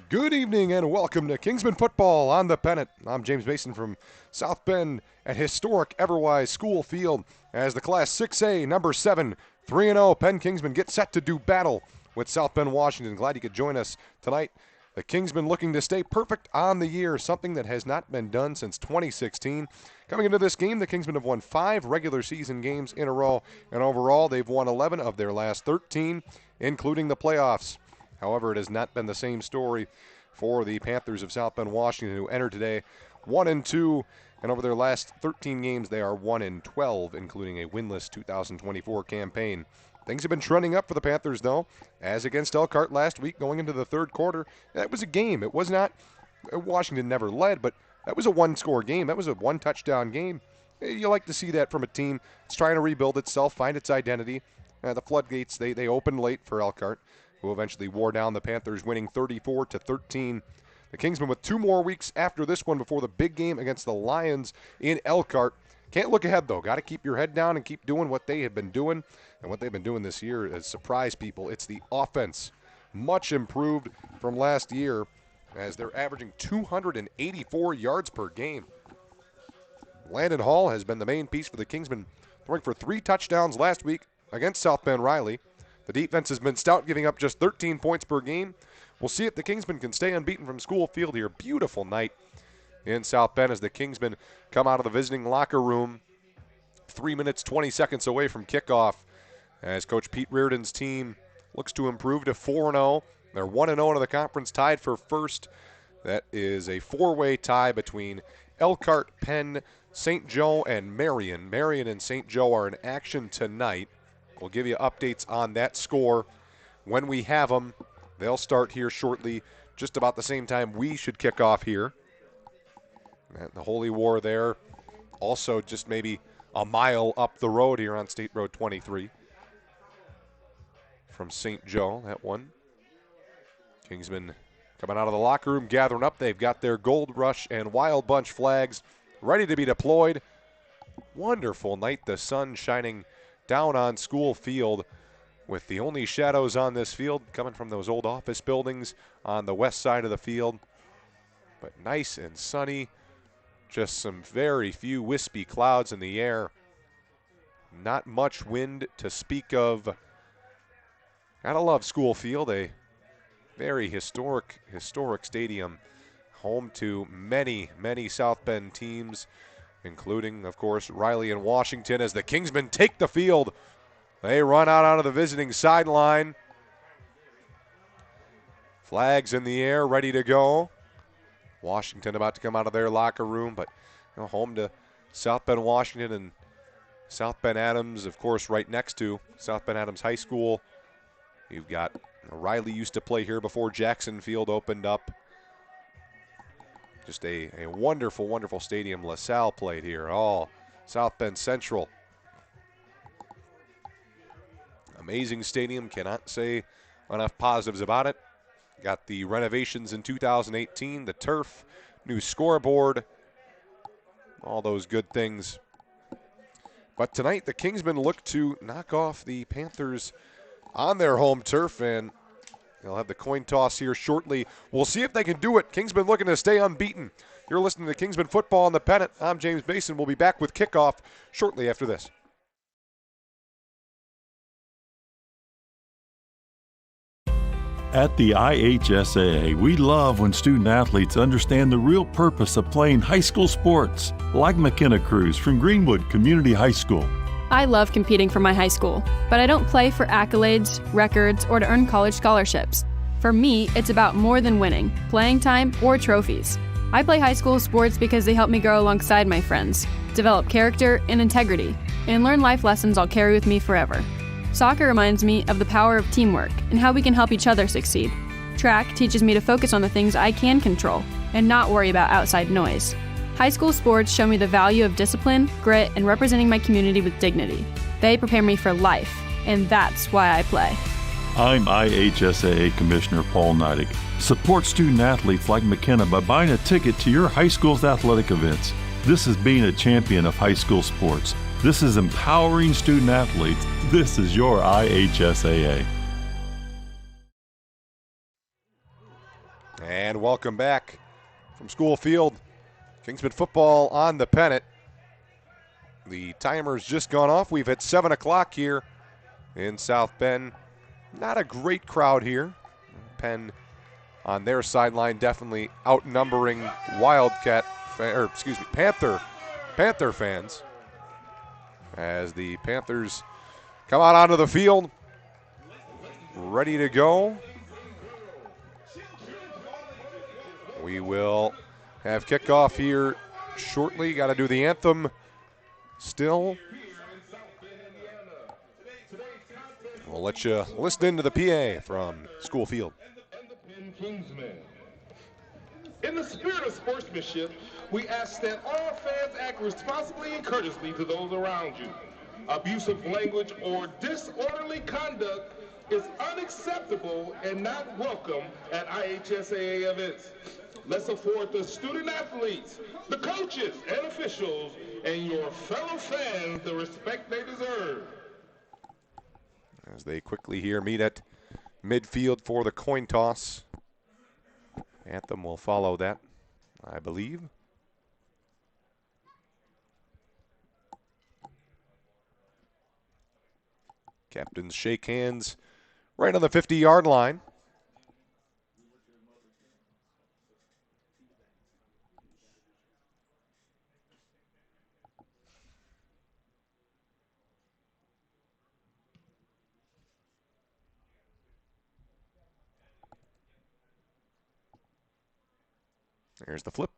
Good evening and welcome to Kingsman Football on the Pennant. I'm James Mason from South Bend at historic Everwise School Field as the Class 6A number 7, 3-0 Penn Kingsman get set to do battle with South Bend, Washington. Glad you could join us tonight. The Kingsmen looking to stay perfect on the year, something that has not been done since 2016. Coming into this game, the Kingsmen have won 5 regular season games in a row, and overall they've won 11 of their last 13, including the playoffs. However, it has not been the same story for the Panthers of South Bend, Washington, who entered today 1-2, and over their last 13 games, they are 1-12, including a winless 2024 campaign. Things have been trending up for the Panthers, though, as against Elkhart last week going into the third quarter. That was a game. It was not Washington never led, but that was a one-score game. That was a one-touchdown game. You like to see that from a team that's trying to rebuild itself, find its identity. The floodgates, they opened late for Elkhart, who eventually wore down the Panthers, winning 34-13. The Kingsmen with 2 more weeks after this one before the big game against the Lions in Elkhart. Can't look ahead, though. Got to keep your head down and keep doing what they have been doing. And what they've been doing this year has surprised people. It's the offense, much improved from last year, as they're averaging 284 yards per game. Landon Hall has been the main piece for the Kingsmen, throwing for 3 touchdowns last week against South Bend Riley. The defense has been stout, giving up just 13 points per game. We'll see if the Kingsmen can stay unbeaten from School Field here. Beautiful night in South Bend as the Kingsmen come out of the visiting locker room 3 minutes, 20 seconds away from kickoff, as Coach Pete Reardon's team looks to improve to 4-0. They're 1-0 in the conference, tied for first. That is a 4-way tie between Elkhart, Penn, St. Joe, and Marion. Marion and St. Joe are in action tonight. We'll give you updates on that score when we have them. They'll start here shortly, just about the same time we should kick off here. And the Holy War there, also just maybe a mile up the road here on State Road 23 from St. Joe, that one. Kingsmen coming out of the locker room, gathering up. They've got their Gold Rush and Wild Bunch flags ready to be deployed. Wonderful night, the sun shining down on School Field, with the only shadows on this field coming from those old office buildings on the west side of the field. But nice and sunny, just some very few wispy clouds in the air. Not much wind to speak of. Gotta love School Field, a very historic stadium, home to many, many South Bend teams, including, of course, Riley and Washington, as the Kingsmen take the field. They run out onto the visiting sideline. Flags in the air, ready to go. Washington about to come out of their locker room, but home to South Bend, Washington, and South Bend Adams, of course, right next to South Bend Adams High School. You've got Riley used to play here before Jackson Field opened up. Just a wonderful, wonderful stadium. LaSalle played here. South Bend Central. Amazing stadium. Cannot say enough positives about it. Got the renovations in 2018, the turf, new scoreboard, all those good things. But tonight, the Kingsmen look to knock off the Panthers on their home turf, and they'll have the coin toss here shortly. We'll see if they can do it. Kingsmen looking to stay unbeaten. You're listening to Kingsman Football on the Pennant. I'm James Mason. We'll be back with kickoff shortly after this. At the IHSAA, we love when student athletes understand the real purpose of playing high school sports, like McKenna Cruz from Greenwood Community High School. I love competing for my high school, but I don't play for accolades, records, or to earn college scholarships. For me, it's about more than winning, playing time, or trophies. I play high school sports because they help me grow alongside my friends, develop character and integrity, and learn life lessons I'll carry with me forever. Soccer reminds me of the power of teamwork and how we can help each other succeed. Track teaches me to focus on the things I can control and not worry about outside noise. High school sports show me the value of discipline, grit, and representing my community with dignity. They prepare me for life, and that's why I play. I'm IHSAA Commissioner Paul Neidig. Support student athletes like McKenna by buying a ticket to your high school's athletic events. This is being a champion of high school sports. This is empowering student athletes. This is your IHSAA. And welcome back from School Field. Kingsman football on the Pennant. The timer's just gone off. We've hit 7 o'clock here in South Bend. Not a great crowd here. Penn on their sideline definitely outnumbering Panther fans as the Panthers come out onto the field ready to go. We will have kickoff here shortly. Got to do the anthem still. We'll let you listen into the PA from School Field. Kingsman. In the spirit of sportsmanship, we ask that all fans act responsibly and courteously to those around you. Abusive language or disorderly conduct is unacceptable and not welcome at IHSAA events. Let's afford the student athletes, the coaches and officials, and your fellow fans the respect they deserve. As they quickly here meet at midfield for the coin toss. Anthem will follow that, I believe. Captains shake hands right on the 50-yard line. There's the flip.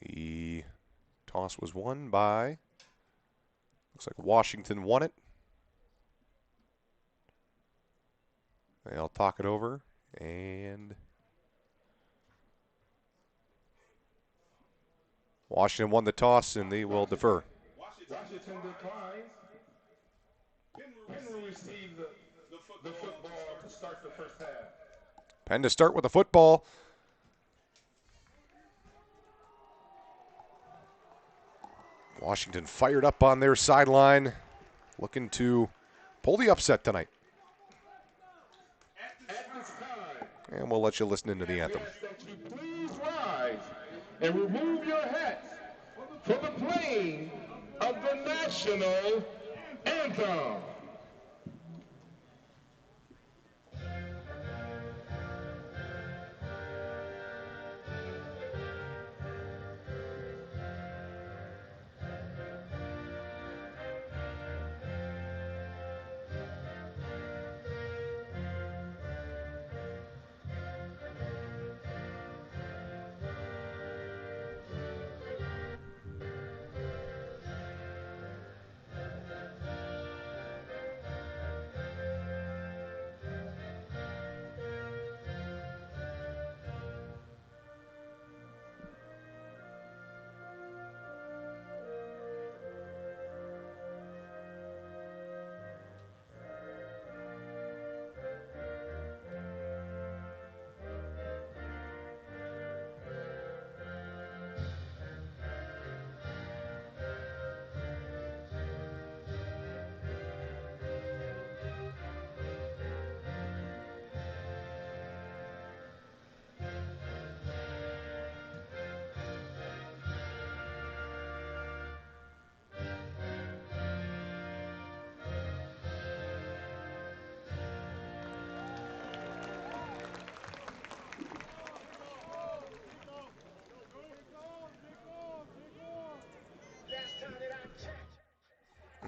The toss was won by, looks like Washington won it. They'll talk it over, and Washington won the toss, and they will defer. Washington declines. Penn will receive the football to start the first half. Penn to start with the football. Washington fired up on their sideline, looking to pull the upset tonight. At this time, And we'll let you listen into the anthem. that you please rise and remove your hats for the playing of the national anthem.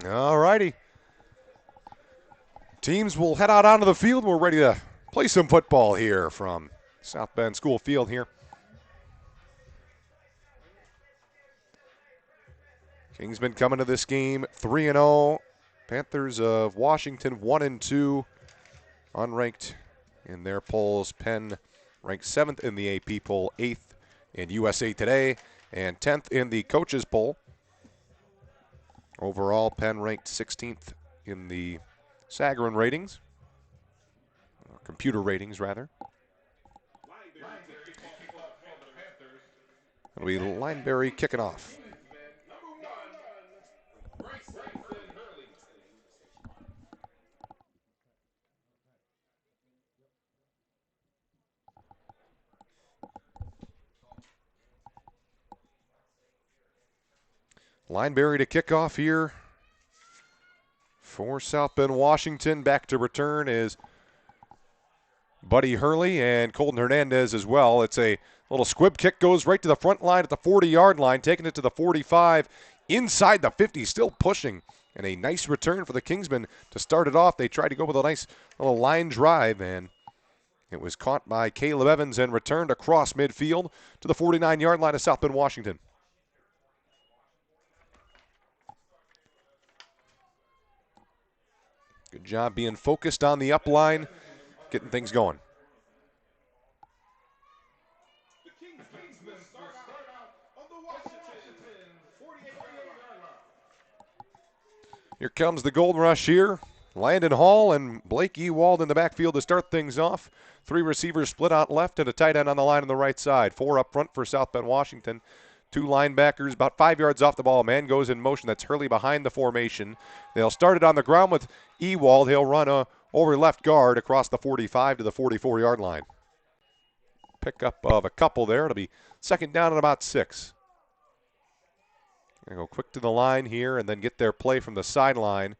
All righty. Teams will head out onto the field. We're ready to play some football here from South Bend School Field here. Kingsmen coming to this game 3-0. Panthers of Washington 1-2. Unranked in their polls. Penn ranked 7th in the AP poll, 8th in USA Today, and 10th in the coaches poll. Overall, Penn ranked 16th in the Sagarin ratings, or computer ratings, rather. It'll be Lineberry kicking off. Lineberry to kick off here for South Bend, Washington. Back to return is Buddy Hurley and Colton Hernandez as well. It's a little squib kick, goes right to the front line at the 40-yard line, taking it to the 45, inside the 50, still pushing. And a nice return for the Kingsmen to start it off. They tried to go with a nice little line drive, and it was caught by Caleb Evans and returned across midfield to the 49-yard line of South Bend, Washington. Good job being focused on the up line, getting things going. Here comes the Gold Rush here. Landon Hall and Blake Ewald in the backfield to start things off. 3 receivers split out left and a tight end on the line on the right side. 4 up front for South Bend, Washington. 2 linebackers about 5 yards off the ball. Man goes in motion. That's Hurley behind the formation. They'll start it on the ground with Ewald. He'll run over left guard across the 45 to the 44-yard line. Pickup of a couple there. It'll be second down and about 6. Gonna go quick to the line here and then get their play from the sideline.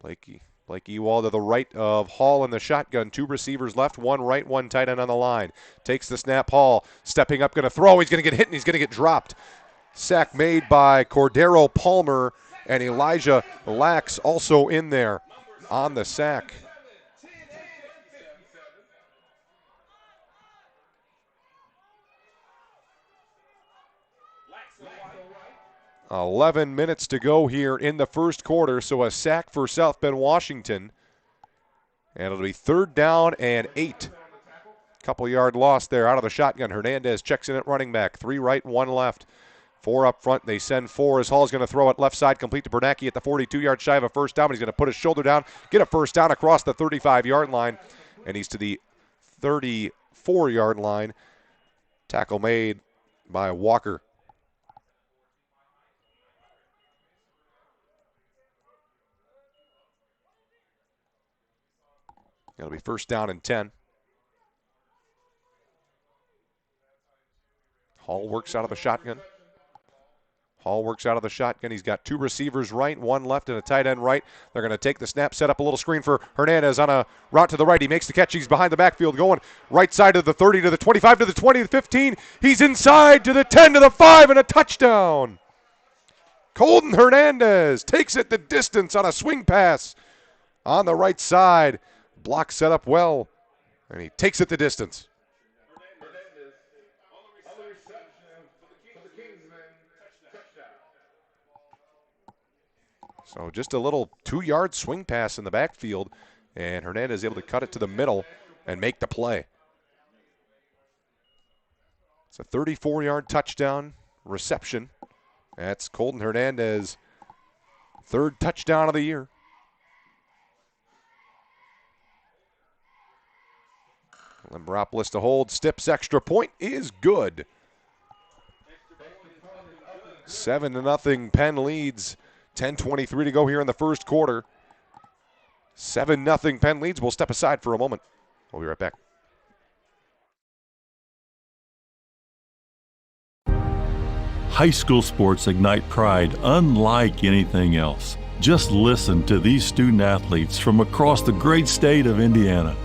Blake Ewald to the right of Hall in the shotgun. 2 receivers left, 1 right, 1 tight end on the line. Takes the snap. Hall stepping up, going to throw. He's going to get hit and he's going to get dropped. Sack made by Cordero Palmer, and Elijah Lax also in there on the sack. 11 minutes to go here in the first quarter, so a sack for South Bend, Washington. And it'll be 3rd down and 8. Couple yard loss there out of the shotgun. Hernandez checks in at running back. 3 right, 1 left. 4 up front. They send 4 as Hall's going to throw it left side, complete to Bernacki at the 42-yard shy of a first down. But he's going to put his shoulder down, get a first down across the 35-yard line. And he's to the 34-yard line. Tackle made by Walker. It'll be first down and 10. Hall works out of the shotgun. He's got 2 receivers right, 1 left, and a tight end right. They're going to take the snap, set up a little screen for Hernandez on a route to the right. He makes the catch. He's behind the backfield, going right side of the 30 to the 25 to the 20 to the 15. He's inside to the 10 to the 5 and a touchdown. Colton Hernandez takes it the distance on a swing pass on the right side. Block set up well, and he takes it the distance. So just a little 2-yard swing pass in the backfield, and Hernandez able to cut it to the middle and make the play. It's a 34-yard touchdown reception. That's Colton Hernandez, 3rd touchdown of the year. Limberopolis to hold. Stips extra point is good. 7-0. Penn leads. 10:23 to go here in the first quarter. 7-0. Penn leads. We'll step aside for a moment. We'll be right back. High school sports ignite pride unlike anything else. Just listen to these student athletes from across the great state of Indiana.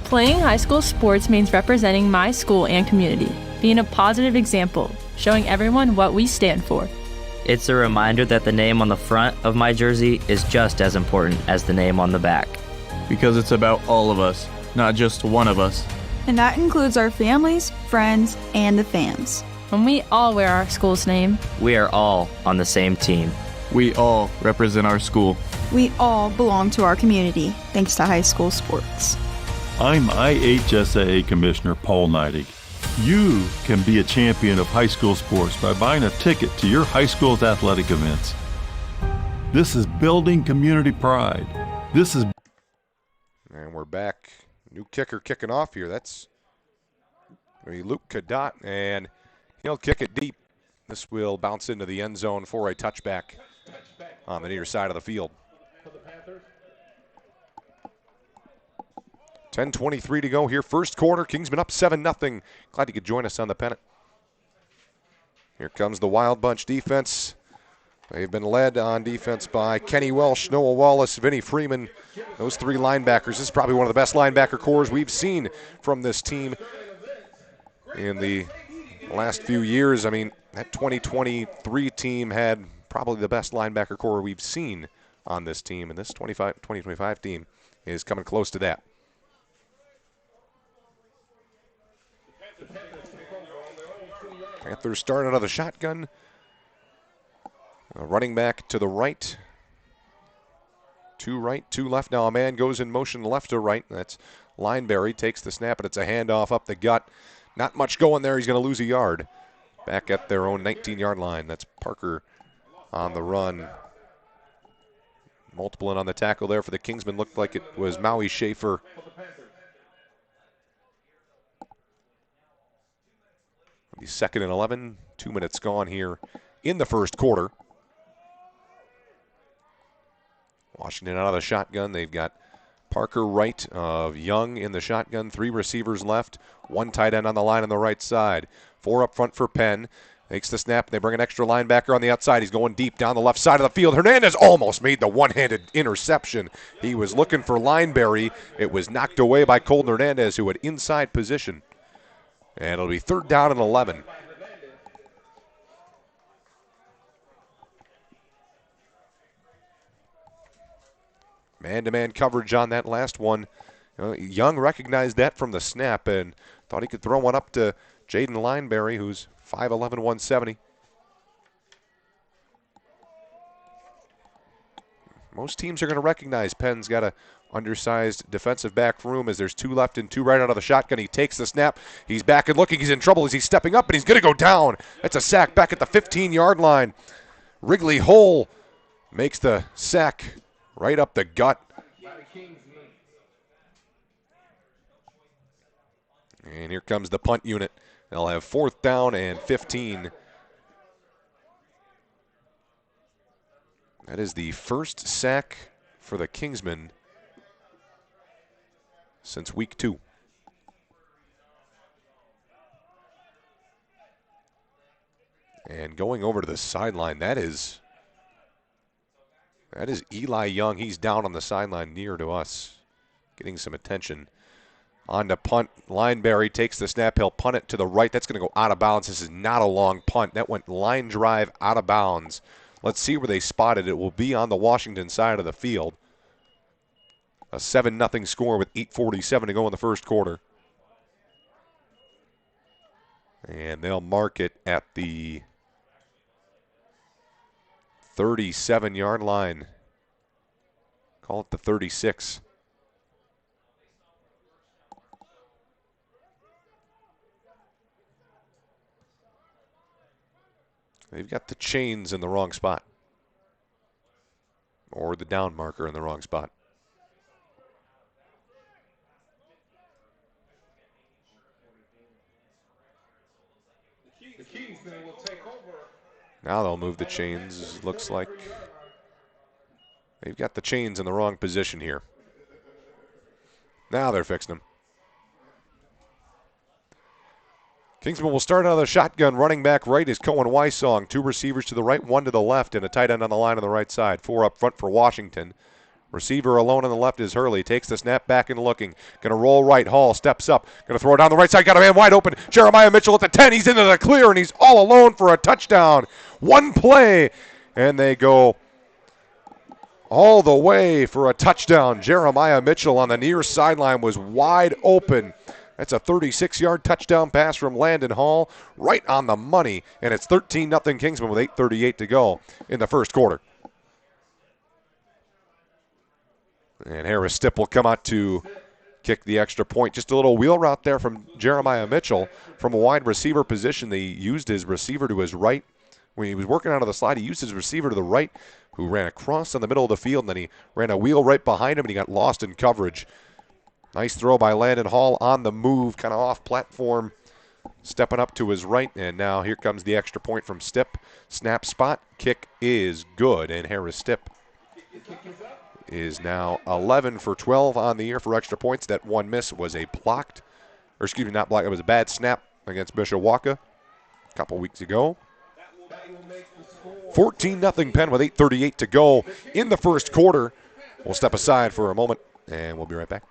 Playing high school sports means representing my school and community, being a positive example, showing everyone what we stand for. It's a reminder that the name on the front of my jersey is just as important as the name on the back. Because it's about all of us, not just one of us. And that includes our families, friends, and the fans. When we all wear our school's name, We are all on the same team. We all represent our school. We all belong to our community, thanks to high school sports. I'm IHSAA Commissioner Paul Neidig. You can be a champion of high school sports by buying a ticket to your high school's athletic events. This is building community pride. And we're back. New kicker kicking off here. That's going to be Luke Cadot, and he'll kick it deep. This will bounce into the end zone for a touchback on the near side of the field. 10:23 to go here. First quarter. Kingsman up 7-0. Glad you could join us on the Pennant. Here comes the Wild Bunch defense. They've been led on defense by Kenny Welsh, Noah Wallace, Vinnie Freeman. Those three linebackers. This is probably one of the best linebacker cores we've seen from this team in the last few years. I mean, that 2023 team had probably the best linebacker core we've seen on this team, and this 2025 team is coming close to that. Panthers start out of the shotgun. Running back to the right. Two right, two left. Now a man goes in motion left to right. That's Lineberry. Takes the snap, and it's a handoff up the gut. Not much going there. He's going to lose a yard. Back at their own 19-yard line. That's Parker on the run. Multiple in on the tackle there for the Kingsmen. Looked like it was Maui Schaefer. He's 2nd and 11. 2 minutes gone here in the first quarter. Washington out of the shotgun. They've got Parker right of Young in the shotgun. 3 receivers left. 1 tight end on the line on the right side. 4 up front for Penn. Makes the snap. They bring an extra linebacker on the outside. He's going deep down the left side of the field. Hernandez almost made the one-handed interception. He was looking for Lineberry. It was knocked away by Colton Hernandez, who had inside position. And it'll be 3rd down and 11. Man-to-man coverage on that last one. Young recognized that from the snap and thought he could throw one up to Jaden Lineberry, who's 5'11", 170. Most teams are going to recognize Penn's got a undersized defensive back room as there's 2 left and 2 right out of the shotgun. He takes the snap. He's back and looking. He's in trouble as he's stepping up, and he's going to go down. That's a sack back at the 15-yard line. Wrigley Hole makes the sack right up the gut. And here comes the punt unit. They'll have 4th down and 15. That is the first sack for the Kingsmen since week 2. And going over to the sideline, that is Eli Young. He's down on the sideline near to us, getting some attention. On to punt. Lineberry takes the snap. He'll punt it to the right. That's going to go out of bounds. This is not a long punt. That went line drive out of bounds. Let's see where they spotted it. It will be on the Washington side of the field. A 7-0 score with 8:47 to go in the first quarter. And they'll mark it at the 37-yard line. Call it the 36. They've got the chains in the wrong spot. Or the down marker in the wrong spot. Now they'll move the chains. Looks like they've got the chains in the wrong position here. Now they're fixing them. Kingsman will start out of the shotgun. Running back right is Cohen Wysong. 2 receivers to the right, 1 to the left, and a tight end on the line on the right side. 4 up front for Washington. Receiver alone on the left is Hurley. Takes the snap back and looking. Going to roll right. Hall steps up. Going to throw it down the right side. Got a man wide open. Jeremiah Mitchell at the 10. He's into the clear, and he's all alone for a touchdown. 1 play, and they go all the way for a touchdown. Jeremiah Mitchell on the near sideline was wide open. That's a 36-yard touchdown pass from Landon Hall, right on the money, and it's 13-0 Kingsman with 8:38 to go in the first quarter. And Harris Stipp will come out to kick the extra point. Just a little wheel route there from Jeremiah Mitchell from a wide receiver position. They used his receiver to his right. When he was working out of the slide, he used his receiver to the right, who ran across in the middle of the field, and then he ran a wheel right behind him, and he got lost in coverage. Nice throw by Landon Hall on the move, kind of off platform, stepping up to his right. And now here comes the extra point from Stipp. Snap spot. Kick is good. And Harris Stipp is now 11 for 12 on the year for extra points. That one miss was a not blocked. It was a bad snap against Mishawaka a couple weeks ago. 14-0 Penn with 8:38 to go in the first quarter. We'll step aside for a moment, and we'll be right back.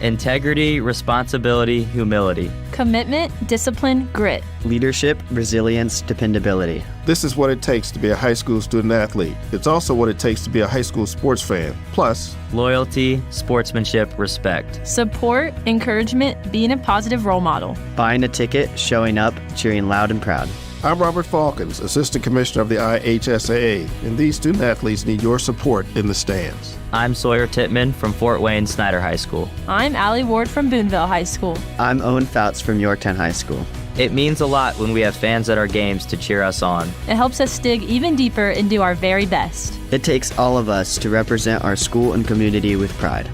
Integrity, responsibility, humility. Commitment, discipline, grit. Leadership, resilience, dependability. This is what it takes to be a high school student athlete. It's also what it takes to be a high school sports fan. Plus, Loyalty, sportsmanship, respect. Support, encouragement, being a positive role model. Buying a ticket, showing up, cheering loud and proud. I'm Robert Falcons, Assistant Commissioner of the IHSAA, and these student athletes need your support in the stands. I'm Sawyer Tittman from Fort Wayne Snyder High School. I'm Allie Ward from Boonville High School. I'm Owen Fouts from Yorktown High School. It means a lot when we have fans at our games to cheer us on. It helps us dig even deeper and do our very best. It takes all of us to represent our school and community with pride.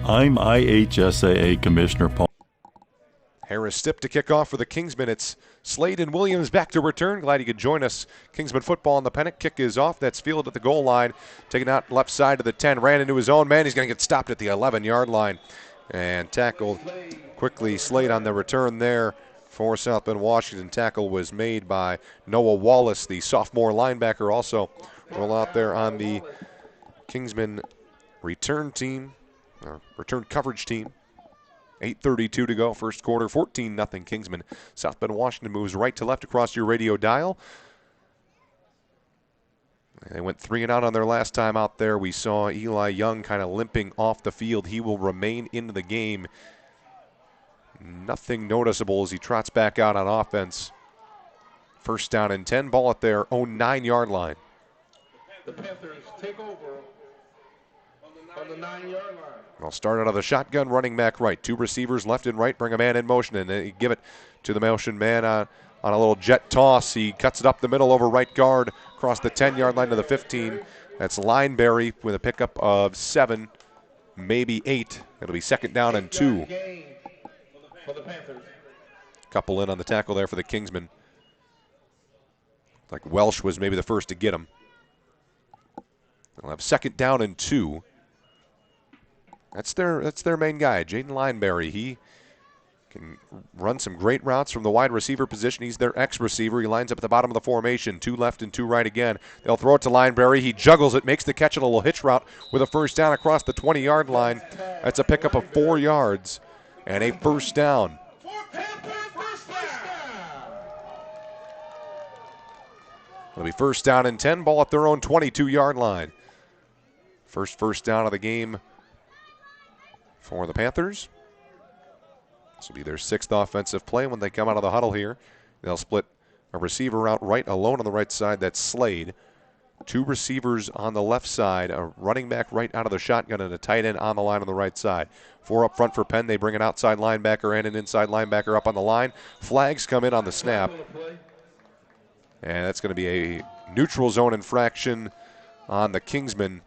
I'm IHSAA Commissioner Paul. Harris Stipp to kick off for the Kingsmen. It's Slade and Williams back to return. Glad you could join us. Kingsman football on the Pennant. Kick is off. That's fielded at the goal line. Taken out left side to the 10. Ran into his own man. He's going to get stopped at the 11-yard line. And tackled quickly. Slade on the return there for South Bend, Washington. Tackle was made by Noah Wallace, the sophomore linebacker. Also roll out there on the Kingsman return team, or return coverage team. 8:32 to go, first quarter, 14-0 Kingsman. South Bend, Washington moves right to left across your radio dial. They went 3 and out on their last time out there. We saw Eli Young kind of limping off the field. He will remain into the game. Nothing noticeable as he trots back out on offense. First down and 10, ball at their own 9-yard line. The Panthers take over on the 9-yard line. They'll start out of the shotgun, running back right. 2 receivers left and right, bring a man in motion, and they give it to the motion man on a little jet toss. He cuts it up the middle over right guard, across the 10-yard line to the 15. That's Lineberry with a pickup of 7, maybe 8. It'll be second down and 2. For the Panthers. Couple in on the tackle there for the Kingsmen. Like Welsh was maybe the first to get him. They'll have second down and 2. That's their main guy, Jaden Lineberry. He can run some great routes from the wide receiver position. He's their X-receiver. He lines up at the bottom of the formation, 2 left and 2 right again. They'll throw it to Lineberry. He juggles it, makes the catch at a little hitch route with a first down across the 20-yard line. That's a pickup of 4 yards and a first down. It'll be first down and 10, ball at their own 22-yard line. First down of the game for the Panthers. This will be their 6th offensive play when they come out of the huddle here. They'll split a receiver out right alone on the right side. That's Slade. 2 receivers on the left side, a running back right out of the shotgun, and a tight end on the line on the right side. 4 up front for Penn. They bring an outside linebacker and an inside linebacker up on the line. Flags come in on the snap. And that's going to be a neutral zone infraction on the Kingsmen.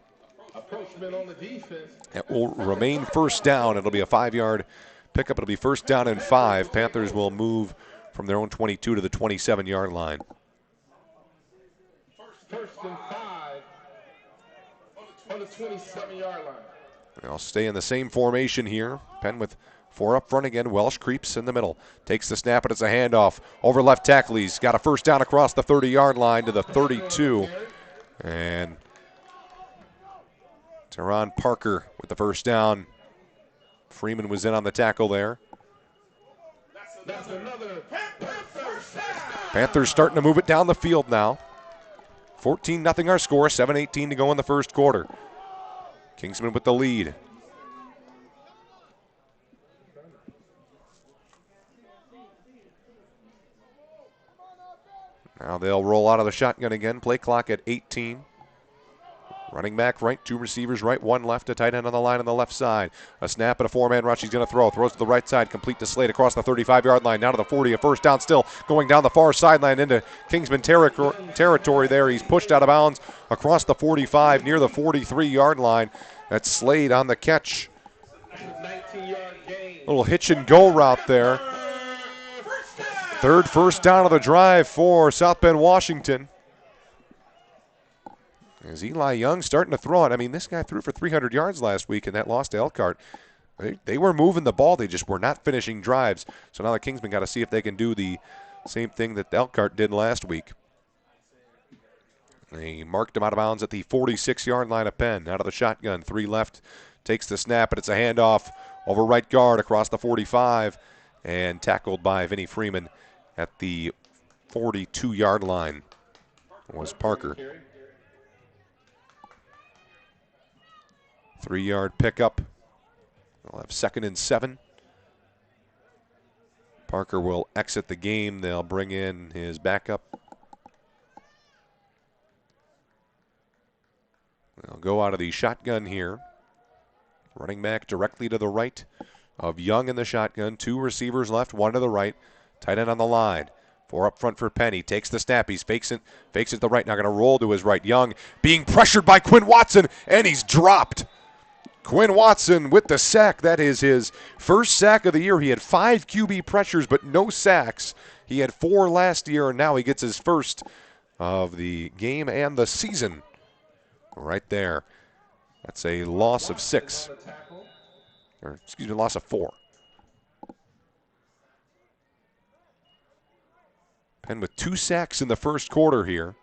It will remain first down. It'll be a 5-yard pickup. It'll be first down and 5. Panthers will move from their own 22 to the 27-yard line. First and 5 on the 27-yard line. They'll stay in the same formation here. Penn with 4 up front again. Welsh creeps in the middle. Takes the snap, and it's a handoff. Over left tackle. He's got a first down across the 30-yard line to the 32. And Teron Parker with the first down. Freeman was in on the tackle there. That's another Panthers starting to move it down the field now. 14-0 our score, 7:18 to go in the first quarter. Kingsman with the lead. Now they'll roll out of the shotgun again. Play clock at 18. Running back right, 2 receivers right, 1 left, a tight end on the line on the left side. A snap and a 4-man rush. He's going to throw. Throws to the right side, complete to Slade across the 35-yard line, down to the 40. A first down still, going down the far sideline into Kingsman territory there. He's pushed out of bounds across the 45 near the 43-yard line. That's Slade on the catch. Little hitch and go route there. 3rd first down of the drive for South Bend, Washington. As Eli Young starting to throw it. I mean, this guy threw for 300 yards last week, and that lost to Elkhart. They were moving the ball. They just were not finishing drives. So now the Kingsmen got to see if they can do the Same thing that Elkhart did last week. They marked him out of bounds at the 46-yard line of Penn. Out of the shotgun, 3 left, takes the snap, and it's a handoff over right guard across the 45, and tackled by Vinnie Freeman at the 42-yard line was Parker. 3-yard pickup. They'll have 2nd and 7. Parker will exit the game. They'll bring in his backup. They'll go out of the shotgun here. Running back directly to the right of Young in the shotgun. 2 receivers left, 1 to the right. Tight end on the line. 4 up front for Penn. He takes the snap. He fakes it to the right. Now going to roll to his right. Young being pressured by Quinn Watson, and he's dropped. Quinn Watson with the sack. That is his first sack of the year. He had 5 QB pressures, but no sacks. He had 4 last year, and now he gets his first of the game and the season right there. That's a loss of 6. Or, excuse me, loss of 4. Penn with 2 sacks in the first quarter here.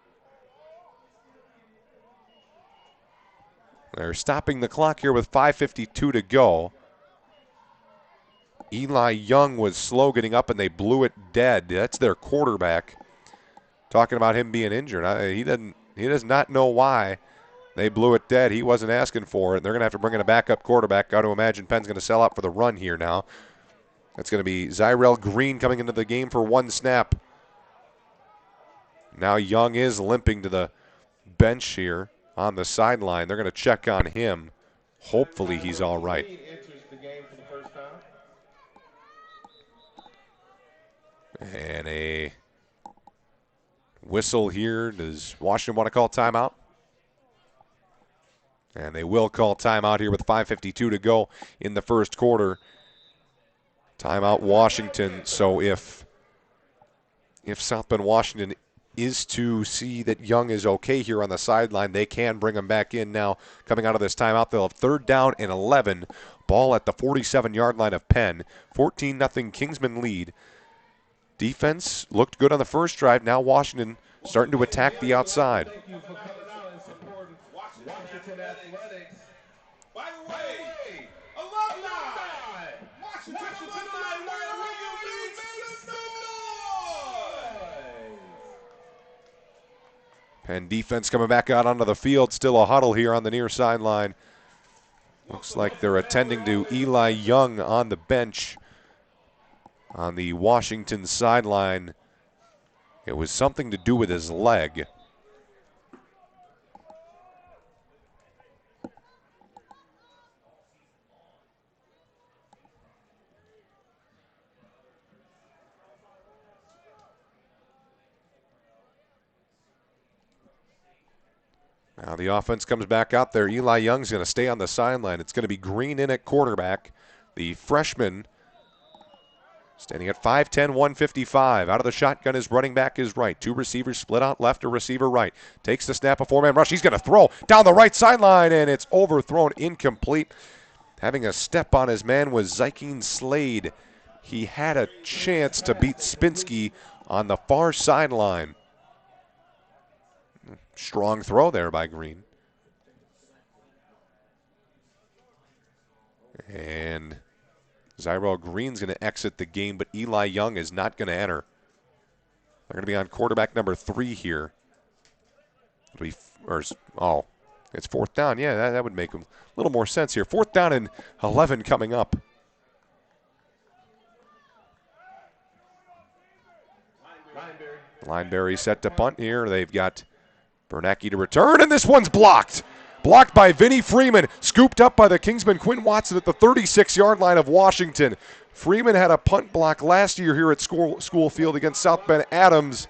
They're stopping the clock here with 5:52 to go. Eli Young was slow getting up, and they blew it dead. That's their quarterback. Talking about him being injured. He does not know why they blew it dead. He wasn't asking for it. They're going to have to bring in a backup quarterback. Got to imagine Penn's going to sell out for the run here now. That's going to be Zyrell Green coming into the game for 1 snap. Now Young is limping to the bench here on the sideline. They're going to check on him. Hopefully he's all right. And a whistle here. Does Washington want to call timeout? And they will call timeout here with 5:52 to go in the first quarter. Timeout Washington. So if South Bend Washington is to see that Young is okay here on the sideline, they can bring him back in now. Coming out of this timeout, they'll have 3rd down and 11. Ball at the 47-yard line of Penn. 14-0 Kingsman lead. Defense looked good on the first drive. Now Washington starting to attack the outside. Washington Athletics. By the way, alumni! Washington alumni, make some noise! Penn defense coming back out onto the field. Still a huddle here on the near sideline. Looks like they're attending to Eli Young on the bench on the Washington sideline. It was something to do with his leg. Now the offense comes back out there. Eli Young's going to stay on the sideline. It's going to be Green in at quarterback. The freshman standing at 5'10", 155. Out of the shotgun, his running back is right. 2 receivers split out left, a receiver right. Takes the snap, a 4-man rush. He's going to throw down the right sideline, and it's overthrown, incomplete. Having a step on his man was Zykeen Slade. He had a chance to beat Spinsky on the far sideline. Strong throw there by Green. And Zyrell Green's going to exit the game, but Eli Young is not going to enter. They're going to be on quarterback number 3 here. It's 4th down. Yeah, that would make a little more sense here. 4th down and 11 coming up. Lineberry set to punt here. They've got Bernacki to return, and this one's blocked. Blocked by Vinnie Freeman, scooped up by the Kingsman Quinn Watson at the 36-yard line of Washington. Freeman had a punt block last year here at School Field against South Bend Adams.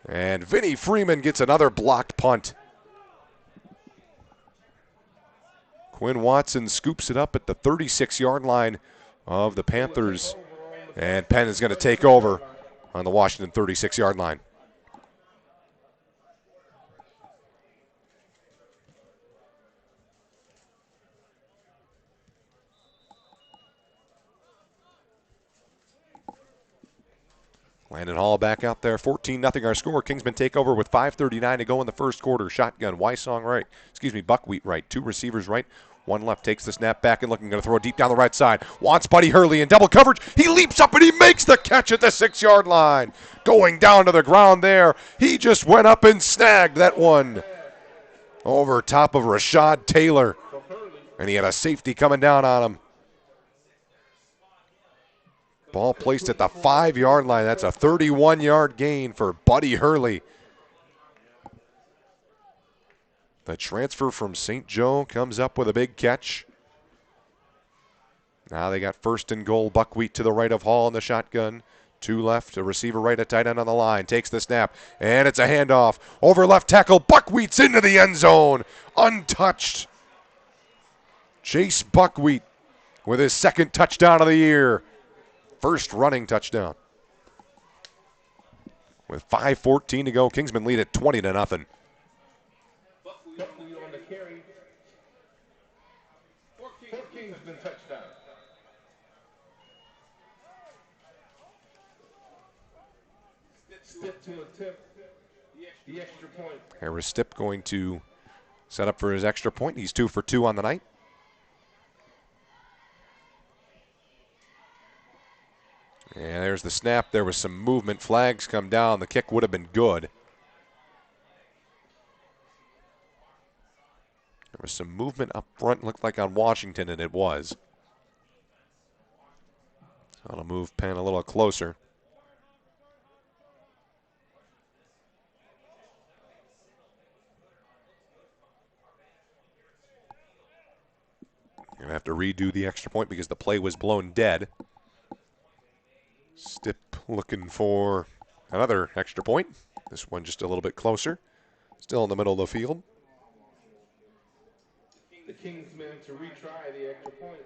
And Vinnie Freeman gets another blocked punt. Quinn Watson scoops it up at the 36-yard line of the Panthers. And Penn is going to take over on the Washington 36-yard line. Landon Hall back out there, 14-0 our score. Kingsmen take over with 5:39 to go in the first quarter. Shotgun, Buckwheat right. Two receivers right, one left. Takes the snap back and looking, going to throw it deep down the right side. Wants Buddy Hurley in double coverage. He leaps up and he makes the catch at the 6-yard line. Going down to the ground there. He just went up and snagged that one over top of Rashad Taylor. And he had a safety coming down on him. Ball placed at the 5-yard line. That's a 31-yard gain for Buddy Hurley. The transfer from St. Joe comes up with a big catch. Now they got first and goal. Buckwheat to the right of Hall in the shotgun. Two left, a receiver right, a tight end on the line. Takes the snap, and it's a handoff. Over left tackle, Buckwheat's into the end zone. Untouched. Chase Buckwheat with his second touchdown of the year. First running touchdown. With 5:14 to go, Kingsmen lead at 20-0. Buckwheat on the carry. 4 Kingsmen touchdown. Step to attempt the extra point. Harris Stipp going to set up for his extra point. He's 2 for 2 on the night. And there's the snap. There was some movement. Flags come down. The kick would have been good. There was some movement up front. Looked like on Washington, and it was. So that'll move Penn a little closer. Going to have to redo the extra point because the play was blown dead. Stipp looking for another extra point. This one just a little bit closer. Still in the middle of the field. The Kingsmen to retry the extra point.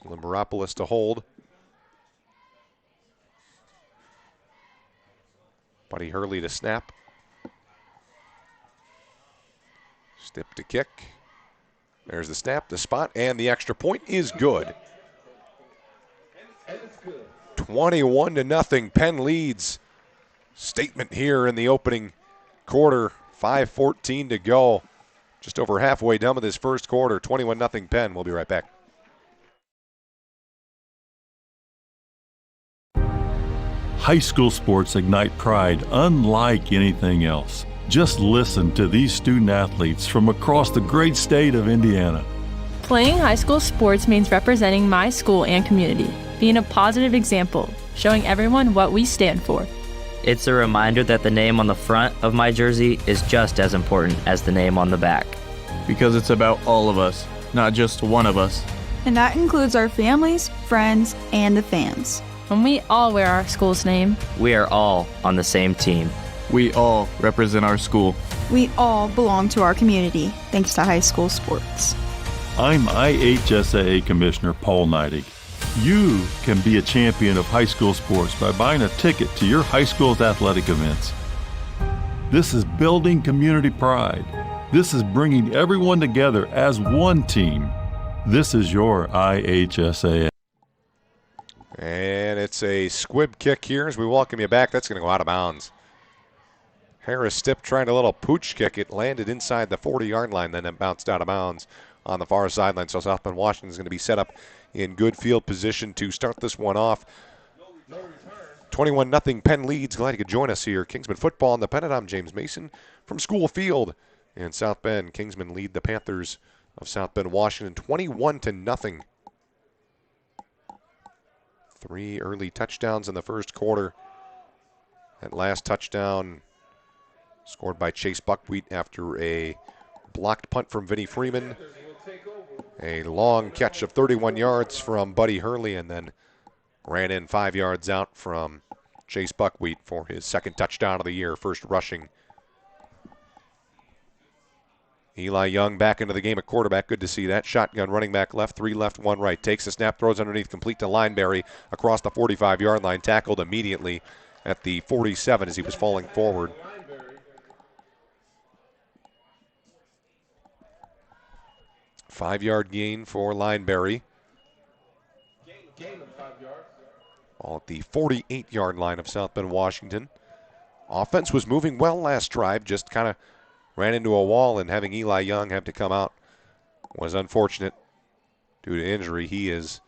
Limberopoulos to hold. Buddy Hurley to snap. Stipp to kick. There's the snap, the spot, and the extra point is good. 21-0. Penn leads. Statement here in the opening quarter. 5:14 to go. Just over halfway done with this first quarter. 21-0 Penn. We'll be right back. High school sports ignite pride unlike anything else. Just listen to these student athletes from across the great state of Indiana. Playing high school sports means representing my school and community, being a positive example, showing everyone what we stand for. It's a reminder that the name on the front of my jersey is just as important as the name on the back. Because it's about all of us, not just one of us. And that includes our families, friends, and the fans. When we all wear our school's name, We are all on the same team. We all represent our school. We all belong to our community, thanks to high school sports. I'm IHSAA Commissioner Paul Neidig. You can be a champion of high school sports by buying a ticket to your high school's athletic events. This is building community pride. This is bringing everyone together as one team. This is your IHSAA. And it's a squib kick here as we welcome you back. That's going to go out of bounds. Harris Stipp trying a little pooch kick. It landed inside the 40-yard line, then it bounced out of bounds on the far sideline. So South Bend Washington is going to be set up in good field position to start this one off. 21-0 Penn leads. Glad you could join us here. Kingsmen football on the Pennant. I'm James Mason from School Field in South Bend. Kingsmen lead the Panthers of South Bend, Washington, 21-0. 3 early touchdowns in the first quarter. That last touchdown scored by Chase Buckwheat after a blocked punt from Vinnie Freeman. A long catch of 31 yards from Buddy Hurley, and then ran in 5 yards out from Chase Buckwheat for his second touchdown of the year, first rushing. Eli Young back into the game at quarterback. Good to see that. Shotgun running back left, 3 left, 1 right. Takes the snap, throws underneath, complete to Lineberry across the 45-yard line. Tackled immediately at the 47 as he was falling forward. 5-yard gain for Lineberry. Gain of 5 yards. All at the 48-yard line of South Bend, Washington. Offense was moving well last drive, just kind of ran into a wall, and having Eli Young have to come out was unfortunate due to injury. He is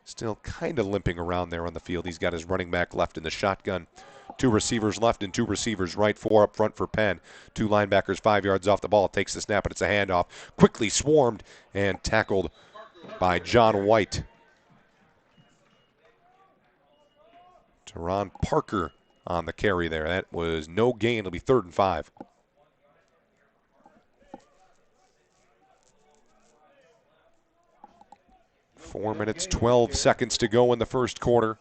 still kind of limping around there on the field. He's got his running back left in the shotgun. 2 receivers left and 2 receivers right, 4 up front for Penn. 2 linebackers 5 yards off the ball. Takes the snap, and it's a handoff. Quickly swarmed and tackled by John White. Teron Parker on the carry there. That was no gain. It'll be 3rd and 5. Four minutes, 12 seconds to go in the first quarter.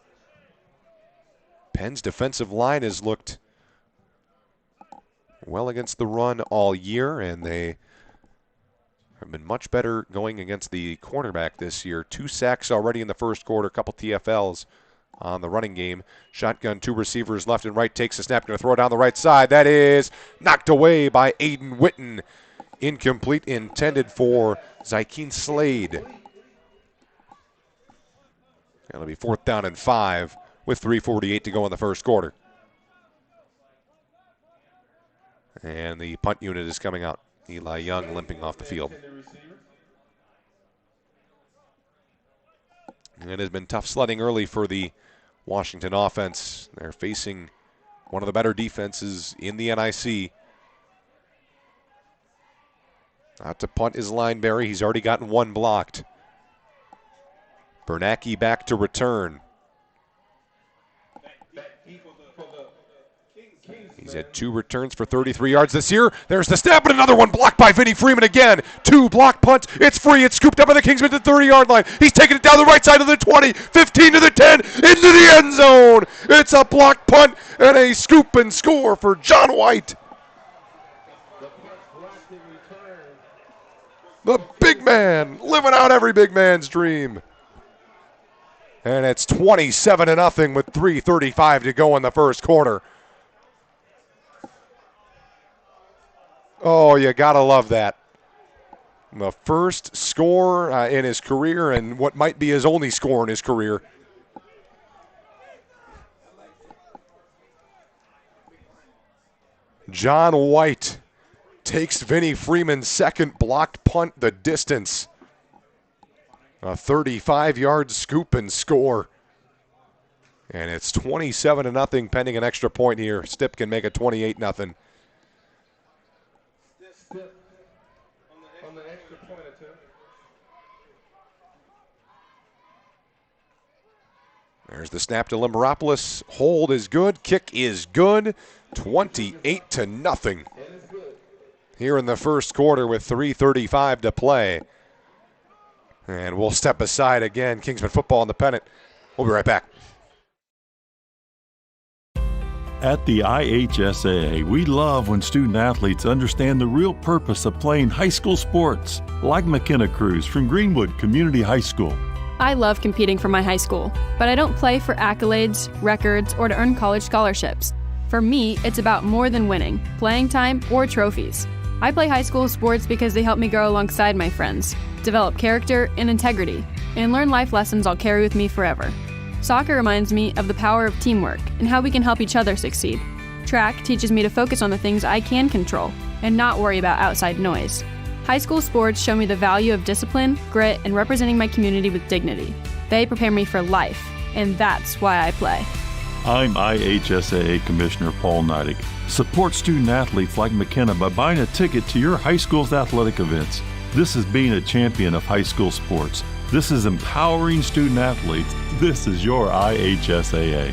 Penn's defensive line has looked well against the run all year, and they have been much better going against the cornerback this year. 2 sacks already in the first quarter, a couple TFLs on the running game. Shotgun, 2 receivers left and right. Takes the snap, going to throw it down the right side. That is knocked away by Aiden Witten. Incomplete, intended for Zykeen Slade. It'll be 4th down and 5 with 3:48 to go in the first quarter. And the punt unit is coming out. Eli Young limping off the field. And it has been tough sledding early for the Washington offense. They're facing one of the better defenses in the NIC. Out to punt is Lineberry. He's already gotten 1 blocked. Bernacki back to return. He's had 2 returns for 33 yards this year. There's the snap, and another one blocked by Vinnie Freeman again. 2 block punts. It's free. It's scooped up by the Kingsmen to the 30-yard line. He's taking it down the right side of the 20, 15 to the 10, into the end zone. It's a block punt and a scoop and score for John White. The big man, living out every big man's dream. And it's 27-0 with 3:35 to go in the first quarter. Oh, you gotta love that. The first score in his career, and what might be his only score in his career. John White takes Vinnie Freeman's second blocked punt the distance. A 35-yard scoop and score. And it's 27-0 pending an extra point here. Stipp can make it 28-0. On the extra point attempt. There's the snap to Limberopoulos. Hold is good. Kick is good. 28-0 here in the first quarter with 3:35 to play. And we'll step aside again. Kingsman football in the Pennant. We'll be right back. At the IHSAA, we love when student athletes understand the real purpose of playing high school sports, like McKenna Cruz from Greenwood Community High School. I love competing for my high school, but I don't play for accolades, records, or to earn college scholarships. For me, it's about more than winning, playing time, or trophies. I play high school sports because they help me grow alongside my friends, develop character and integrity, and learn life lessons I'll carry with me forever. Soccer reminds me of the power of teamwork and how we can help each other succeed. Track teaches me to focus on the things I can control and not worry about outside noise. High school sports show me the value of discipline, grit, and representing my community with dignity. They prepare me for life, and that's why I play. I'm IHSAA Commissioner Paul Neidig. Support student athletes like McKenna by buying a ticket to your high school's athletic events. This is being a champion of high school sports. This is empowering student athletes. This is your IHSAA.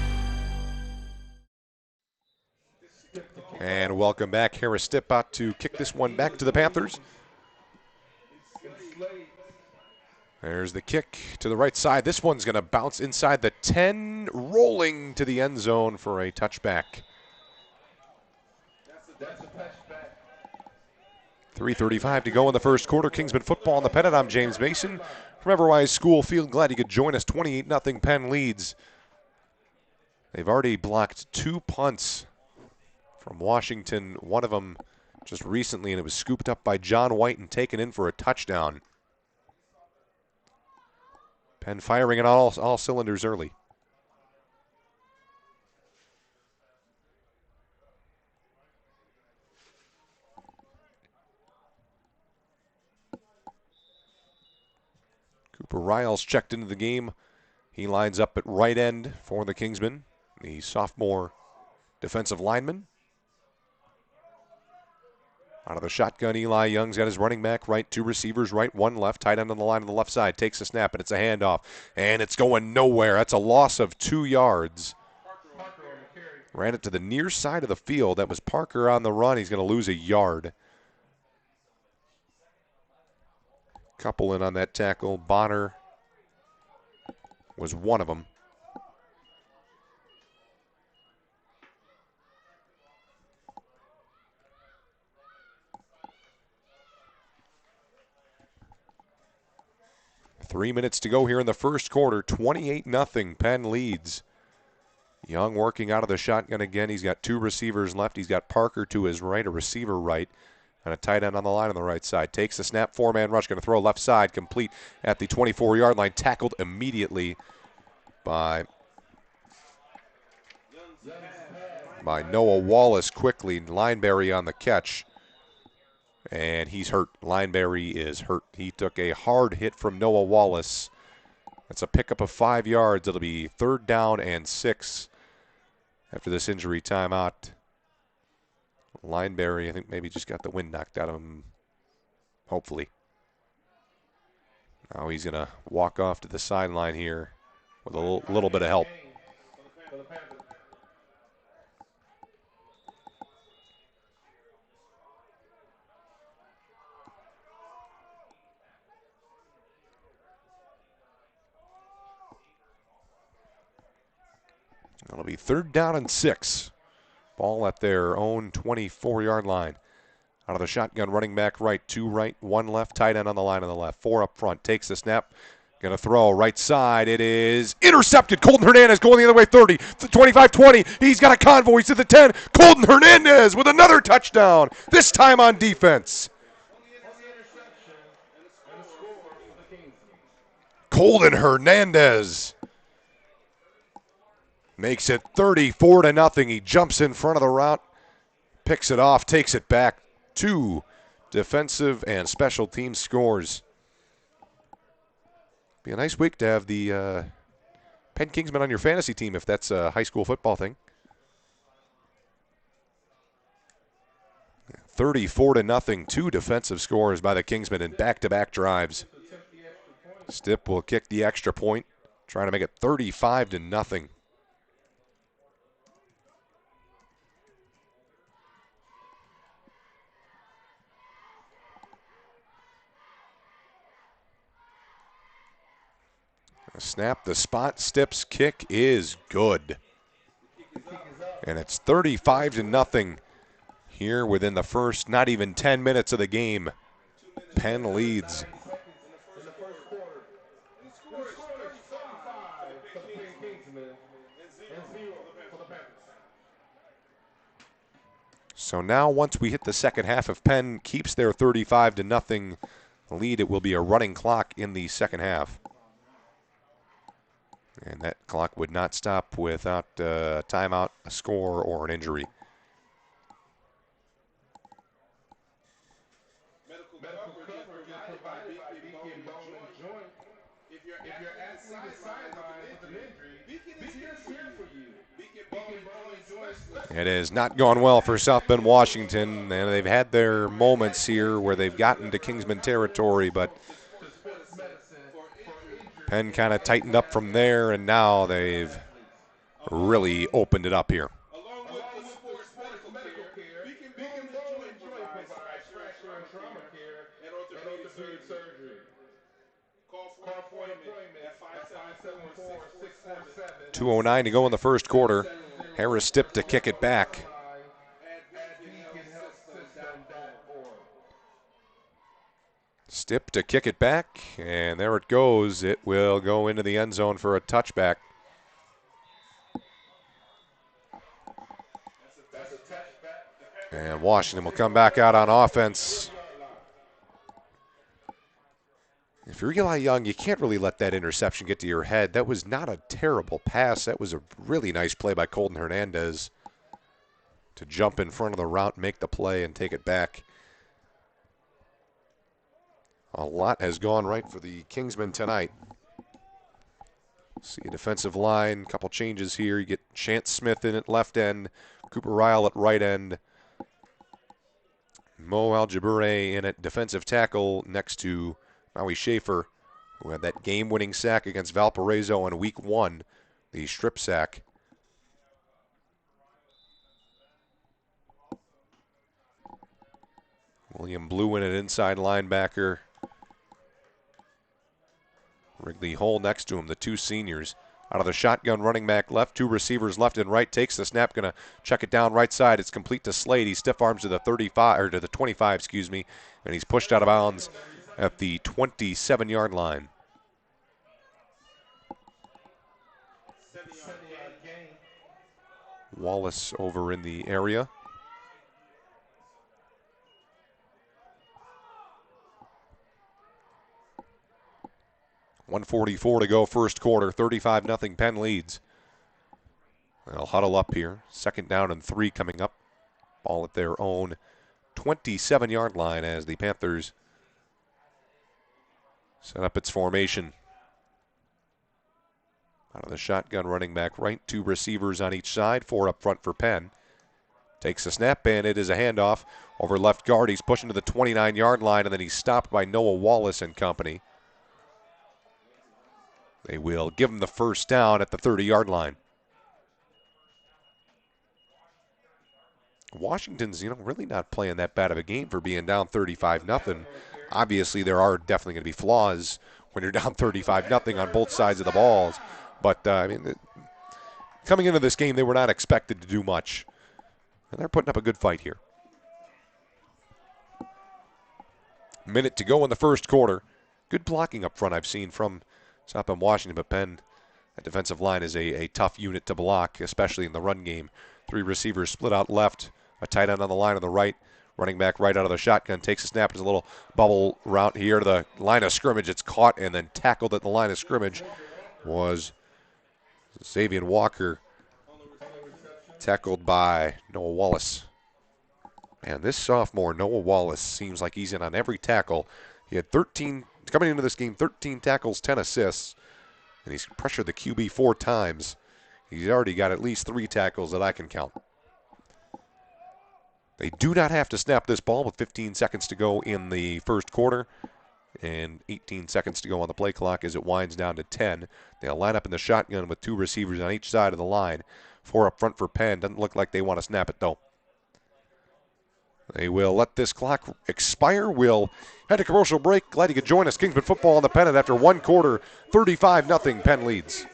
And welcome back. Harris Stipp out to kick this one back to the Panthers. There's the kick to the right side. This one's going to bounce inside the 10, rolling to the end zone for a touchback. 3:35 to go in the first quarter. Kingsman football on the Pennant. I'm James Mason from Everwise School Field. Glad you could join us. 28-0 Penn leads. They've already blocked 2 punts from Washington. One of them just recently, and it was scooped up by John White and taken in for a touchdown. Penn firing on all cylinders early. Cooper Riles checked into the game. He lines up at right end for the Kingsmen, the sophomore defensive lineman. Out of the shotgun, Eli Young's got his running back right, 2 receivers right, 1 left, tight end on the line on the left side, takes a snap, and it's a handoff, and it's going nowhere. That's a loss of 2 yards. Ran it to the near side of the field. That was Parker on the run. He's going to lose a yard. Couple in on that tackle. Bonner was one of them. Three minutes to go here in the first quarter. 28-0. Penn leads. Young working out of the shotgun again. He's got 2 receivers left. He's got Parker to his right, a receiver right, and a tight end on the line on the right side. Takes a snap, 4-man rush. Going to throw left side, complete at the 24-yard line. Tackled immediately by Noah Wallace quickly. Lineberry on the catch. And he's hurt. Lineberry is hurt. He took a hard hit from Noah Wallace. That's a pickup of 5 yards. It'll be 3rd down and 6 after this injury timeout. Lineberry, I think, maybe just got the wind knocked out of him, hopefully. Now he's going to walk off to the sideline here with a little bit of help. It'll be 3rd down and 6. Ball at their own 24-yard line. Out of the shotgun, running back right, 2 right, 1 left, tight end on the line on the left, 4 up front. Takes the snap, going to throw right side. It is intercepted. Colton Hernandez going the other way, 30, 25, 20. He's got a convoy. He's to the 10. Colton Hernandez with another touchdown, this time on defense. Colton Hernandez makes it 34-0. He jumps in front of the route, picks it off, takes it back. 2 defensive and special team scores. Be a nice week to have the Penn Kingsmen on your fantasy team if that's a high school football thing. 34-0. 2 defensive scores by the Kingsmen in back-to-back drives. Stipp will kick the extra point, trying to make it 35-0. Snap the spot. Stipp's kick is good. And it's 35-0 here within the first not even 10 minutes of the game. Penn leads. So now once we hit the second half, if Penn keeps their 35-0 lead, it will be a running clock in the second half. And that clock would not stop without a timeout, a score, or an injury. It has not gone well for South Bend, Washington, and they've had their moments here where they've gotten to Kingsman territory, but Penn kind of tightened up from there, and now they've really opened it up here. .209 to go in the first quarter. Harris Stipp to kick it back. Stipp to kick it back, and there it goes. It will go into the end zone for a touchback. And Washington will come back out on offense. If you're Eli Young, you can't really let that interception get to your head. That was not a terrible pass. That was a really nice play by Colton Hernandez to jump in front of the route, make the play, and take it back. A lot has gone right for the Kingsmen tonight. See a defensive line, couple changes here. You get Chance Smith in at left end, Cooper Ryle at right end, Mo Aljabure in at defensive tackle next to Maui Schaefer, who had that game-winning sack against Valparaiso in Week 1, the strip sack. William Blue in at inside linebacker. Wrigley Hole next to him, the two seniors. Out of the shotgun, running back left, two receivers left and right. Takes the snap, going to check it down right side. It's complete to Slade. He stiff arms to the 35 or to the 25, excuse me, and he's pushed out of bounds at the 27-yard line. Wallace over in the area. .144 to go first quarter. 35-0 Penn leads. They'll huddle up here. 2nd down and 3 coming up. Ball at their own 27-yard line as the Panthers set up its formation. Out of the shotgun, running back right. 2 receivers on each side. 4 up front for Penn. Takes a snap, and it is a handoff over left guard. He's pushing to the 29-yard line, and then he's stopped by Noah Wallace and company. They will give him the first down at the 30-yard line. Washington's, really not playing that bad of a game for being down 35-0. Obviously, there are definitely going to be flaws when you're down 35-0 on both sides of the balls. But, coming into this game, they were not expected to do much. And they're putting up a good fight here. Minute to go in the first quarter. Good blocking up front I've seen from South Bend, Washington, but Penn, that defensive line is a tough unit to block, especially in the run game. 3 receivers split out left, a tight end on the line on the right, running back right out of the shotgun, takes a snap. There's a little bubble route here to the line of scrimmage. It's caught and then tackled at the line of scrimmage was Xavier Walker, tackled by Noah Wallace. And this sophomore, Noah Wallace, seems like he's in on every tackle. He had 13 coming into this game, 13 tackles, 10 assists, and he's pressured the QB 4 times. He's already got at least 3 tackles that I can count. They do not have to snap this ball with 15 seconds to go in the first quarter and 18 seconds to go on the play clock as it winds down to 10. They'll line up in the shotgun with 2 receivers on each side of the line. 4 up front for Penn. Doesn't look like they want to snap it, though. They will let this clock expire. We'll head to commercial break. Glad you could join us. Kingsman football on the Pennant after 1 quarter. 35-0 Penn leads.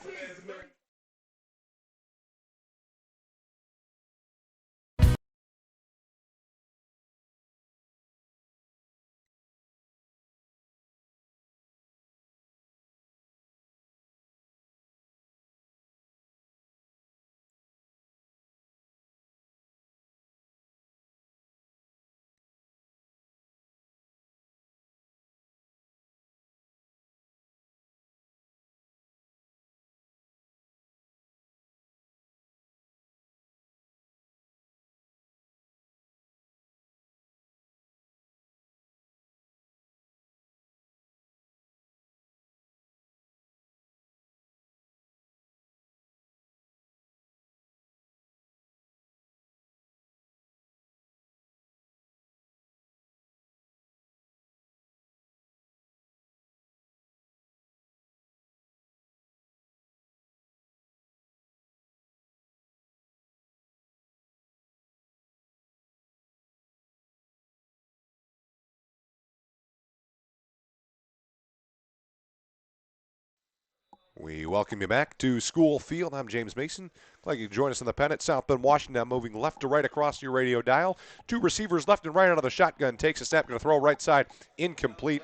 We welcome you back to School Field. I'm James Mason. Glad you can join us on the Pennant. South Bend, Washington, moving left to right across your radio dial. 2 receivers left and right out of the shotgun. Takes a snap, going to throw right side. Incomplete.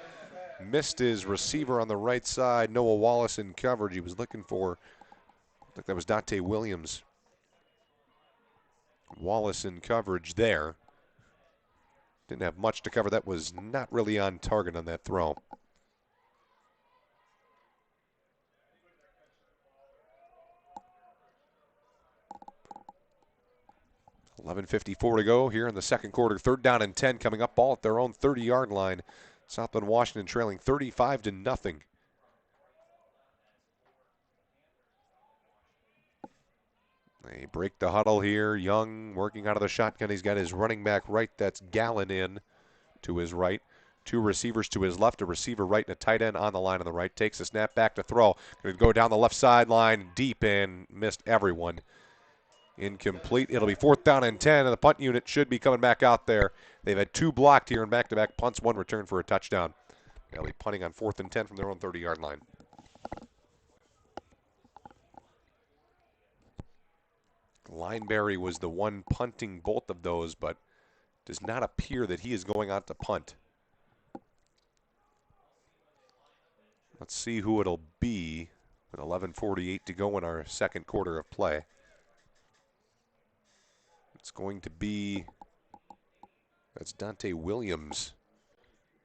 Missed his receiver on the right side. Noah Wallace in coverage. He was looking for, I think that was Dante Williams. Wallace in coverage there. Didn't have much to cover. That was not really on target on that throw. 11:54 to go here in the second quarter. 3rd down and 10 coming up, ball at their own 30-yard line. South Bend Washington trailing 35-0. They break the huddle here. Young working out of the shotgun. He's got his running back right. That's Gallen in to his right. 2 receivers to his left, a receiver right, and a tight end on the line on the right. Takes a snap back to throw. Going to go down the left sideline deep and missed everyone. Incomplete. It'll be 4th down and 10, and the punt unit should be coming back out there. They've had 2 blocked here in back-to-back punts, 1 return for a touchdown. They'll be punting on 4th and 10 from their own 30-yard line. Lineberry was the one punting both of those, but does not appear that he is going out to punt. Let's see who it'll be with 11:48 to go in our second quarter of play. It's going to be, that's Dante Williams.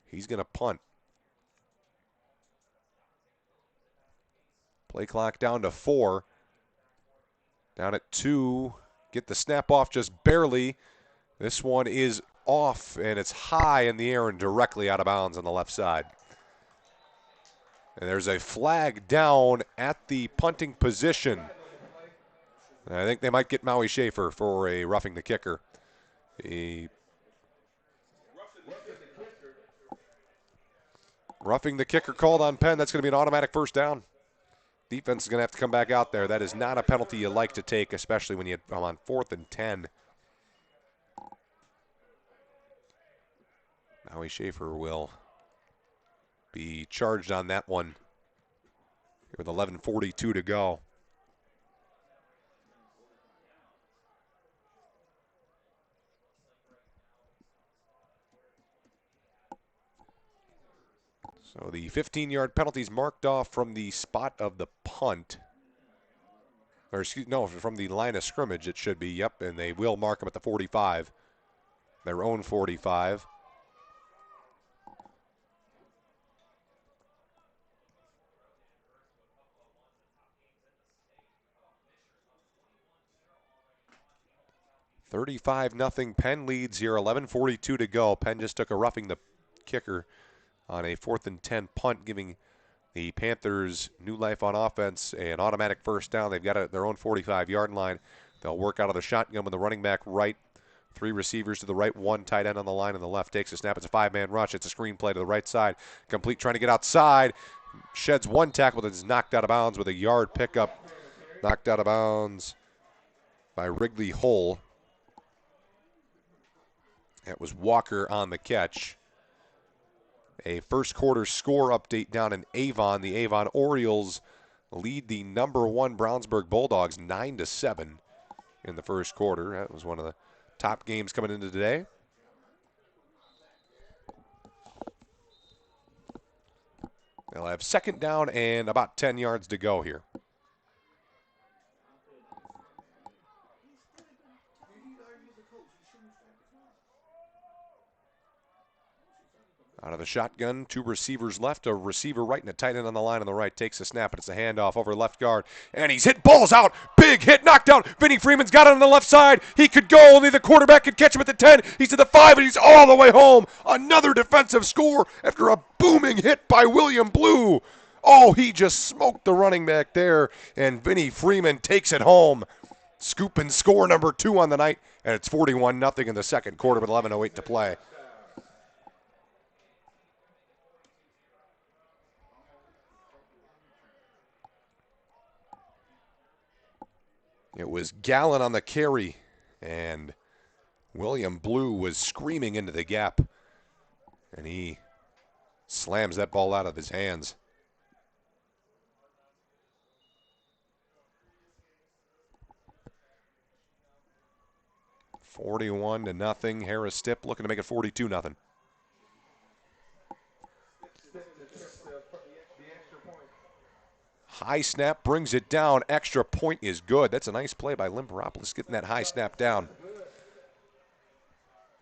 He's going to punt. Play clock down to 4. Down at 2. Get the snap off just barely. This one is off, and it's high in the air and directly out of bounds on the left side. And there's a flag down at the punting position. I think they might get Maui Schaefer for a roughing the kicker. Roughing the kicker called on Penn. That's going to be an automatic 1st down. Defense is going to have to come back out there. That is not a penalty you like to take, especially when you're on 4th and 10. Maui Schaefer will be charged on that one with 11:42 to go. So the 15-yard penalty is marked off from the spot of the punt. Or from the line of scrimmage it should be, yep, and they will mark them at the 45, their own 45. (35-0) Penn leads here, 11:42 to go. Penn just took a roughing the kicker on a 4th and 10 punt, giving the Panthers new life on offense, an automatic 1st down. They've got their own 45-yard line. They'll work out of the shotgun with the running back right. 3 receivers to the right, 1 tight end on the line on the left. Takes a snap. It's a 5-man rush. It's a screen play to the right side. Complete, trying to get outside. Sheds 1 tackle, but is knocked out of bounds with a yard pickup. Knocked out of bounds by Wrigley Hull. That was Walker on the catch. A first quarter score update down in Avon. The Avon Orioles lead the number 1 Brownsburg Bulldogs 9-7 in the first quarter. That was one of the top games coming into today. They'll have 2nd down and about 10 yards to go here. Out of the shotgun, 2 receivers left, a receiver right and a tight end on the line on the right. Takes a snap, and it's a handoff over left guard. And he's hit, ball's out, big hit, knocked out. Vinny Freeman's got it on the left side. He could go, only the quarterback could catch him at the 10. He's to the 5, and he's all the way home. Another defensive score after a booming hit by William Blue. Oh, he just smoked the running back there, and Vinny Freeman takes it home. Scoop and score number 2 on the night, and it's 41-0 in the second quarter with 11:08 to play. It was Gallen on the carry, and William Blue was screaming into the gap, and he slams that ball out of his hands. (41-0). Harris Stipp looking to make it 42-0. High snap brings it down. Extra point is good. That's a nice play by Limperopoulos, getting that high snap down.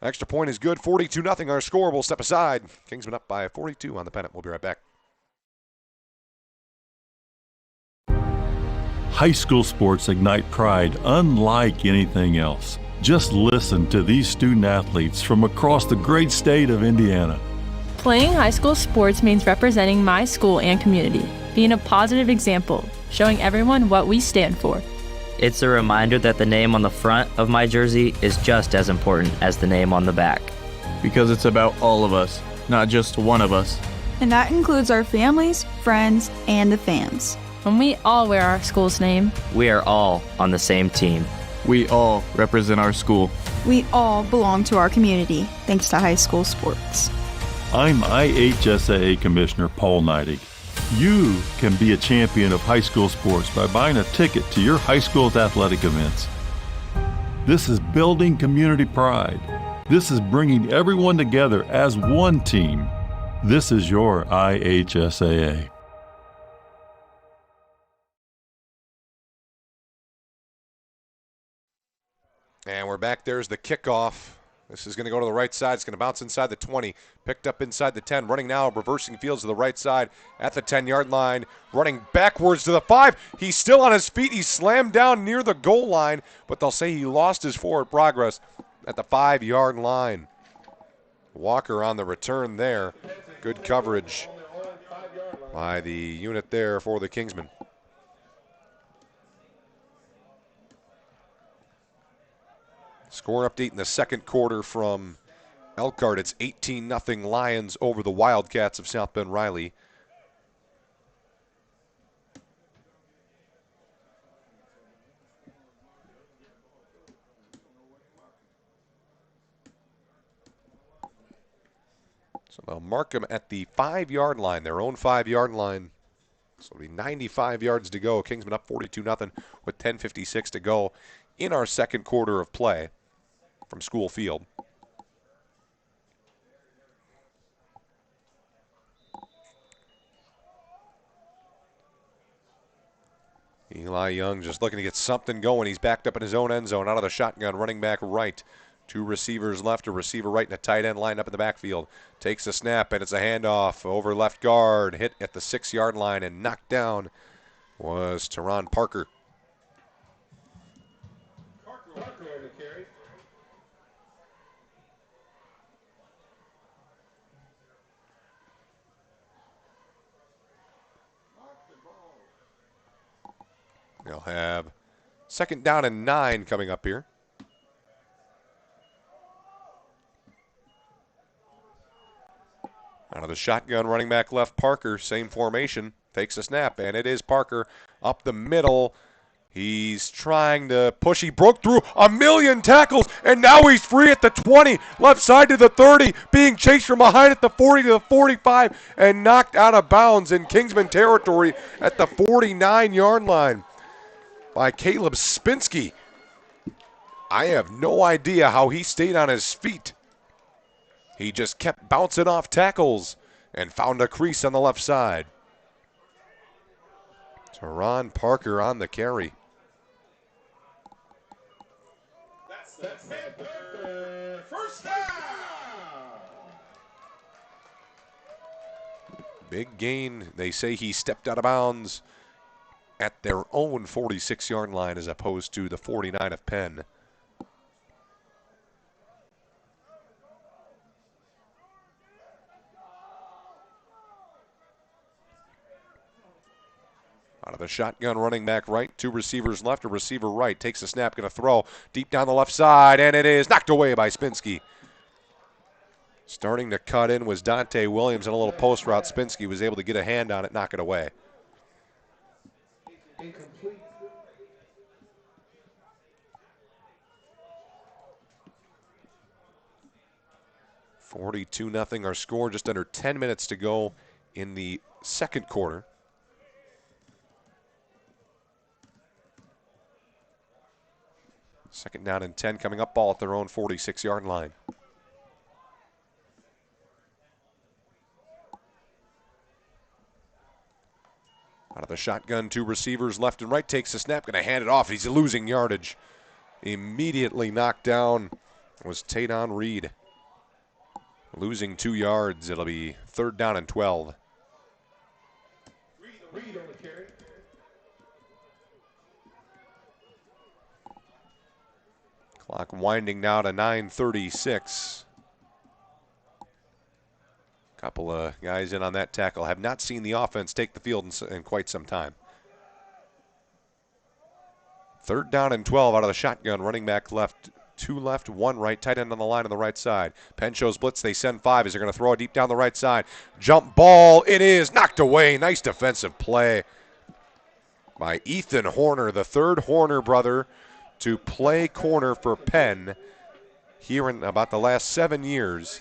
Extra point is good. 42-0 our score. We'll step aside. Kingsman up by 42 on the Pennant. We'll be right back. High school sports ignite pride unlike anything else. Just listen to these student athletes from across the great state of Indiana. Playing high school sports means representing my school and community, being a positive example, showing everyone what we stand for. It's a reminder that the name on the front of my jersey is just as important as the name on the back. Because it's about all of us, not just one of us. And that includes our families, friends, and the fans. When we all wear our school's name, We are all on the same team. We all represent our school. We all belong to our community, thanks to high school sports. I'm IHSAA Commissioner Paul Neidig. You can be a champion of high school sports by buying a ticket to your high school's athletic events. This is building community pride. This is bringing everyone together as one team. This is your IHSAA. And we're back. There's the kickoff. This is going to go to the right side. It's going to bounce inside the 20. Picked up inside the 10. Running now, reversing fields to the right side at the 10-yard line. Running backwards to the 5. He's still on his feet. He's slammed down near the goal line, but they'll say he lost his forward progress at the 5-yard line. Walker on the return there. Good coverage by the unit there for the Kingsmen. Score update in the second quarter from Elkhart. It's 18-0 Lions over the Wildcats of South Bend Riley. So they'll mark them at the 5-yard line, their own 5-yard line. So it'll be 95 yards to go. Kingsmen up 42-0 with 10:56 to go in our second quarter of play from School Field. Eli Young just looking to get something going. He's backed up in his own end zone out of the shotgun, running back right. 2 receivers left, a receiver right, and a tight end lined up in the backfield. Takes the snap, and it's a handoff over left guard. Hit at the 6-yard line and knocked down was Teron Parker. They'll have 2nd down and 9 coming up here. Out of the shotgun, running back left, Parker, same formation, takes a snap, and it is Parker up the middle. He's trying to push. He broke through a million tackles, and now he's free at the 20, left side to the 30, being chased from behind at the 40 to the 45, and knocked out of bounds in Kingsman territory at the 49-yard line by Caleb Spinsky. I have no idea how he stayed on his feet. He just kept bouncing off tackles and found a crease on the left side. Teron Parker on the carry. That's first down. Big gain. They say he stepped out of bounds at their own 46-yard line as opposed to the 49 of Penn. Out of the shotgun, running back right, 2 receivers left, a receiver right, takes a snap, going to throw deep down the left side, and it is knocked away by Spinsky. Starting to cut in was Dante Williams in a little post route. Spinsky was able to get a hand on it, knock it away. Incomplete. (42-0) our score, just under 10 minutes to go in the second quarter. Second down and 10 coming up, ball at their own 46-yard line. Out of the shotgun, 2 receivers left and right, takes the snap, going to hand it off. He's losing yardage. Immediately knocked down was Tadon Reed. Losing 2 yards. It'll be 3rd down and 12. Reed on the carry. Clock winding now to 9:36. Couple of guys in on that tackle. Have not seen the offense take the field in quite some time. 3rd down and 12 out of the shotgun. Running back left, 2 left, 1 right. Tight end on the line on the right side. Penn shows blitz. They send 5 as they're going to throw it deep down the right side. Jump ball. It is knocked away. Nice defensive play by Ethan Horner, the 3rd Horner brother to play corner for Penn here in about the last 7 years.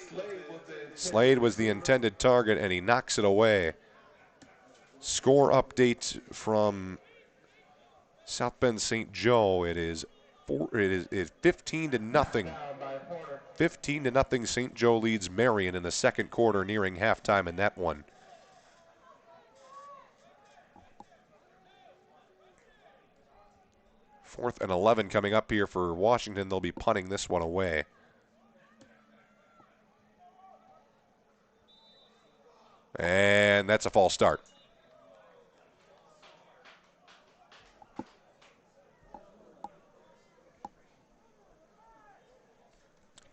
Slade was the intended target, and he knocks it away. Score update from South Bend St. Joe. It is 15-0. 15-0. St. Joe leads Marion in the second quarter, nearing halftime in that one. Fourth and 11 coming up here for Washington. They'll be punting this one away. And that's a false start.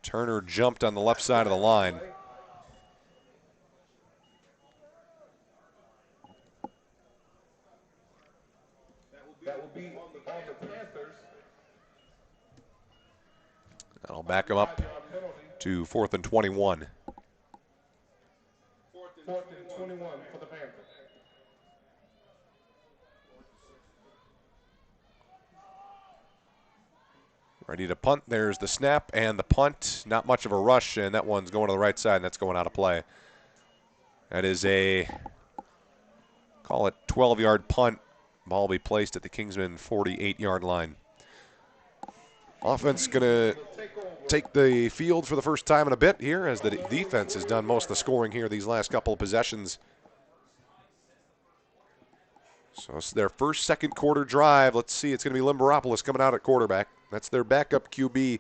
Turner jumped on the left side of the line. That will be on the Panthers. That'll back him up to 4th and 21. 4th and 21 for the Panthers. Ready to punt. There's the snap and the punt. Not much of a rush, and that one's going to the right side, and that's going out of play. That is a, call it 12-yard punt. Ball will be placed at the Kingsman 48-yard line. Offense going to take the field for the first time in a bit here, as the defense has done most of the scoring here these last couple of possessions. So it's their first second quarter drive. Let's see, it's going to be Limberopoulos coming out at quarterback. That's their backup QB,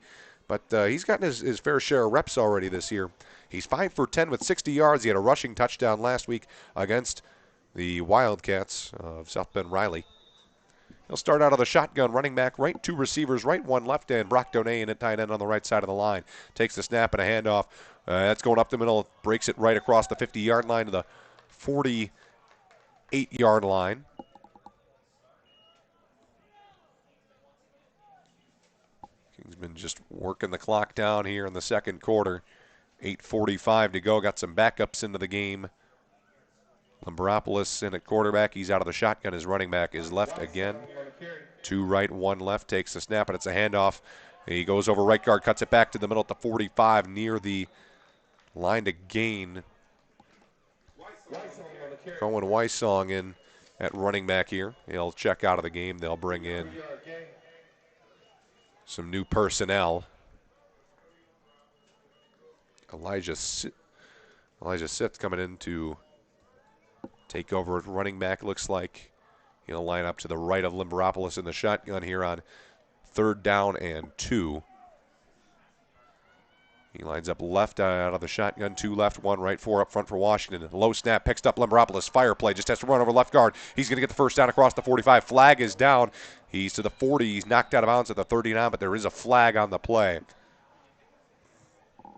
but he's gotten his fair share of reps already this year. He's 5 for 10 with 60 yards. He had a rushing touchdown last week against the Wildcats of South Bend Riley. He'll start out of the shotgun, running back right, 2 receivers right, 1 left, and Brock Donay in at tight end on the right side of the line. Takes the snap and a handoff. That's going up the middle, breaks it right across the 50-yard line to the 48-yard line. Kingsman just working the clock down here in the second quarter. 8:45 to go. Got some backups into the game. Limberopoulos in at quarterback. He's out of the shotgun. His running back is left again. 2 right, 1 left. Takes the snap, and it's a handoff. He goes over right guard, cuts it back to the middle at the 45, near the line to gain. Cohen Weissong in at running back here. He'll check out of the game. They'll bring in some new personnel. Elijah Sitt coming in to take over at running back, looks like. He'll line up to the right of Limberopoulos in the shotgun here on 3rd down and 2. He lines up left out of the shotgun, 2 left, 1 right, 4 up front for Washington. Low snap, picks up Limberopoulos, fire play, just has to run over left guard. He's going to get the first down across the 45. Flag is down. He's to the 40. He's knocked out of bounds at the 39, but there is a flag on the play. Going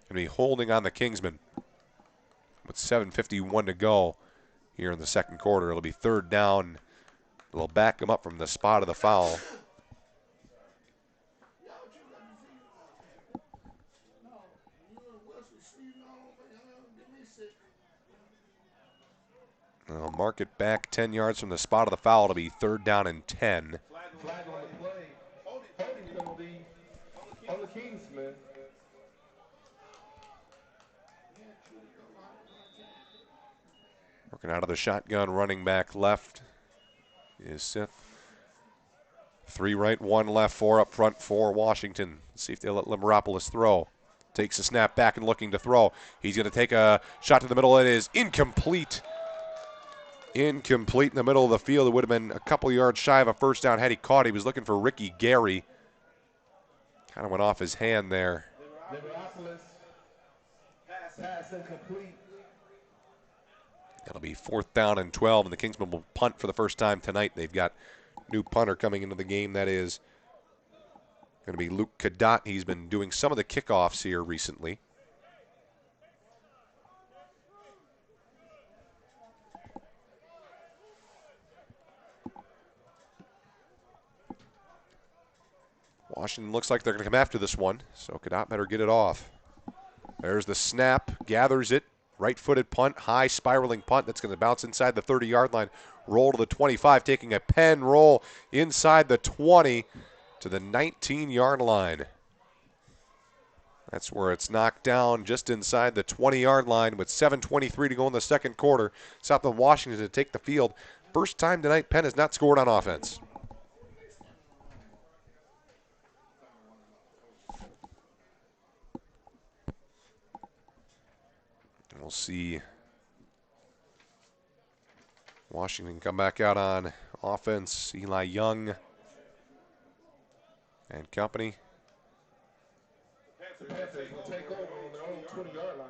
to be holding on the Kingsmen with 7:51 to go here in the second quarter. It'll be 3rd down. They'll back him up from the spot of the foul. They'll mark it back 10 yards from the spot of the foul. It'll be 3rd down and 10. Flag on the play. Holding penalty on the Kingsmen. Working out of the shotgun, running back left is Sith. 3 right, 1 left, 4 up front for Washington. Let's see if they'll let Limberopoulos throw. Takes a snap back and looking to throw. He's going to take a shot to the middle. It is incomplete. Incomplete in the middle of the field. It would have been a couple yards shy of a first down had he caught. He was looking for Ricky Gary. Kind of went off his hand there. Limberopoulos, pass incomplete. That'll be 4th down and 12, and the Kingsmen will punt for the first time tonight. They've got new punter coming into the game. That is Going to be Luke Cadot. He's been doing some of the kickoffs here recently. Washington looks like they're going to come after this one, so Cadot better get it off. There's the snap, gathers it, right-footed punt, high spiraling punt that's going to bounce inside the 30-yard line, roll to the 25, taking a Penn roll inside the 20 to the 19-yard line. That's where it's knocked down just inside the 20-yard line with 7:23 to go in the second quarter. South of Washington to take the field. First time tonight Penn has not scored on offense. We'll see Washington come back out on offense. Eli Young and company.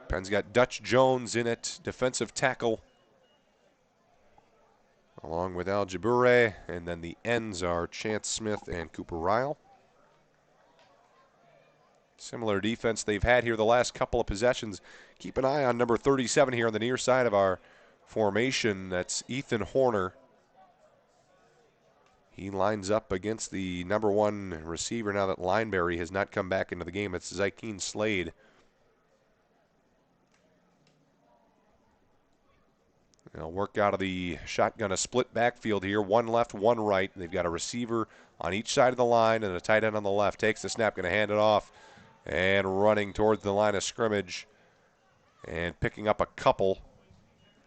Penn's got Dutch Jones in it, defensive tackle, along with Al Jabure, and then the ends are Chance Smith and Cooper Ryle. Similar defense they've had here the last couple of possessions. Keep an eye on number 37 here on the near side of our formation. That's Ethan Horner. He lines up against the number 1 receiver now that Lineberry has not come back into the game. It's Zykeen Slade. They'll work out of the shotgun, a split backfield here. One left, one right. They've got a receiver on each side of the line and a tight end on the left. Takes the snap, going to hand it off. And running towards the line of scrimmage and picking up a couple.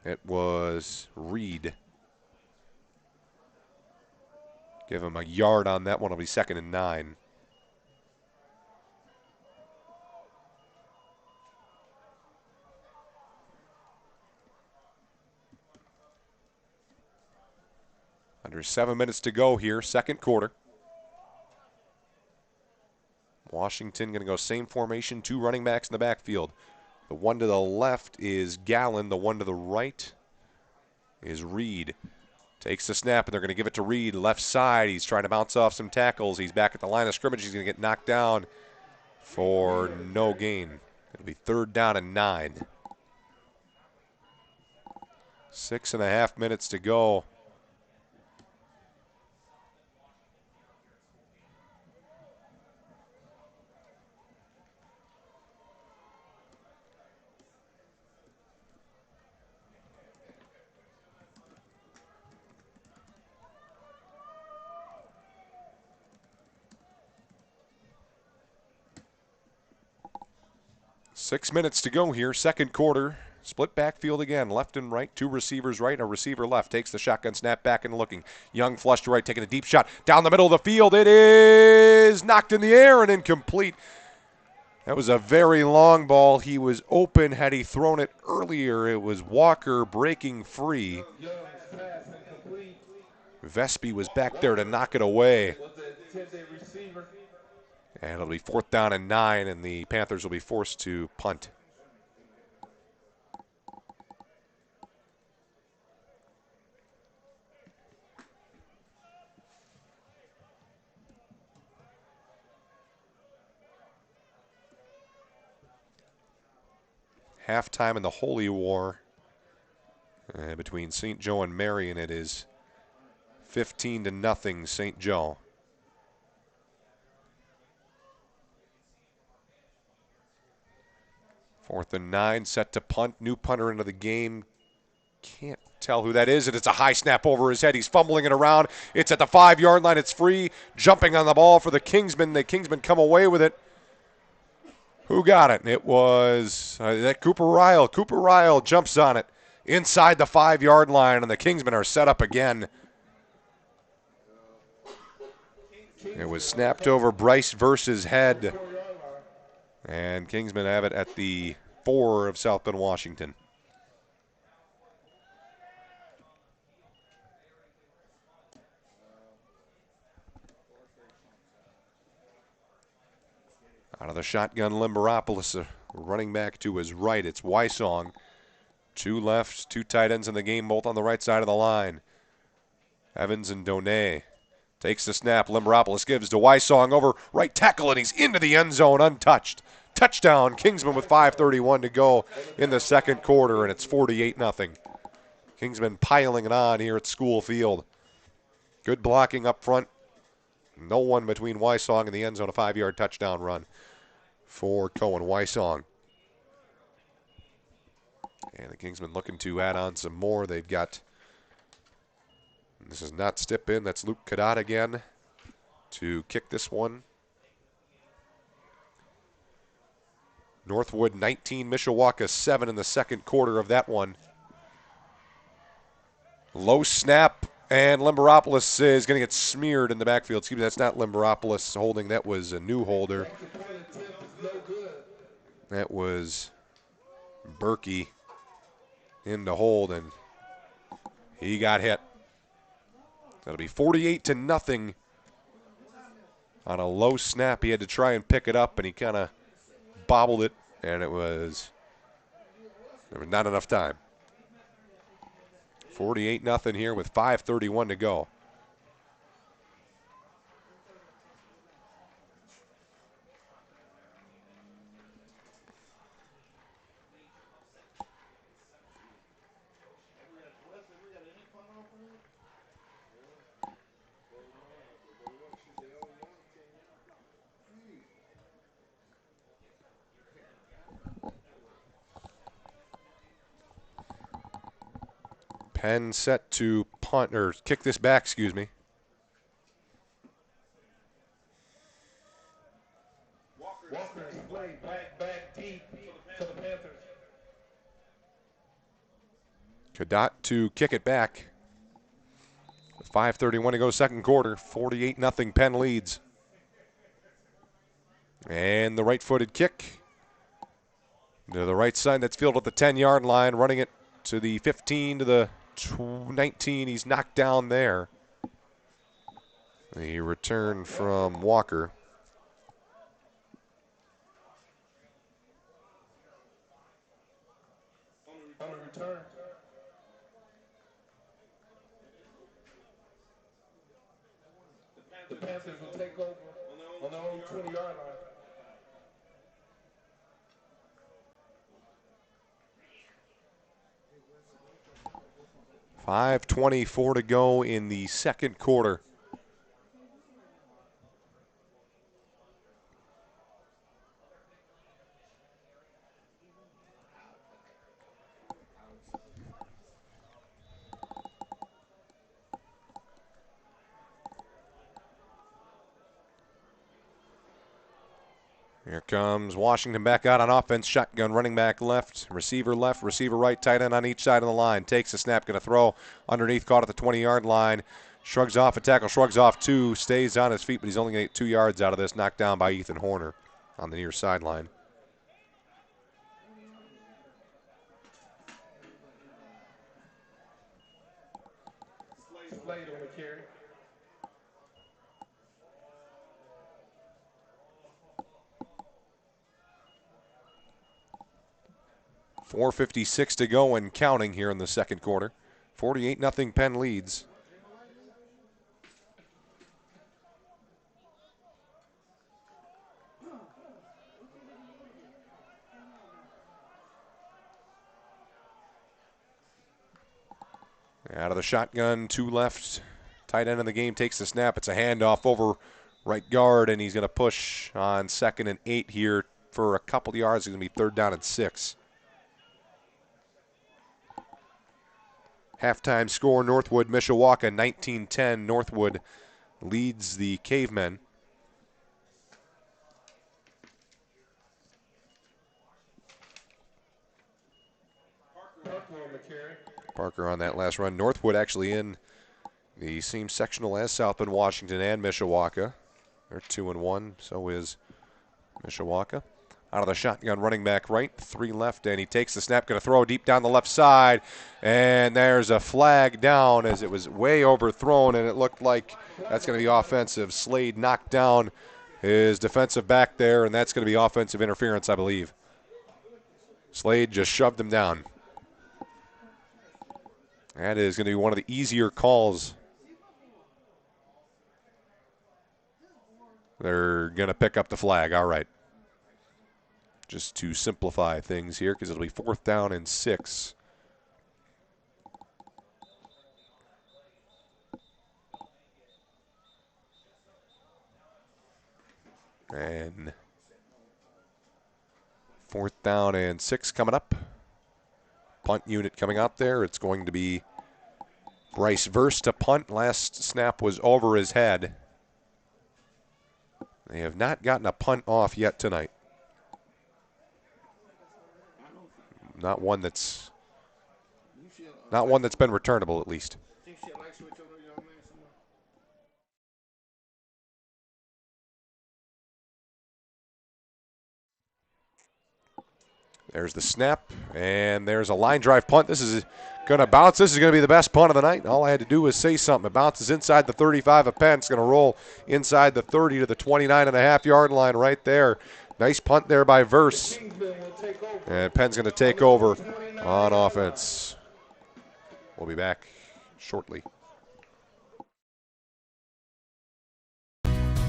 It was Reed. Give him a yard on that one. It'll be 2nd and 9. Under 7 minutes to go here, second quarter. Washington going to go same formation, 2 running backs in the backfield. The one to the left is Gallen. The one to the right is Reed. Takes the snap, and they're going to give it to Reed. Left side, he's trying to bounce off some tackles. He's back at the line of scrimmage. He's going to get knocked down for no gain. It'll be 3rd down and 9. 6.5 minutes to go. Six minutes to go here, second quarter. Split backfield again, left and right. 2 receivers right, a receiver left. Takes the shotgun snap back and looking. Young flush to right, taking a deep shot. Down the middle of the field. It is knocked in the air and incomplete. That was a very long ball. He was open. Had he thrown it earlier, it was Walker breaking free. Vespi was back there to knock it away. And it'll be 4th down and 9, and the Panthers will be forced to punt. Halftime in the Holy War between St. Joe and Marion. It is 15-0 St. Joe. Fourth and 9, set to punt. New punter into the game. Can't tell who that is, and it's a high snap over his head. He's fumbling it around. It's at the 5-yard line. It's free. Jumping on the ball for the Kingsmen. The Kingsmen come away with it. Who got it? It was that Cooper Ryle. Cooper Ryle jumps on it inside the 5-yard line, and the Kingsmen are set up again. It was snapped over Bryce Verse's head. And Kingsmen have it at the 4 of South Bend, Washington. Out of the shotgun, Limberopoulos running back to his right. It's Wysong. 2 left, 2 tight ends in the game, both on the right side of the line. Evans and Donay. Takes the snap. Limberopoulos gives to Wysong over right tackle, and he's into the end zone untouched. Touchdown, Kingsman with 5:31 to go in the second quarter, and it's 48-0. Kingsman piling it on here at School Field. Good blocking up front. No one between Wysong and the end zone. A 5-yard touchdown run for Cohen Wysong. And the Kingsmen looking to add on some more. They've got, this is not step in, that's Luke Cadat again to kick this one. Northwood 19, Mishawaka 7 in the second quarter of that one. Low snap, and Limberopoulos is going to get smeared in the backfield. Excuse me, that's not Limberopoulos holding, that was a new holder. That was Berkey in the hold, and he got hit. That'll be 48-0 on a low snap. He had to try and pick it up, and he kind of bobbled it, and there was not enough time. 48-0 here with 5:31 to go. Penn set to punt, or kick this back, excuse me. Walker's play back deep to the Panthers. Cadat to kick it back. With 5:31 to go second quarter. 48-0 Penn leads. And the right-footed kick to the right side. That's fielded at the 10-yard line, running it to the 15, to the 19. He's knocked down there. The return from Walker. On the return. The Panthers will take over on their own 20-yard line. .5:24 to go in the second quarter. Here comes Washington back out on offense. Shotgun, running back left, receiver right, tight end on each side of the line. Takes the snap, going to throw underneath, caught at the 20-yard line. Shrugs off a tackle, shrugs off two, stays on his feet, but he's only going to get 2 yards out of this. Knocked down by Ethan Horner on the near sideline. Slade on the carry. 4:56 to go and counting here in the second quarter. 48-0 Penn leads. Out of the shotgun, two left. Tight end of the game takes the snap. It's a handoff over right guard, and he's going to push on 2nd and 8 here for a couple of yards. It's going to be 3rd down and 6. Halftime score, Northwood, Mishawaka, 19-10. Northwood leads the Cavemen. Parker on that last run. Northwood actually in the same sectional as South Bend, Washington, and Mishawaka. They're 2-1, so is Mishawaka. Out of the shotgun, running back right, 3 left, and he takes the snap, going to throw deep down the left side, and there's a flag down as it was way overthrown, and it looked like that's going to be offensive. Slade knocked down his defensive back there, and that's going to be offensive interference, I believe. Slade just shoved him down. That is going to be one of the easier calls They're going to pick up the flag. All right. Just to simplify things here, because it'll be 4th down and 6. And 4th down and 6 coming up. Punt unit coming out there. It's going to be Bryce Verse to punt. Last snap was over his head. They have not gotten a punt off yet tonight. Not one that's been returnable, at least. There's the snap, and there's a line drive punt. This is going to bounce. This is going to be the best punt of the night. All I had to do was say something. It bounces inside the 35 of Penn. It's going to roll inside the 30 to the 29.5-yard line right there. Nice punt there by Verse. And Penn's going to take over on offense. We'll be back shortly.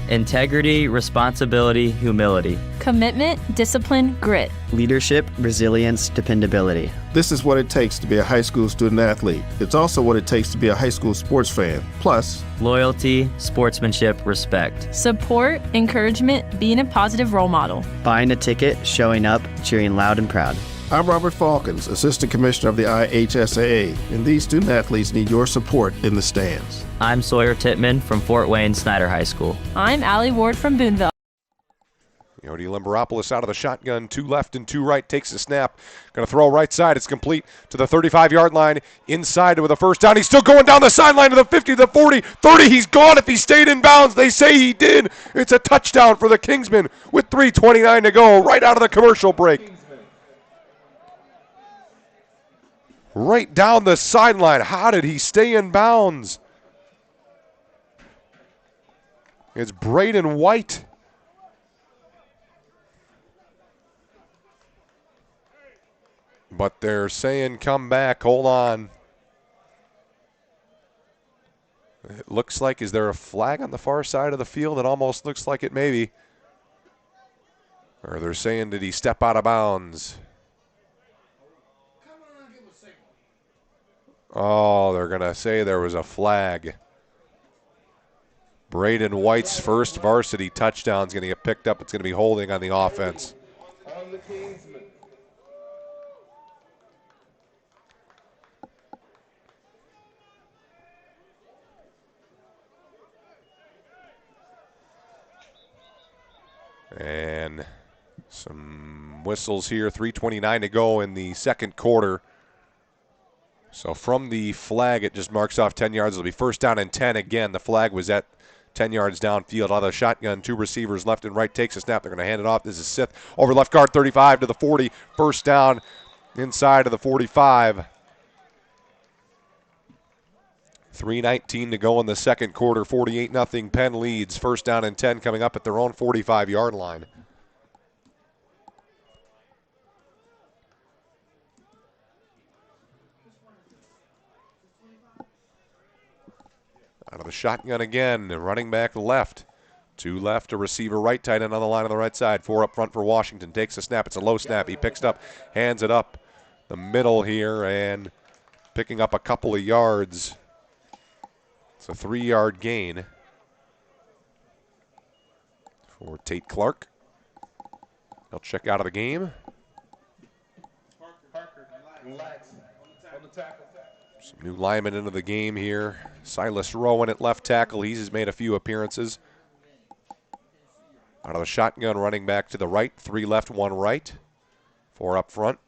Integrity, responsibility, humility. Commitment, discipline, grit. Leadership, resilience, dependability. This is what it takes to be a high school student athlete. It's also what it takes to be a high school sports fan. Plus, Loyalty, sportsmanship, respect. Support, encouragement, being a positive role model. Buying a ticket, showing up, cheering loud and proud. I'm Robert Falcons, Assistant Commissioner of the IHSAA, and these student athletes need your support in the stands. I'm Sawyer Tittman from Fort Wayne Snyder High School. I'm Allie Ward from Boonville. Yodi Limberopoulos out of the shotgun, 2 left and 2 right, takes the snap. Going to throw right side. It's complete to the 35-yard line, inside with a first down. He's still going down the sideline to the 50, the 40, 30. He's gone if he stayed in bounds. They say he did. It's a touchdown for the Kingsmen with 3:29 to go, right out of the commercial break. Right down the sideline. How did he stay in bounds? It's Braden White. But they're saying come back. Hold on. It looks like, is there a flag on the far side of the field? It almost looks like it maybe. Or they're saying, did he step out of bounds? Oh, they're going to say there was a flag. Braden White's first varsity touchdown is going to get picked up. It's going to be holding on the offense. On the Kingsmen. And some whistles here. 3:29 to go in the second quarter. So from the flag, it just marks off 10 yards. It'll be 1st down and 10 again. The flag was at 10 yards downfield. Out of the shotgun, 2 receivers left and right. Takes a snap. They're going to hand it off. This is Sith over left guard, 35 to the 40. 1st down inside of the 45. 3:19 to go in the second quarter. 48-0 Penn leads. 1st down and 10 coming up at their own 45-yard line. Out of the shotgun again, running back left. 2 left, a receiver right, tight end on the line on the right side. 4 up front for Washington. Takes a snap. It's a low snap. He picks it up, hands it up the middle here, and picking up a couple of yards. It's a 3-yard gain for Tate Clark. He'll check out of the game. Some new linemen into the game here. Silas Rowan at left tackle. He's made a few appearances. Out of the shotgun, running back to the right. 3 left, 1 right. 4 up front.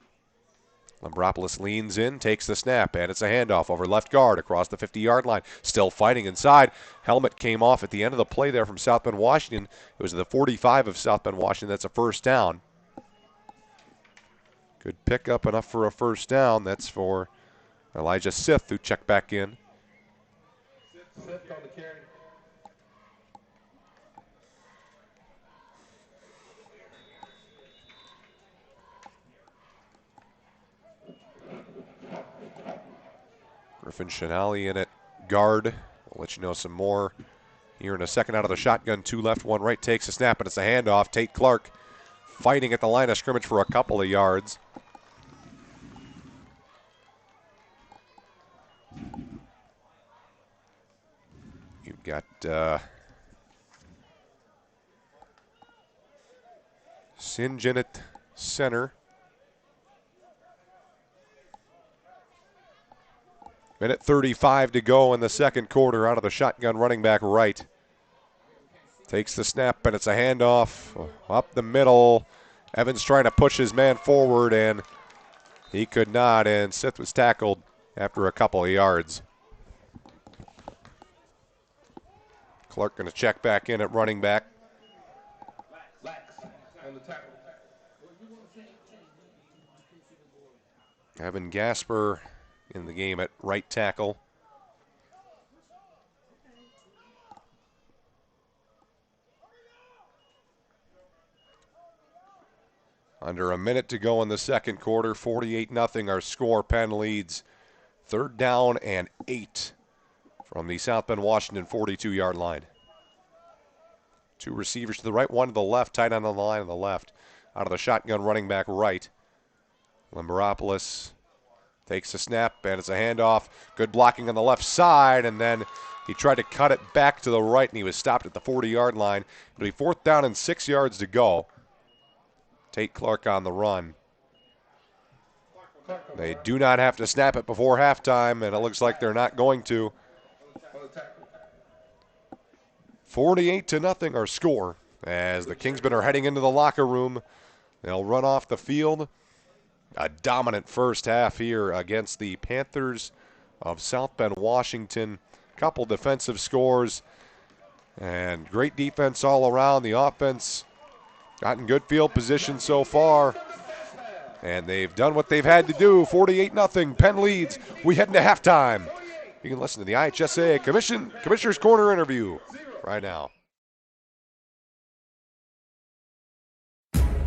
Limberopoulos leans in, takes the snap, and it's a handoff over left guard across the 50-yard line. Still fighting inside. Helmet came off at the end of the play there from South Bend, Washington. It was the 45 of South Bend, Washington. That's a 1st down. Good pickup, enough for a 1st down. That's for Elijah Sith, who checked back in. Sith on the carry. Griffin Shinali in at guard. We'll let you know some more Here in a second out of the shotgun, 2 left, 1 right, takes a snap, and it's a handoff. Tate Clark fighting at the line of scrimmage for a couple of yards. You've got Sinjin at center. Minute 35 to go in the second quarter out of the shotgun, running back right. Takes the snap, and it's a handoff up the middle. Evans trying to push his man forward, and he could not, and Sith was tackled after a couple of yards. Clark going to check back in at running back. Evan Gasper in the game at right tackle. Under a minute to go in the second quarter, 48-0 our score. Penn leads. 3rd down and 8 from the South Bend, Washington 42-yard line. 2 receivers to the right, 1 to the left, tight end on the line on the left. Out of the shotgun, running back right. Limberopoulos takes a snap, and it's a handoff. Good blocking on the left side, and then he tried to cut it back to the right, and he was stopped at the 40-yard line. It'll be 4th down and 6 yards to go. Tate Clark on the run. They do not have to snap it before halftime, and it looks like they're not going to. 48-0 our score as the Kingsmen are heading into the locker room. They'll run off the field. A dominant first half here against the Panthers of South Bend, Washington. Couple defensive scores and great defense all around. The offense got in good field position so far, and they've done what they've had to do. 48-0. Penn leads. We head into halftime. You can listen to the IHSA Commissioner's Corner interview right now.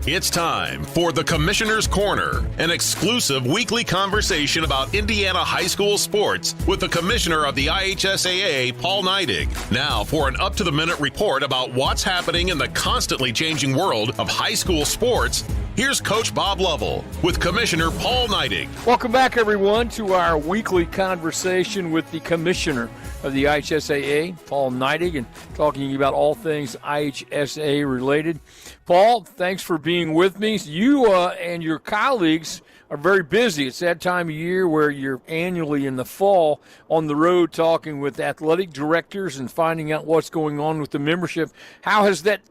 It's time for the Commissioner's Corner, an exclusive weekly conversation about Indiana high school sports with the Commissioner of the IHSAA, Paul Neidig. Now for an up-to-the-minute report about what's happening in the constantly changing world of high school sports, here's Coach Bob Lovell with Commissioner Paul Neidig. Welcome back, everyone, to our weekly conversation with the Commissioner of the IHSAA, Paul Neidig, and talking about all things IHSAA related. Paul, thanks for being with me. You and your colleagues are very busy. It's that time of year where you're annually in the fall on the road talking with athletic directors and finding out what's going on with the membership. How has that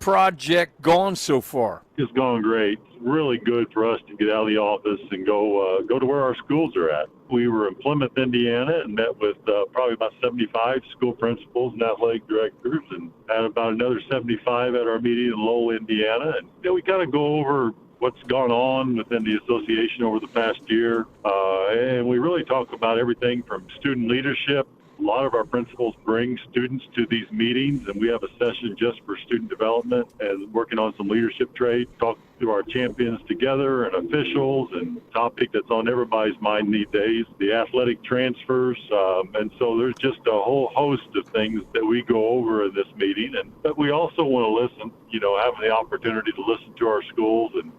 project gone so far? It's gone great. It's really good for us to get out of the office and go to where our schools are at. We were in Plymouth, Indiana, and met with probably about 75 school principals and athletic directors, and had about another 75 at our meeting in Lowell, Indiana. And we kind of go over what's gone on within the association over the past year, and we really talk about everything from student leadership. A lot of our principals bring students to these meetings, and we have a session just for student development and working on some leadership traits, talk to our champions together and officials, and topic that's on everybody's mind these days, the athletic transfers. And so there's just a whole host of things that we go over in this meeting. But we also want to listen, having the opportunity to listen to our schools and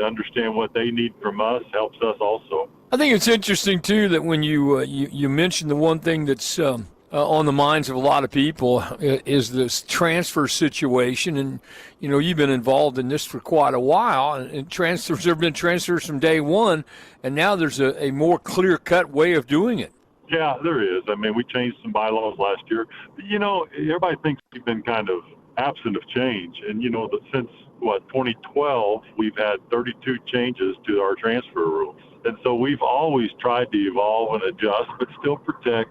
understand what they need from us helps us also. I think it's interesting, too, that when you mentioned the one thing that's on the minds of a lot of people is this transfer situation. And, you've been involved in this for quite a while. And transfers, there have been transfers from day one, and now there's a more clear-cut way of doing it. Yeah, there is. I mean, we changed some bylaws last year. But, everybody thinks we've been kind of absent of change. And, since 2012, we've had 32 changes to our transfer rules. And so we've always tried to evolve and adjust, but still protect,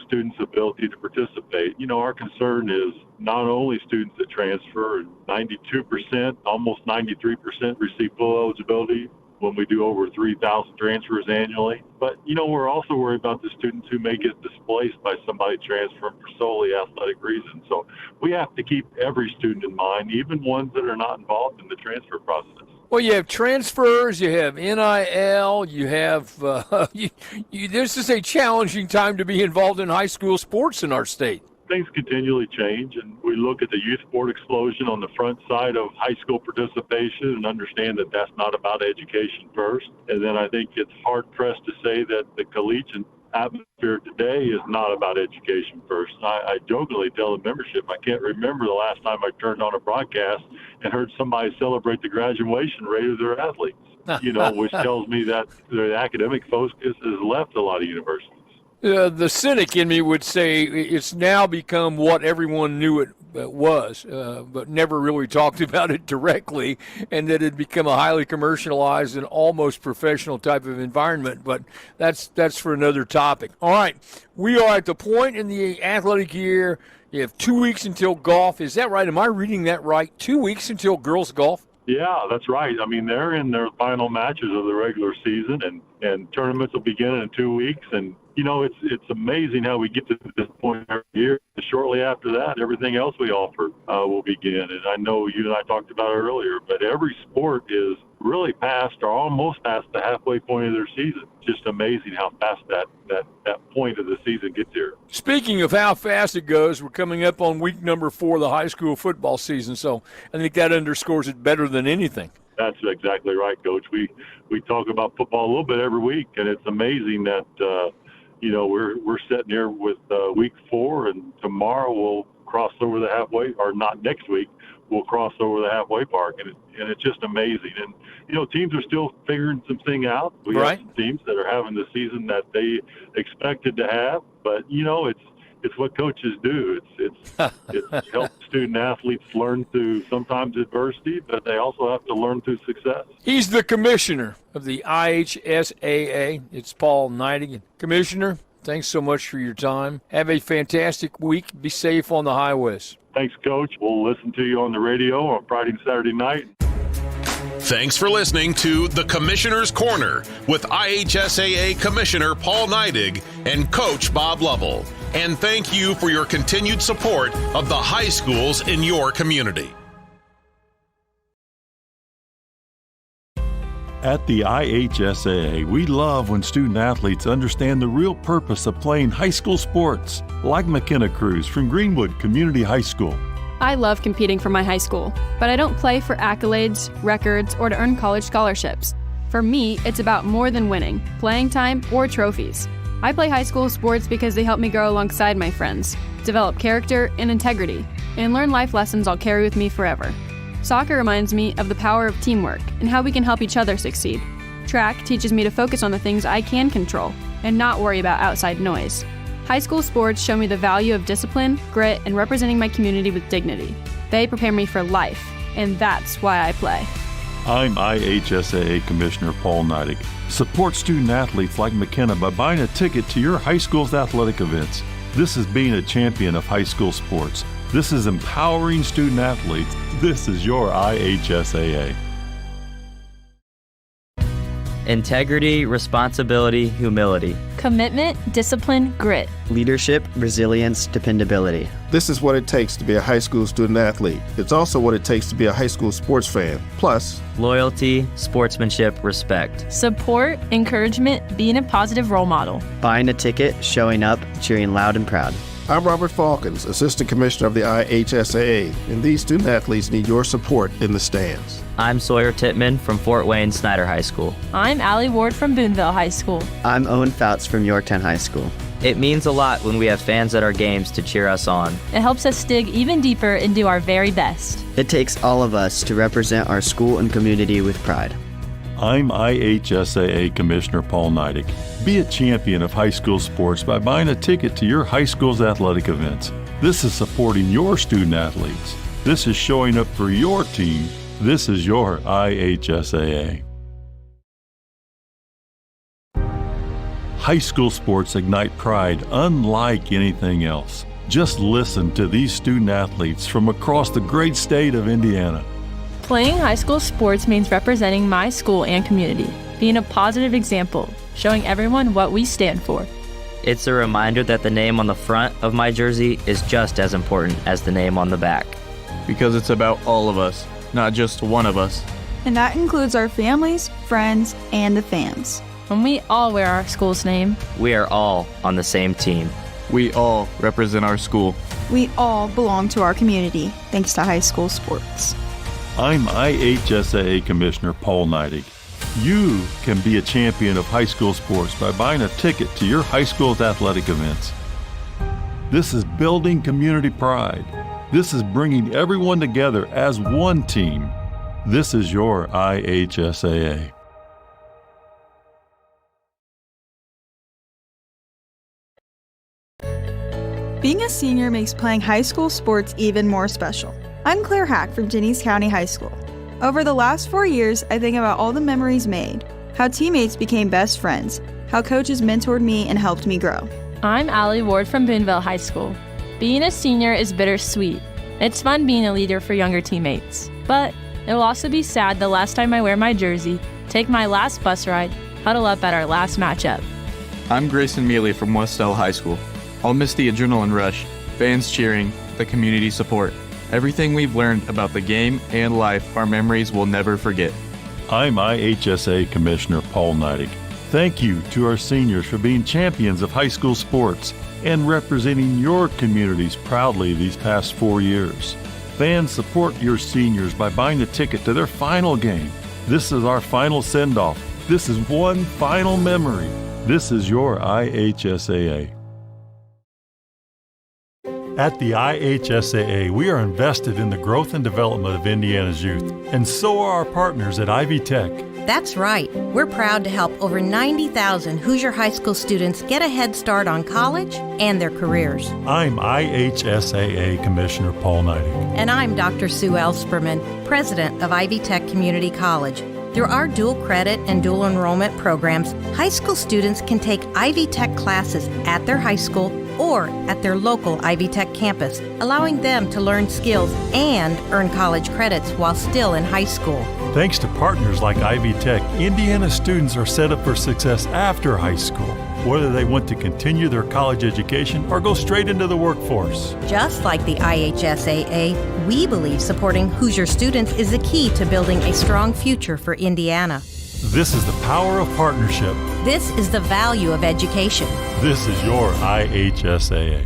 students' ability to participate. Our concern is not only students that transfer, 92%, almost 93% receive full eligibility when we do over 3,000 transfers annually. But, we're also worried about the students who may get displaced by somebody transferring for solely athletic reasons. So we have to keep every student in mind, even ones that are not involved in the transfer process. Well, you have transfers, you have NIL, you have this is a challenging time to be involved in high school sports in our state. things continually change, and we look at the youth sport explosion on the front side of high school participation and understand that that's not about education first. And then I think it's hard-pressed to say that the collegiate atmosphere today is not about education first. I jokingly tell the membership, I can't remember the last time I turned on a broadcast and heard somebody celebrate the graduation rate of their athletes, which tells me that the academic focus has left a lot of universities. The cynic in me would say it's now become what everyone knew it was, but never really talked about it directly, and that it had become a highly commercialized and almost professional type of environment. But that's for another topic. All right, we are at the point in the athletic year. You have 2 weeks until golf. Is that right? Am I reading that right? 2 weeks until girls golf? Yeah, that's right. I mean, they're in their final matches of the regular season, and tournaments will begin in 2 weeks. And it's amazing how we get to this point every year. Shortly after that, everything else we offer will begin. And I know you and I talked about it earlier, but every sport is really past or almost past the halfway point of their season. Just amazing how fast that point of the season gets here. Speaking of how fast it goes, we're coming up on week number 4 of the high school football season, so I think that underscores it better than anything. That's exactly right, Coach. We talk about football a little bit every week, and it's amazing that we're sitting here with week 4, and tomorrow we'll cross over the halfway, or not next week, we'll cross over the halfway mark, and it's just amazing. And teams are still figuring some thing out. We have some teams that are having the season that they expected to have, but it's what coaches do. It's help student athletes learn through sometimes adversity, but they also have to learn through success. He's the commissioner of the IHSAA. It's Paul Neidig. Commissioner, thanks so much for your time. Have a fantastic week. Be safe on the highways. Thanks, Coach. We'll listen to you on the radio on Friday and Saturday night. Thanks for listening to The Commissioner's Corner with IHSAA Commissioner Paul Neidig and Coach Bob Lovell. And thank you for your continued support of the high schools in your community. At the IHSAA, we love when student athletes understand the real purpose of playing high school sports, like McKenna Cruz from Greenwood Community High School. I love competing for my high school, but I don't play for accolades, records, or to earn college scholarships. For me, it's about more than winning, playing time, or trophies. I play high school sports because they help me grow alongside my friends, develop character and integrity, and learn life lessons I'll carry with me forever. Soccer reminds me of the power of teamwork and how we can help each other succeed. Track teaches me to focus on the things I can control and not worry about outside noise. High school sports show me the value of discipline, grit, and representing my community with dignity. They prepare me for life, and that's why I play. I'm IHSAA Commissioner Paul Neidig. Support student athletes like McKenna by buying a ticket to your high school's athletic events. This is being a champion of high school sports. This is empowering student athletes. This is your IHSAA. Integrity, responsibility, humility. Commitment, discipline, grit. Leadership, resilience, dependability. This is what it takes to be a high school student athlete. It's also what it takes to be a high school sports fan. Plus, loyalty, sportsmanship, respect. Support, encouragement, being a positive role model. Buying a ticket, showing up, cheering loud and proud. I'm Robert Falkins, Assistant Commissioner of the IHSAA, and these student athletes need your support in the stands. I'm Sawyer Tittman from Fort Wayne Snyder High School. I'm Allie Ward from Boonville High School. I'm Owen Fouts from Yorktown High School. It means a lot when we have fans at our games to cheer us on. It helps us dig even deeper and do our very best. It takes all of us to represent our school and community with pride. I'm IHSAA Commissioner Paul Neidig. Be a champion of high school sports by buying a ticket to your high school's athletic events. This is supporting your student athletes. This is showing up for your team. This is your IHSAA. High school sports ignite pride unlike anything else. Just listen to these student athletes from across the great state of Indiana. Playing high school sports means representing my school and community, being a positive example, showing everyone what we stand for. It's a reminder that the name on the front of my jersey is just as important as the name on the back. Because it's about all of us, not just one of us. And that includes our families, friends, and the fans. When we all wear our school's name, we are all on the same team. We all represent our school. We all belong to our community thanks to high school sports. I'm IHSAA Commissioner Paul Neidig. You can be a champion of high school sports by buying a ticket to your high school's athletic events. This is building community pride. This is bringing everyone together as one team. This is your IHSAA. Being a senior makes playing high school sports even more special. I'm Claire Hack from Jennings County High School. Over the last 4 years, I think about all the memories made, how teammates became best friends, how coaches mentored me and helped me grow. I'm Allie Ward from Boonville High School. Being a senior is bittersweet. It's fun being a leader for younger teammates, but it'll also be sad the last time I wear my jersey, take my last bus ride, huddle up at our last matchup. I'm Grayson Mealy from Westell High School. I'll miss the adrenaline rush, fans cheering, the community support. Everything we've learned about the game and life, our memories will never forget. I'm IHSA Commissioner Paul Neidig. Thank you to our seniors for being champions of high school sports and representing your communities proudly these past 4 years. Fans, support your seniors by buying a ticket to their final game. This is our final send-off. This is one final memory. This is your IHSAA. At the IHSAA, we are invested in the growth and development of Indiana's youth, and so are our partners at Ivy Tech. That's right. We're proud to help over 90,000 Hoosier High School students get a head start on college and their careers. I'm IHSAA Commissioner Paul Neidig. And I'm Dr. Sue Elsperman, President of Ivy Tech Community College. Through our dual credit and dual enrollment programs, high school students can take Ivy Tech classes at their high school or at their local Ivy Tech campus, allowing them to learn skills and earn college credits while still in high school. Thanks to partners like Ivy Tech, Indiana students are set up for success after high school, whether they want to continue their college education or go straight into the workforce. Just like the IHSAA, we believe supporting Hoosier students is the key to building a strong future for Indiana. This is the power of partnership. This is the value of education. This is your IHSAA.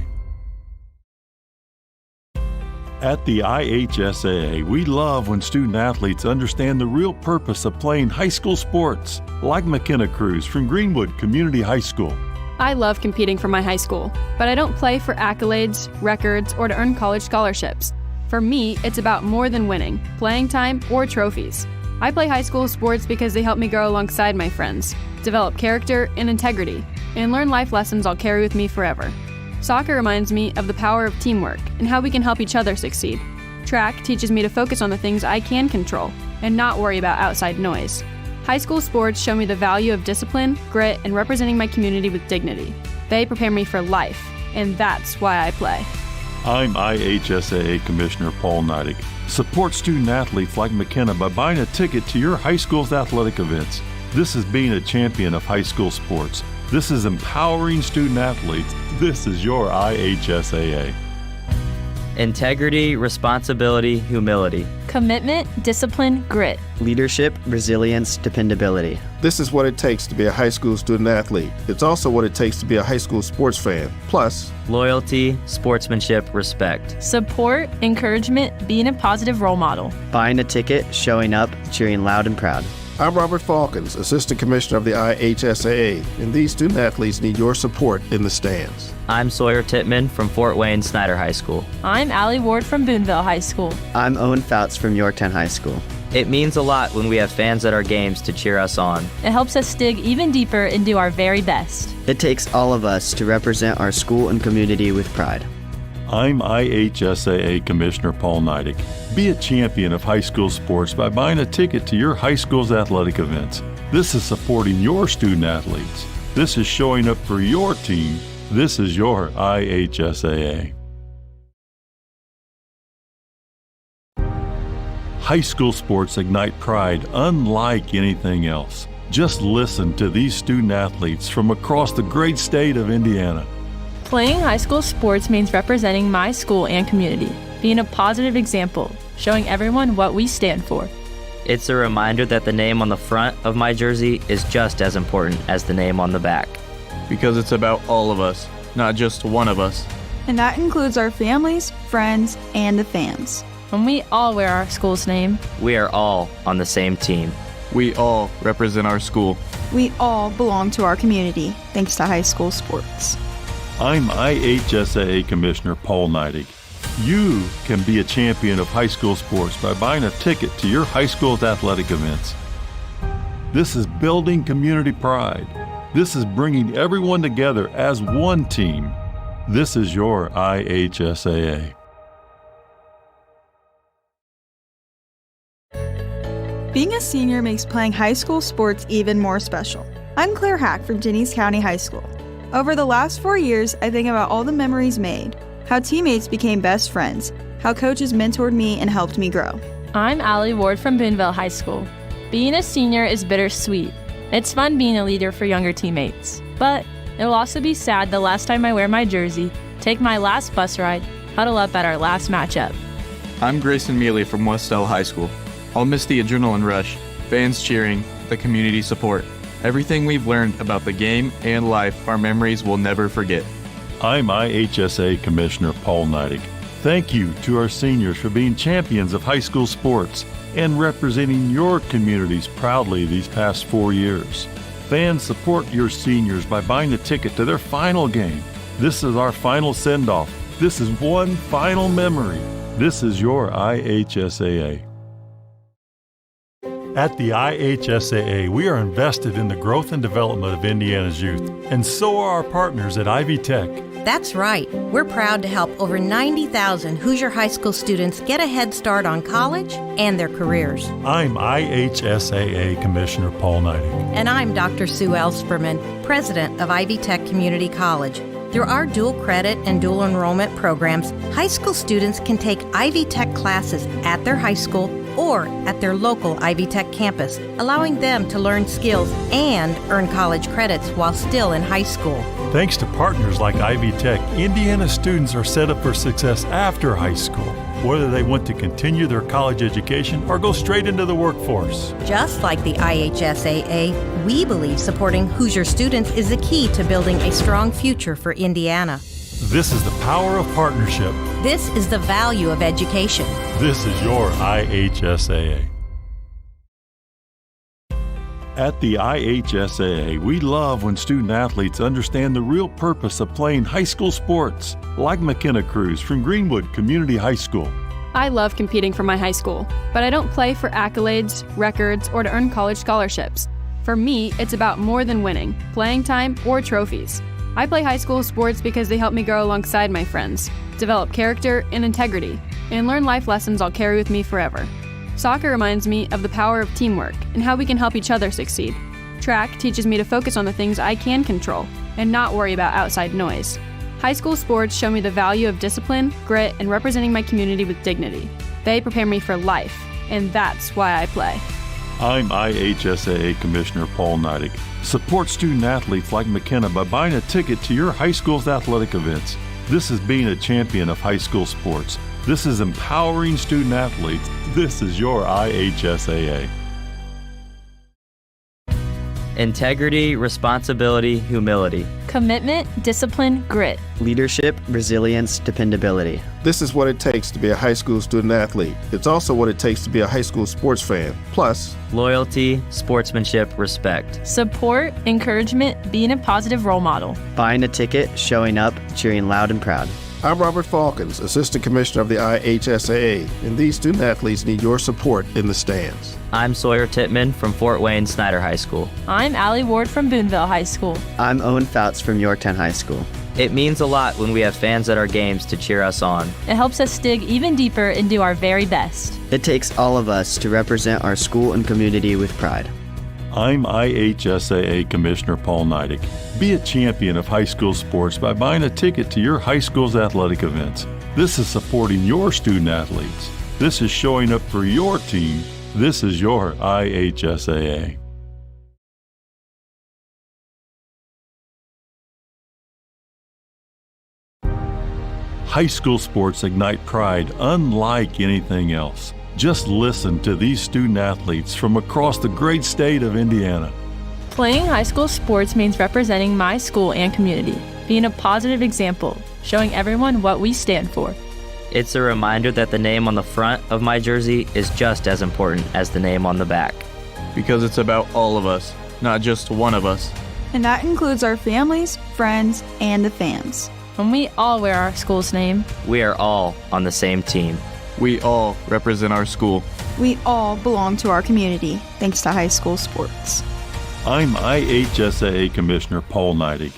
At the IHSAA, we love when student athletes understand the real purpose of playing high school sports, like McKenna Cruz from Greenwood Community High School. I love competing for my high school, but I don't play for accolades, records, or to earn college scholarships. For me, it's about more than winning, playing time, or trophies. I play high school sports because they help me grow alongside my friends, develop character and integrity, and learn life lessons I'll carry with me forever. Soccer reminds me of the power of teamwork and how we can help each other succeed. Track teaches me to focus on the things I can control and not worry about outside noise. High school sports show me the value of discipline, grit, and representing my community with dignity. They prepare me for life, and that's why I play. I'm IHSAA Commissioner Paul Neidig. Support student athletes like McKenna by buying a ticket to your high school's athletic events. This is being a champion of high school sports. This is empowering student athletes. This is your IHSAA. Integrity, responsibility, humility. Commitment, discipline, grit. Leadership, resilience, dependability. This is what it takes to be a high school student athlete. It's also what it takes to be a high school sports fan. Plus, Loyalty, sportsmanship, respect. Support, encouragement, being a positive role model. Buying a ticket, showing up, cheering loud and proud. I'm Robert Falkins, Assistant Commissioner of the IHSAA, and these student athletes need your support in the stands. I'm Sawyer Tittman from Fort Wayne Snyder High School. I'm Allie Ward from Boonville High School. I'm Owen Fouts from Yorktown High School. It means a lot when we have fans at our games to cheer us on. It helps us dig even deeper and do our very best. It takes all of us to represent our school and community with pride. I'm IHSAA Commissioner Paul Neidig. Be a champion of high school sports by buying a ticket to your high school's athletic events. This is supporting your student athletes. This is showing up for your team. This is your IHSAA. High school sports ignite pride unlike anything else. Just listen to these student athletes from across the great state of Indiana. Playing high school sports means representing my school and community, being a positive example, showing everyone what we stand for. It's a reminder that the name on the front of my jersey is just as important as the name on the back. Because it's about all of us, not just one of us. And that includes our families, friends, and the fans. When we all wear our school's name, We are all on the same team. We all represent our school. We all belong to our community, thanks to high school sports. I'm IHSAA Commissioner Paul Neidig. You can be a champion of high school sports by buying a ticket to your high school's athletic events. This is building community pride. This is bringing everyone together as one team. This is your IHSAA. Being a senior makes playing high school sports even more special. I'm Claire Hack from Jennings County High School. Over the last 4 years, I think about all the memories made, how teammates became best friends, how coaches mentored me and helped me grow. I'm Allie Ward from Boonville High School. Being a senior is bittersweet. It's fun being a leader for younger teammates, but it'll also be sad the last time I wear my jersey, take my last bus ride, huddle up at our last matchup. I'm Grayson Mealy from Westell High School. I'll miss the adrenaline rush, fans cheering, the community support. Everything we've learned about the game and life, our memories will never forget. I'm IHSA Commissioner Paul Neidig. Thank you to our seniors for being champions of high school sports and representing your communities proudly these past 4 years. Fans, support your seniors by buying a ticket to their final game. This is our final send-off. This is one final memory. This is your IHSAA. At the IHSAA, we are invested in the growth and development of Indiana's youth, and so are our partners at Ivy Tech. That's right. We're proud to help over 90,000 Hoosier High School students get a head start on college and their careers. I'm IHSAA Commissioner Paul Neidig. And I'm Dr. Sue Elsperman, President of Ivy Tech Community College. Through our dual credit and dual enrollment programs, high school students can take Ivy Tech classes at their high school or at their local Ivy Tech campus, allowing them to learn skills and earn college credits while still in high school. Thanks to partners like Ivy Tech, Indiana students are set up for success after high school, whether they want to continue their college education or go straight into the workforce. Just like the IHSAA, we believe supporting Hoosier students is the key to building a strong future for Indiana. This is the power of partnership. This is the value of education. This is your IHSAA. At the IHSAA, we love when student athletes understand the real purpose of playing high school sports, like McKenna Cruz from Greenwood Community High School. I love competing for my high school, but I don't play for accolades, records, or to earn college scholarships. For me, it's about more than winning, playing time, or trophies. I play high school sports because they help me grow alongside my friends, develop character and integrity, and learn life lessons I'll carry with me forever. Soccer reminds me of the power of teamwork and how we can help each other succeed. Track teaches me to focus on the things I can control and not worry about outside noise. High school sports show me the value of discipline, grit, and representing my community with dignity. They prepare me for life, and that's why I play. I'm IHSAA Commissioner Paul Neidig. Support student athletes like McKenna by buying a ticket to your high school's athletic events. This is being a champion of high school sports. This is empowering student athletes. This is your IHSAA. Integrity, responsibility, humility. Commitment, discipline, grit. Leadership, resilience, dependability. This is what it takes to be a high school student athlete. It's also what it takes to be a high school sports fan. Plus, Loyalty, sportsmanship, respect. Support, encouragement, being a positive role model. Buying a ticket, showing up, cheering loud and proud. I'm Robert Falkins, Assistant Commissioner of the IHSAA, and these student athletes need your support in the stands. I'm Sawyer Tittman from Fort Wayne Snyder High School. I'm Allie Ward from Boonville High School. I'm Owen Fouts from Yorktown High School. It means a lot when we have fans at our games to cheer us on. It helps us dig even deeper and do our very best. It takes all of us to represent our school and community with pride. I'm IHSAA Commissioner Paul Neidig. Be a champion of high school sports by buying a ticket to your high school's athletic events. This is supporting your student athletes. This is showing up for your team. This is your IHSAA. High school sports ignite pride unlike anything else. Just listen to these student athletes from across the great state of Indiana. Playing high school sports means representing my school and community. being a positive example, showing everyone what we stand for. It's a reminder that the name on the front of my jersey is just as important as the name on the back. Because it's about all of us, not just one of us. And that includes our families, friends, and the fans. When we all wear our school's name, We are all on the same team. We all represent our school. We all belong to our community, thanks to high school sports. I'm IHSAA Commissioner Paul Neidig.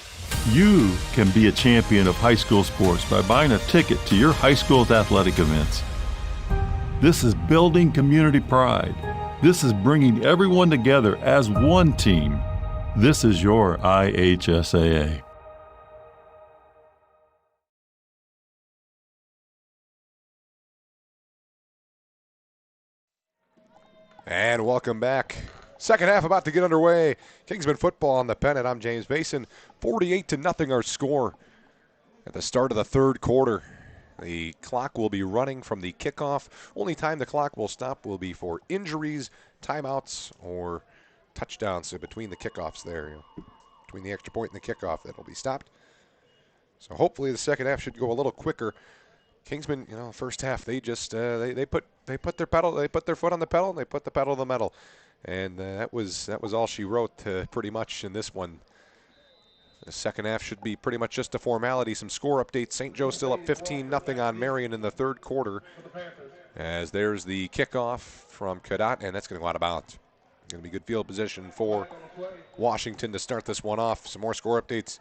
You can be a champion of high school sports by buying a ticket to your high school's athletic events. This is building community pride. This is bringing everyone together as one team. This is your IHSAA. And welcome back. Second half about to get underway. Kingsman football on the Pennant. I'm James Mason. 48-0 our score at the start of the third quarter. The clock will be running from the kickoff. Only time the clock will stop will be for injuries, timeouts, or touchdowns. So between the kickoffs there, between the extra point and the kickoff, that'll be stopped. So hopefully the second half should go a little quicker. Kingsman, first half they just they put their foot on the pedal and they put the pedal to the metal. And that was all she wrote pretty much in this one. The second half should be pretty much just a formality. Some score updates. St. Joe still up 15-0 on Marion in the third quarter. As there's the kickoff from Cadott, and that's going to go out of bounds. Going to be good field position for Washington to start this one off. Some more score updates.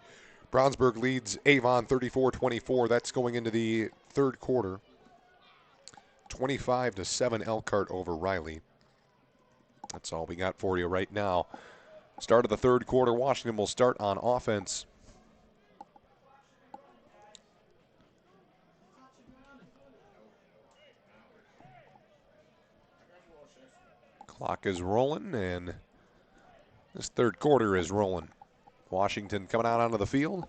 Brownsburg leads Avon 34-24. That's going into the third quarter. 25-7 Elkhart over Riley. That's all we got for you right now. Start of the third quarter. Washington will start on offense. Clock is rolling, and this third quarter is rolling. Washington coming out onto the field.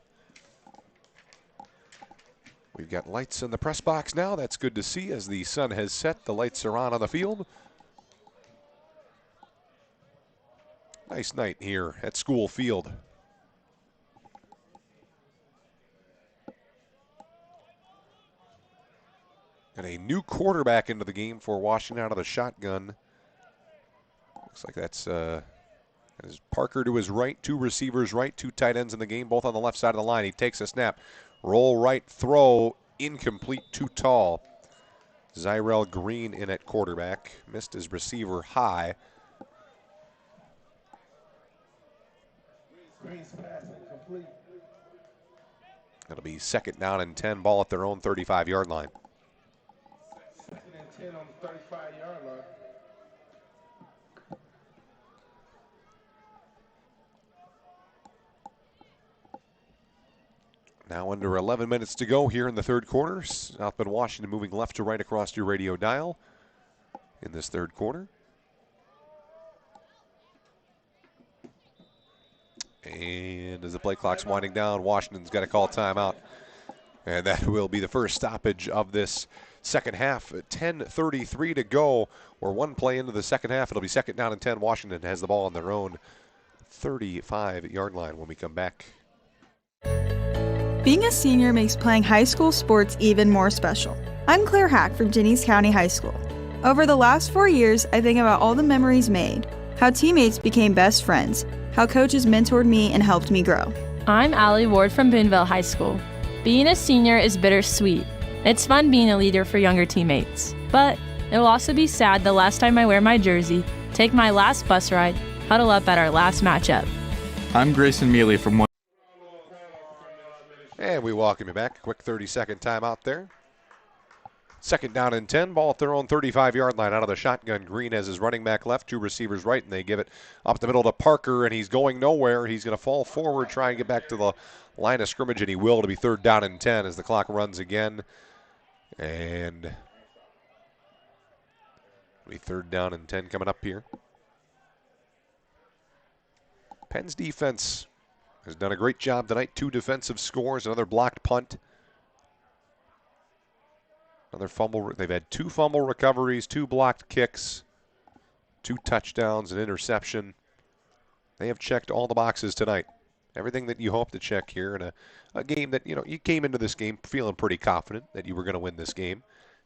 We've got lights in the press box now. That's good to see as the sun has set. The lights are on the field. Nice night here at School Field. And a new quarterback into the game for Washington out of the shotgun. Looks like that's Parker to his right, two receivers right, two tight ends in the game, both on the left side of the line. He takes a snap. Roll right, throw, incomplete, too tall. Zyrell Green in at quarterback. Missed his receiver high. It'll be second down and 10, ball at their own 35-yard line. Second and 10 on the 35-yard line. Now under 11 minutes to go here in the third quarter. South Bend, Washington moving left to right across your radio dial in this third quarter. And as the play clock's winding down, Washington's got to call timeout. And that will be the first stoppage of this second half. 10:33 to go. We're one play into the second half. It'll be second down and 10. Washington has the ball on their own 35-yard line when we come back. Being a senior makes playing high school sports even more special. I'm Claire Hack from Jennings County High School. Over the last 4 years, I think about all the memories made, how teammates became best friends, how coaches mentored me and helped me grow. I'm Allie Ward from Boonville High School. Being a senior is bittersweet. It's fun being a leader for younger teammates, but it'll also be sad the last time I wear my jersey, take my last bus ride, huddle up at our last matchup. I'm Grayson Mealy from one. And we welcome you back. Quick 30-second timeout there. Second down and 10, ball at their own 35-yard line out of the shotgun. Green has his running back left, two receivers right, and they give it up the middle to Parker, and he's going nowhere. He's going to fall forward, try and get back to the line of scrimmage, and he will to be third down and 10 as the clock runs again. And it'll be third down and 10 coming up here. Penn's defense has done a great job tonight. Two defensive scores, another blocked punt. Another fumble. They've had two fumble recoveries, two blocked kicks, two touchdowns, an interception. They have checked all the boxes tonight. Everything that you hope to check here in a game that, you came into this game feeling pretty confident that you were going to win this game.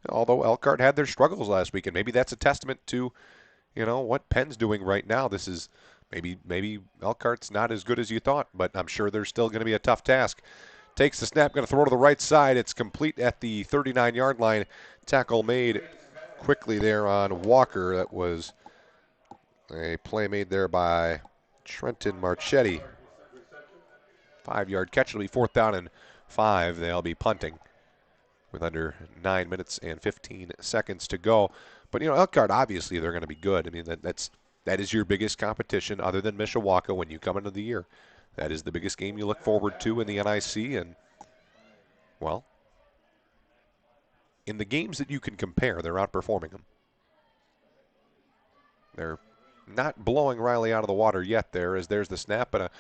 Although Elkhart had their struggles last week, and maybe that's a testament to, what Penn's doing right now. This is maybe Elkhart's not as good as you thought, but I'm sure there's still going to be a tough task. Takes the snap, going to throw to the right side. It's complete at the 39-yard line. Tackle made quickly there on Walker. That was a play made there by Trenton Marchetti. 5-yard catch. It'll be 4th down and 5. They'll be punting with under 9 minutes and 15 seconds to go. But, Elkhart, obviously, they're going to be good. I mean, that is your biggest competition other than Mishawaka when you come into the year. That is the biggest game you look forward to in the NIC. And, well, in the games that you can compare, they're outperforming them. They're not blowing Riley out of the water yet there, as there's the snap and a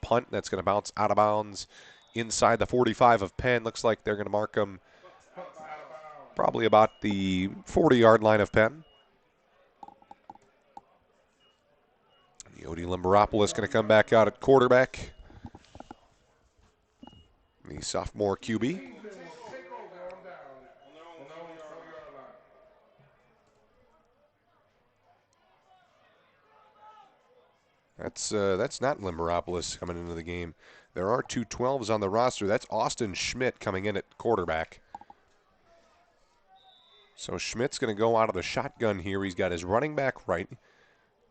punt that's going to bounce out of bounds inside the 45 of Penn. Looks like they're going to mark them probably about the 40-yard line of Penn. Yodi Limberopoulos going to come back out at quarterback. The sophomore QB. That's not Limberopoulos coming into the game. There are 2 12s on the roster. That's Austin Schmidt coming in at quarterback. So Schmidt's going to go out of the shotgun here. He's got his running back right,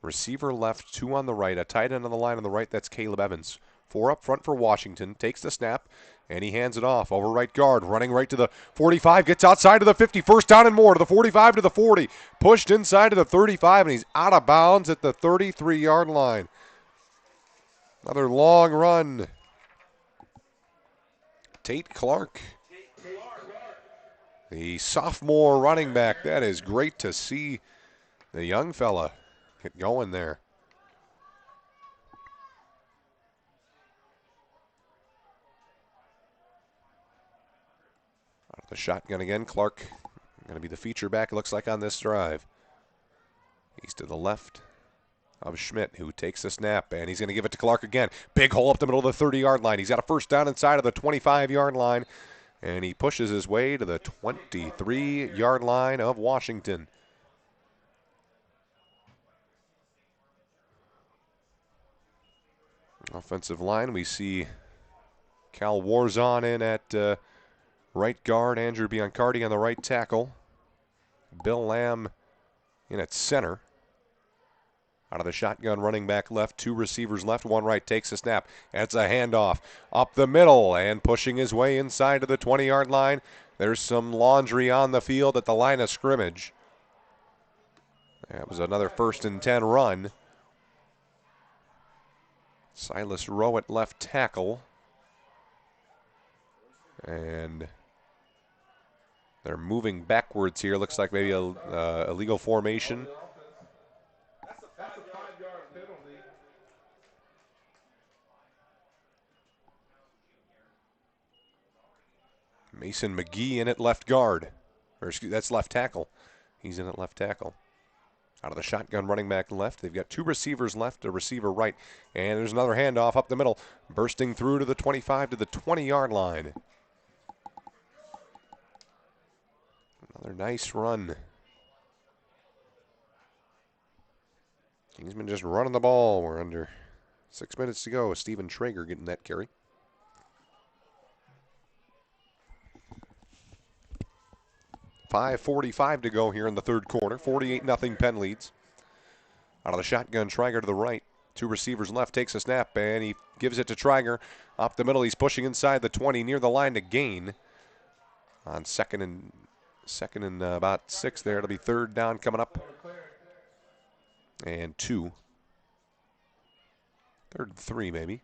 receiver left, 2 on the right, a tight end on the line on the right. That's Caleb Evans. 4 up front for Washington. Takes the snap, and he hands it off over right guard. Running right to the 45, gets outside to the 50. First down and more to the 45 to the 40. Pushed inside to the 35, and he's out of bounds at the 33-yard line. Another long run. Tate Clark, the sophomore running back. That is great to see the young fella get going there. Out of the shotgun again. Clark going to be the feature back, it looks like, on this drive. He's to the left of Schmidt, who takes the snap, and he's going to give it to Clark again. Big hole up the middle of the 30-yard line. He's got a first down inside of the 25-yard line, and he pushes his way to the 23-yard line of Washington. Offensive line, we see Cal Warzon in at right guard, Andrew Biancardi on the right tackle, Bill Lamb in at center. Out of the shotgun, running back left, 2 receivers left, 1 right, takes a snap. That's a handoff up the middle and pushing his way inside to the 20-yard line. There's some laundry on the field at the line of scrimmage. That was another 1st and 10 run. Silas Rowe at left tackle. And they're moving backwards here. Looks like maybe a illegal formation. That's a 5-yard penalty. Mason McGee in at left guard. Or excuse, that's left tackle. He's in at left tackle. Out of the shotgun, running back left. They've got 2 receivers left, a receiver right. And there's another handoff up the middle, bursting through to the 25 to the 20-yard line. Another nice run. Kingsman just running the ball. We're under 6 minutes to go. Steven Traeger getting that carry. .5:45 to go here in the third quarter. 48-0 Penn leads. Out of the shotgun, Traeger to the right. 2 receivers left, takes a snap, and he gives it to Traeger. Up the middle, he's pushing inside the 20, near the line to gain. On second and about 6 there. It'll be 3rd down coming up. And 2. 3rd and 3 maybe.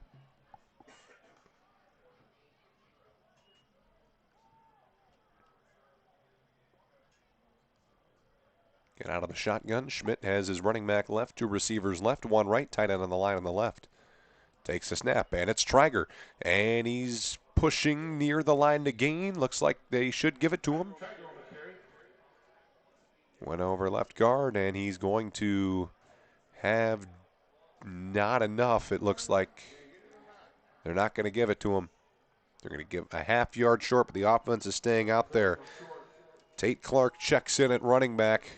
Get out of the shotgun. Schmidt has his running back left, 2 receivers left, 1 right, tight end on the line on the left. Takes a snap, and it's Traeger. And he's pushing near the line to gain. Looks like they should give it to him. Went over left guard, and he's going to have not enough, it looks like. They're not going to give it to him. They're going to give a half yard short, but the offense is staying out there. Tate Clark checks in at running back.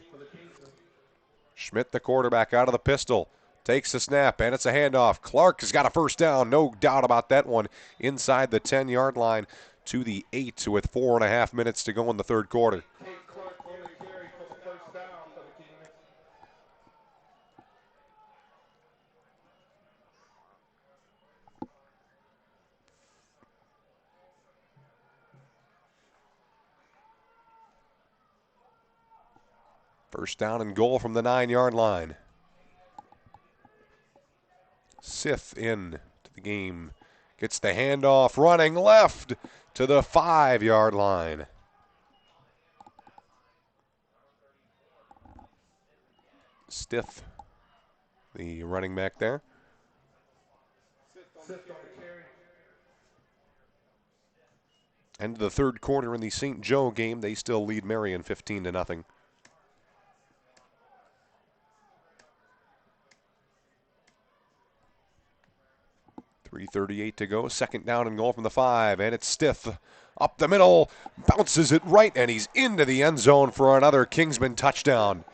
Schmidt, the quarterback, out of the pistol. Takes the snap, and it's a handoff. Clark has got a first down, no doubt about that one, inside the 10-yard line to the 8 with 4.5 minutes to go in the third quarter. First down and goal from the 9-yard line. Sith in to the game. Gets the handoff, running left to the 5-yard line. Stith, the running back there. End of the third quarter in the St. Joe game. They still lead Marion 15-0. 3:38 to go. Second down and goal from the 5, and it's Stith up the middle, bounces it right, and he's into the end zone for another Kingsman touchdown.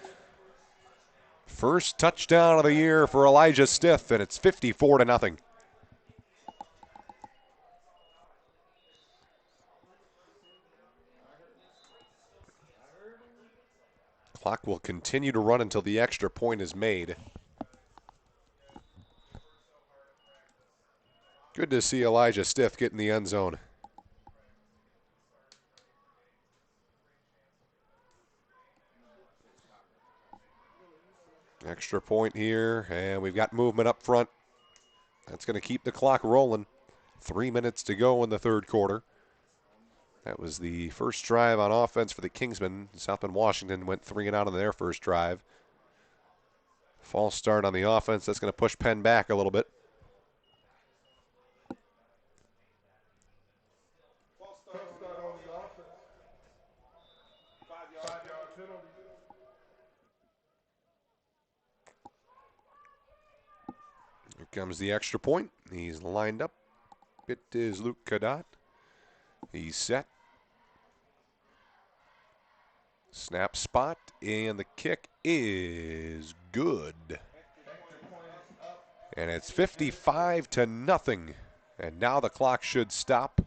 First touchdown of the year for Elijah Stith, and it's 54-0. Clock will continue to run until the extra point is made. Good to see Elijah Stith get in the end zone. Extra point here, and we've got movement up front. That's going to keep the clock rolling. 3 minutes to go in the third quarter. That was the first drive on offense for the Kingsmen. South Bend Washington went 3 and out on their first drive. False start on the offense. That's going to push Penn back a little bit. Here comes the extra point. He's lined up. It is Luke Cadat. He's set. Snap spot, and the kick is good. And it's 55-0. And now the clock should stop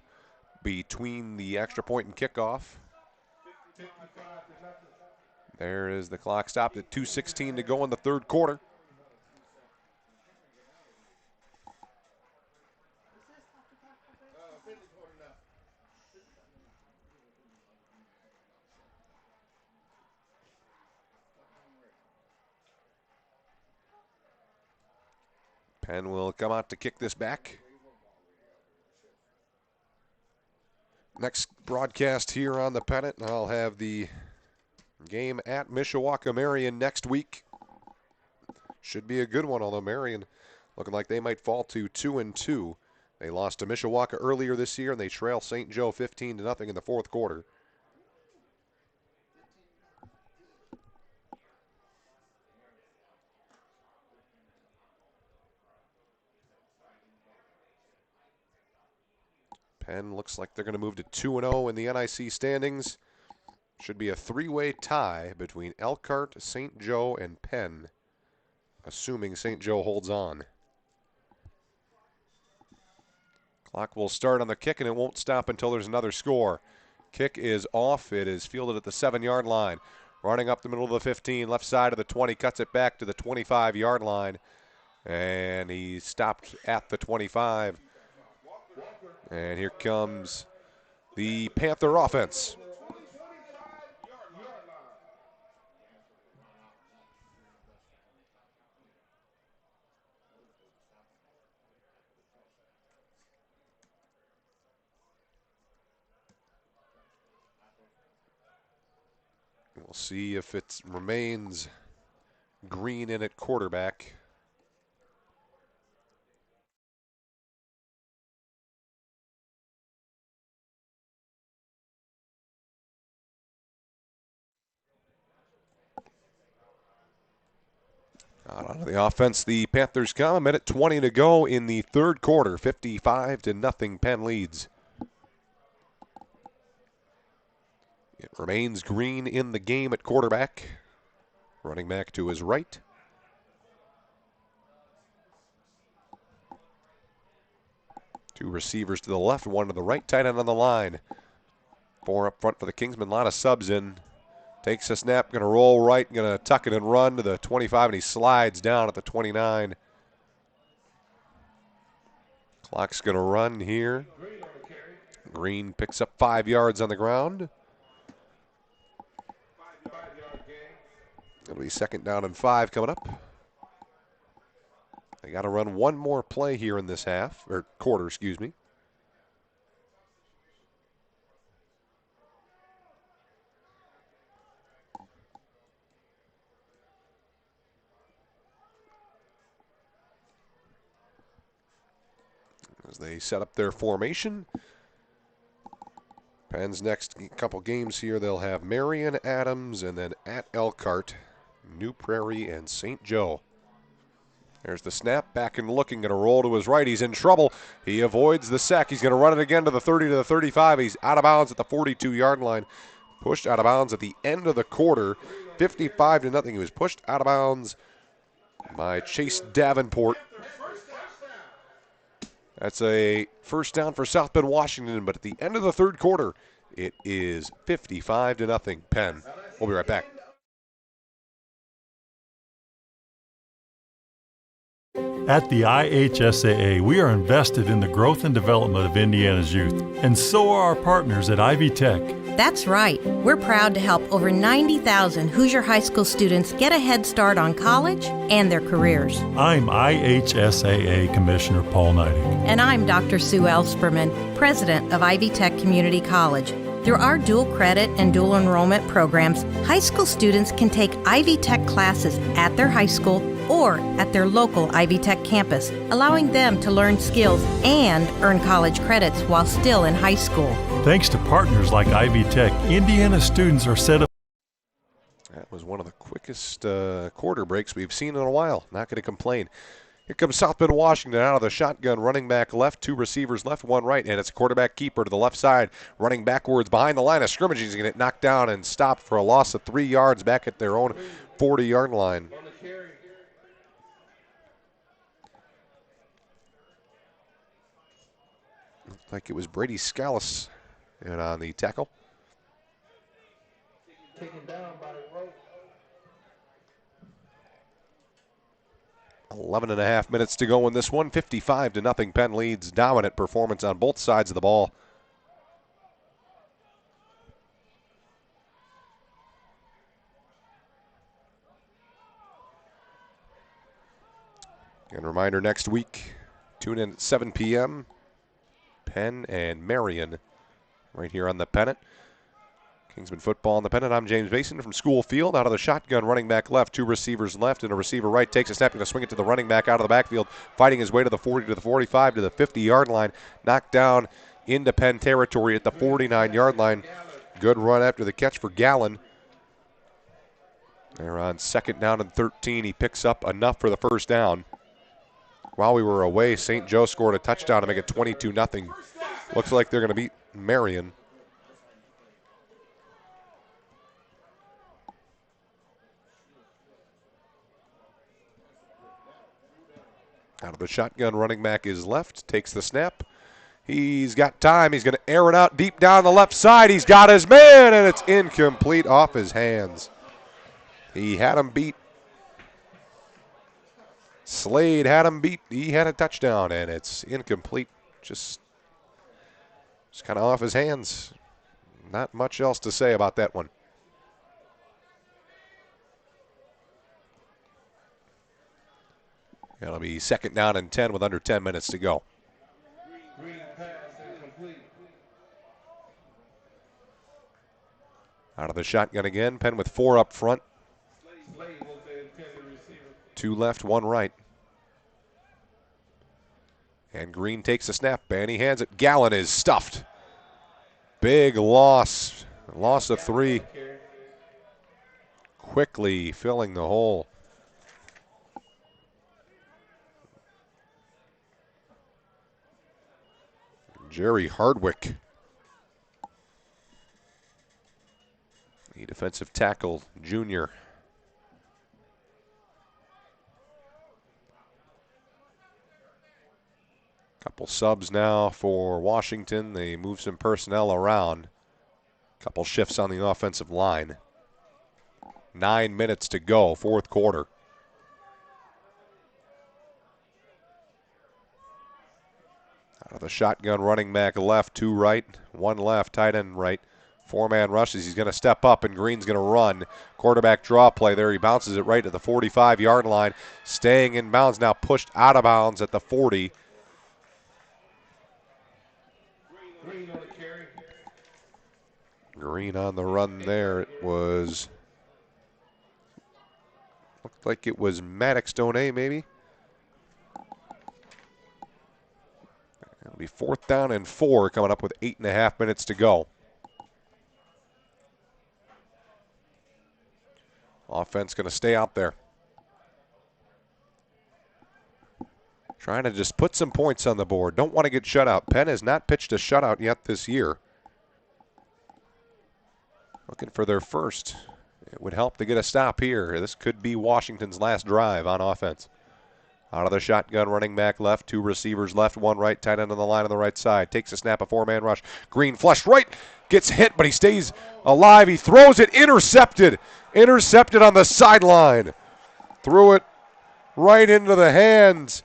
between the extra point and kickoff. There is the clock stopped at 2:16 to go in the third quarter. Penn will come out to kick this back. Next broadcast here on the Pennant, I'll have the game at Mishawaka Marion next week. Should be a good one, although Marion looking like they might fall to 2-2. They lost to Mishawaka earlier this year, and they trail St. Joe 15-0 in the fourth quarter. Penn looks like they're going to move to 2-0 in the NIC standings. Should be a three-way tie between Elkhart, St. Joe, and Penn, assuming St. Joe holds on. Clock will start on the kick, and it won't stop until there's another score. Kick is off. It is fielded at the 7-yard line. Running up the middle of the 15, left side of the 20, cuts it back to the 25-yard line. And he stopped at the 25. And here comes the Panther offense. We'll see if it remains green in at quarterback. Out on the offense, the Panthers come. A minute 20 to go in the third quarter. 55-0 Penn leads. It remains Green in the game at quarterback. Running back to his right. Two receivers to the left, one to the right. Tight end on the line. Four up front for the Kingsmen. A lot of subs in. Takes a snap, going to roll right, going to tuck it and run to the 25, and he slides down at the 29. Clock's going to run here. Green picks up 5 yards on the ground. It'll be 2nd down and 5 coming up. They got to run one more play here in this quarter, excuse me. As they set up their formation. Penn's next couple games here, they'll have Marion, Adams, and then at Elkhart, New Prairie, and St. Joe. There's the snap, back and looking, going to roll to his right. He's in trouble. He avoids the sack. He's going to run it again to the 30 to the 35. He's out of bounds at the 42-yard line. Pushed out of bounds at the end of the quarter, 55-0. He was pushed out of bounds by Chase Davenport. That's a first down for South Bend, Washington, but at the end of the third quarter, it is 55-0 Penn. We'll be right back. At the IHSAA, we are invested in the growth and development of Indiana's youth, and so are our partners at Ivy Tech. That's right. We're proud to help over 90,000 Hoosier High School students get a head start on college and their careers. I'm IHSAA Commissioner Paul Neidig. And I'm Dr. Sue Ellsperman, President of Ivy Tech Community College. Through our dual credit and dual enrollment programs, high school students can take Ivy Tech classes at their high school or at their local Ivy Tech campus, allowing them to learn skills and earn college credits while still in high school. Thanks to partners like Ivy Tech, Indiana students are set up. That was one of the quickest quarter breaks we've seen in a while. Not going to complain. Here comes South Bend, Washington out of the shotgun. Running back left, two receivers left, one right, and it's a quarterback keeper to the left side. Running backwards behind the line of scrimmage. He's going to get knocked down and stopped for a loss of 3 yards back at their own 40-yard line. Looked like it was Brady Scalise in on the tackle. Taken down by the rope. 11.5 minutes to go in this one. 55-0 Penn leads. Dominant performance on both sides of the ball. And a reminder, next week, tune in at 7 p.m. Penn and Marion right here on the Pennant. Kingsman football on the Pennant. I'm James Mason from School Field. Out of the shotgun, running back left, two receivers left, and a receiver right. Takes a snap, going to swing it to the running back out of the backfield, fighting his way to the 40, to the 45, to the 50-yard line. Knocked down into Penn territory at the 49-yard line. Good run after the catch for Gallen. They're on 2nd down and 13. He picks up enough for the first down. While we were away, St. Joe scored a touchdown to make it 22-0. Looks like they're going to beat Marion. Out of the shotgun, running back is left, takes the snap. He's got time. He's going to air it out deep down the left side. He's got his man, and it's incomplete off his hands. He had him beat. Slade had him beat. He had a touchdown, and it's incomplete. Just kind of off his hands. Not much else to say about that one. It'll be 2nd down and 10 with under 10 minutes to go. Out of the shotgun again. Penn with 4 up front. 2 left, 1 right. And Green takes a snap, and he hands it. Gallen is stuffed. Big loss. Loss of 3. Quickly filling the hole. Jerry Hardwick. The defensive tackle, junior. Couple subs now for Washington. They move some personnel around. Couple shifts on the offensive line. 9 minutes to go, fourth quarter. Out of the shotgun, running back left, 2 right, 1 left, tight end right. 4-man rushes. He's going to step up, and Green's going to run. Quarterback draw play there. He bounces it right to the 45-yard line. Staying in bounds, now pushed out of bounds at the 40. Green on the run there. It was, looked like it was Maddox Donay maybe. It'll be 4th down and 4 coming up with 8.5 minutes to go. Offense going to stay out there. Trying to just put some points on the board. Don't want to get shut out. Penn has not pitched a shutout yet this year. Looking for their first. It would help to get a stop here. This could be Washington's last drive on offense. Out of the shotgun, running back left, 2 receivers left, 1 right, tight end on the line on the right side. Takes a snap, a 4-man rush. Green flushed right, gets hit, but he stays alive. He throws it, intercepted. Intercepted on the sideline. Threw it right into the hands.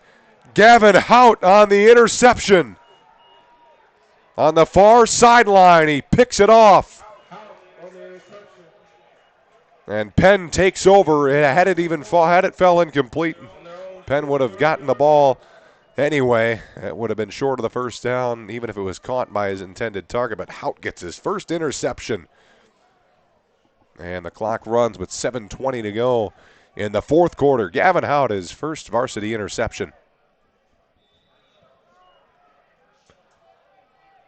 Gavin Hout on the interception. On the far sideline, he picks it off. And Penn takes over. Had it fell incomplete, Penn would have gotten the ball anyway. It would have been short of the first down, even if it was caught by his intended target. But Hout gets his first interception. And the clock runs with 7:20 to go in the fourth quarter. Gavin Hout, his first varsity interception.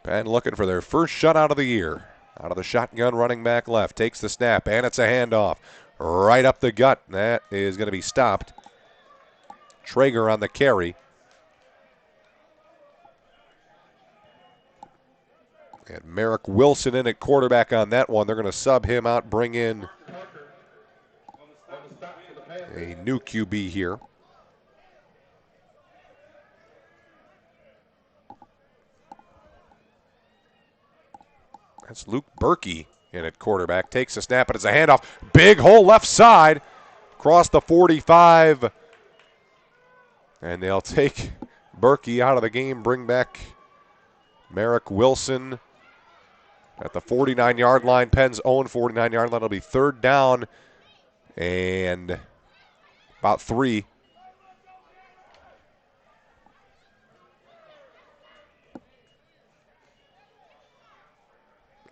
Penn looking for their first shutout of the year. Out of the shotgun, running back left. Takes the snap, and it's a handoff. Right up the gut. That is going to be stopped. Traeger on the carry. And Merrick Wilson in at quarterback on that one. They're going to sub him out, bring in a new QB here. That's Luke Berkey in at quarterback. Takes a snap, and it's a handoff. Big hole left side. Across the 45. And they'll take Berkey out of the game, bring back Merrick Wilson at the 49-yard line. Penn's own 49-yard line. It'll be 3rd down and about 3.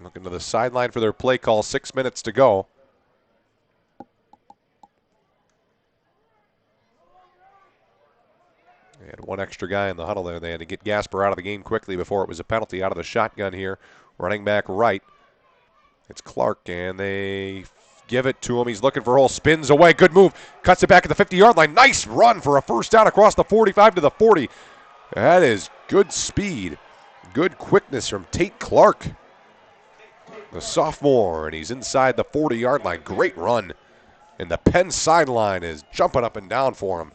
Looking to the sideline for their play call. 6 minutes to go. They had 1 extra guy in the huddle there. They had to get Gasper out of the game quickly before it was a penalty. Out of the shotgun here. Running back right. It's Clark, and they give it to him. He's looking for a hole. Spins away. Good move. Cuts it back at the 50-yard line. Nice run for a first down across the 45 to the 40. That is good speed. Good quickness from Tate Clark, the sophomore, and he's inside the 40-yard line. Great run. And the Penn sideline is jumping up and down for him.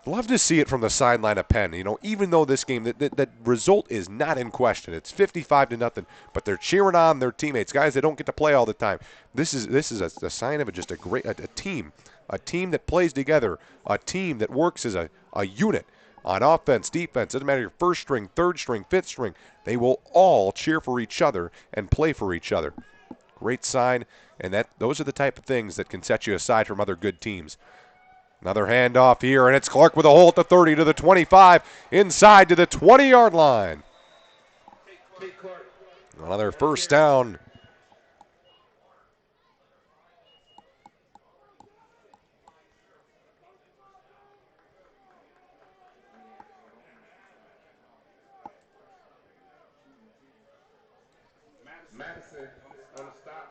Love to see it from the sideline of Penn. You know, even though this game, that result is not in question. It's 55-0, but they're cheering on their teammates, guys that don't get to play all the time. This is a sign of just a great team that plays together, a team that works as a unit on offense, defense. Doesn't matter your first string, third string, fifth string. They will all cheer for each other and play for each other. Great sign, and those are the type of things that can set you aside from other good teams. Another handoff here, and it's Clark with a hole at the 30 to the 25, inside to the 20-yard line. Another first down. Madison on the stop.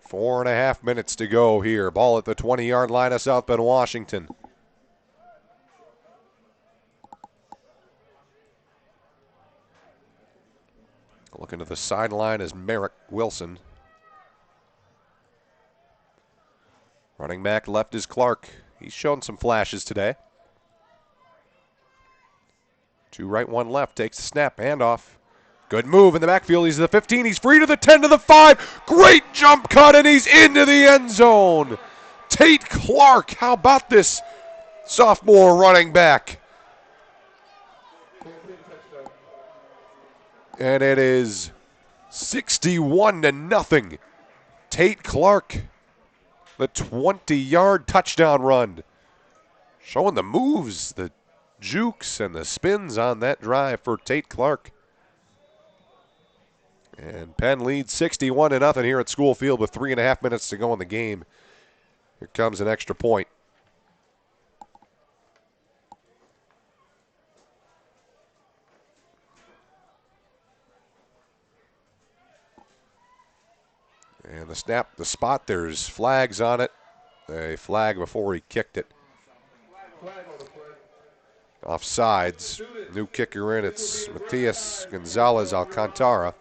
4.5 minutes to go here. Ball at the 20-yard line of South Bend, Washington. Looking to the sideline is Merrick Wilson. Running back left is Clark. He's shown some flashes today. 2 right, 1 left. Takes the snap. Handoff. Good move in the backfield. He's at the 15. He's free to the 10 to the 5. Great jump cut, and he's into the end zone. Tate Clark. How about this sophomore running back? And it is 61-0. Tate Clark, the 20-yard touchdown run. Showing the moves, the jukes, and the spins on that drive for Tate Clark. And Penn leads 61-0 here at School Field with 3.5 minutes to go in the game. Here comes an extra point. And the snap, the spot, there's flags on it. A flag before he kicked it. Offsides. New kicker in, it's Matias Gonzalez Alcantara.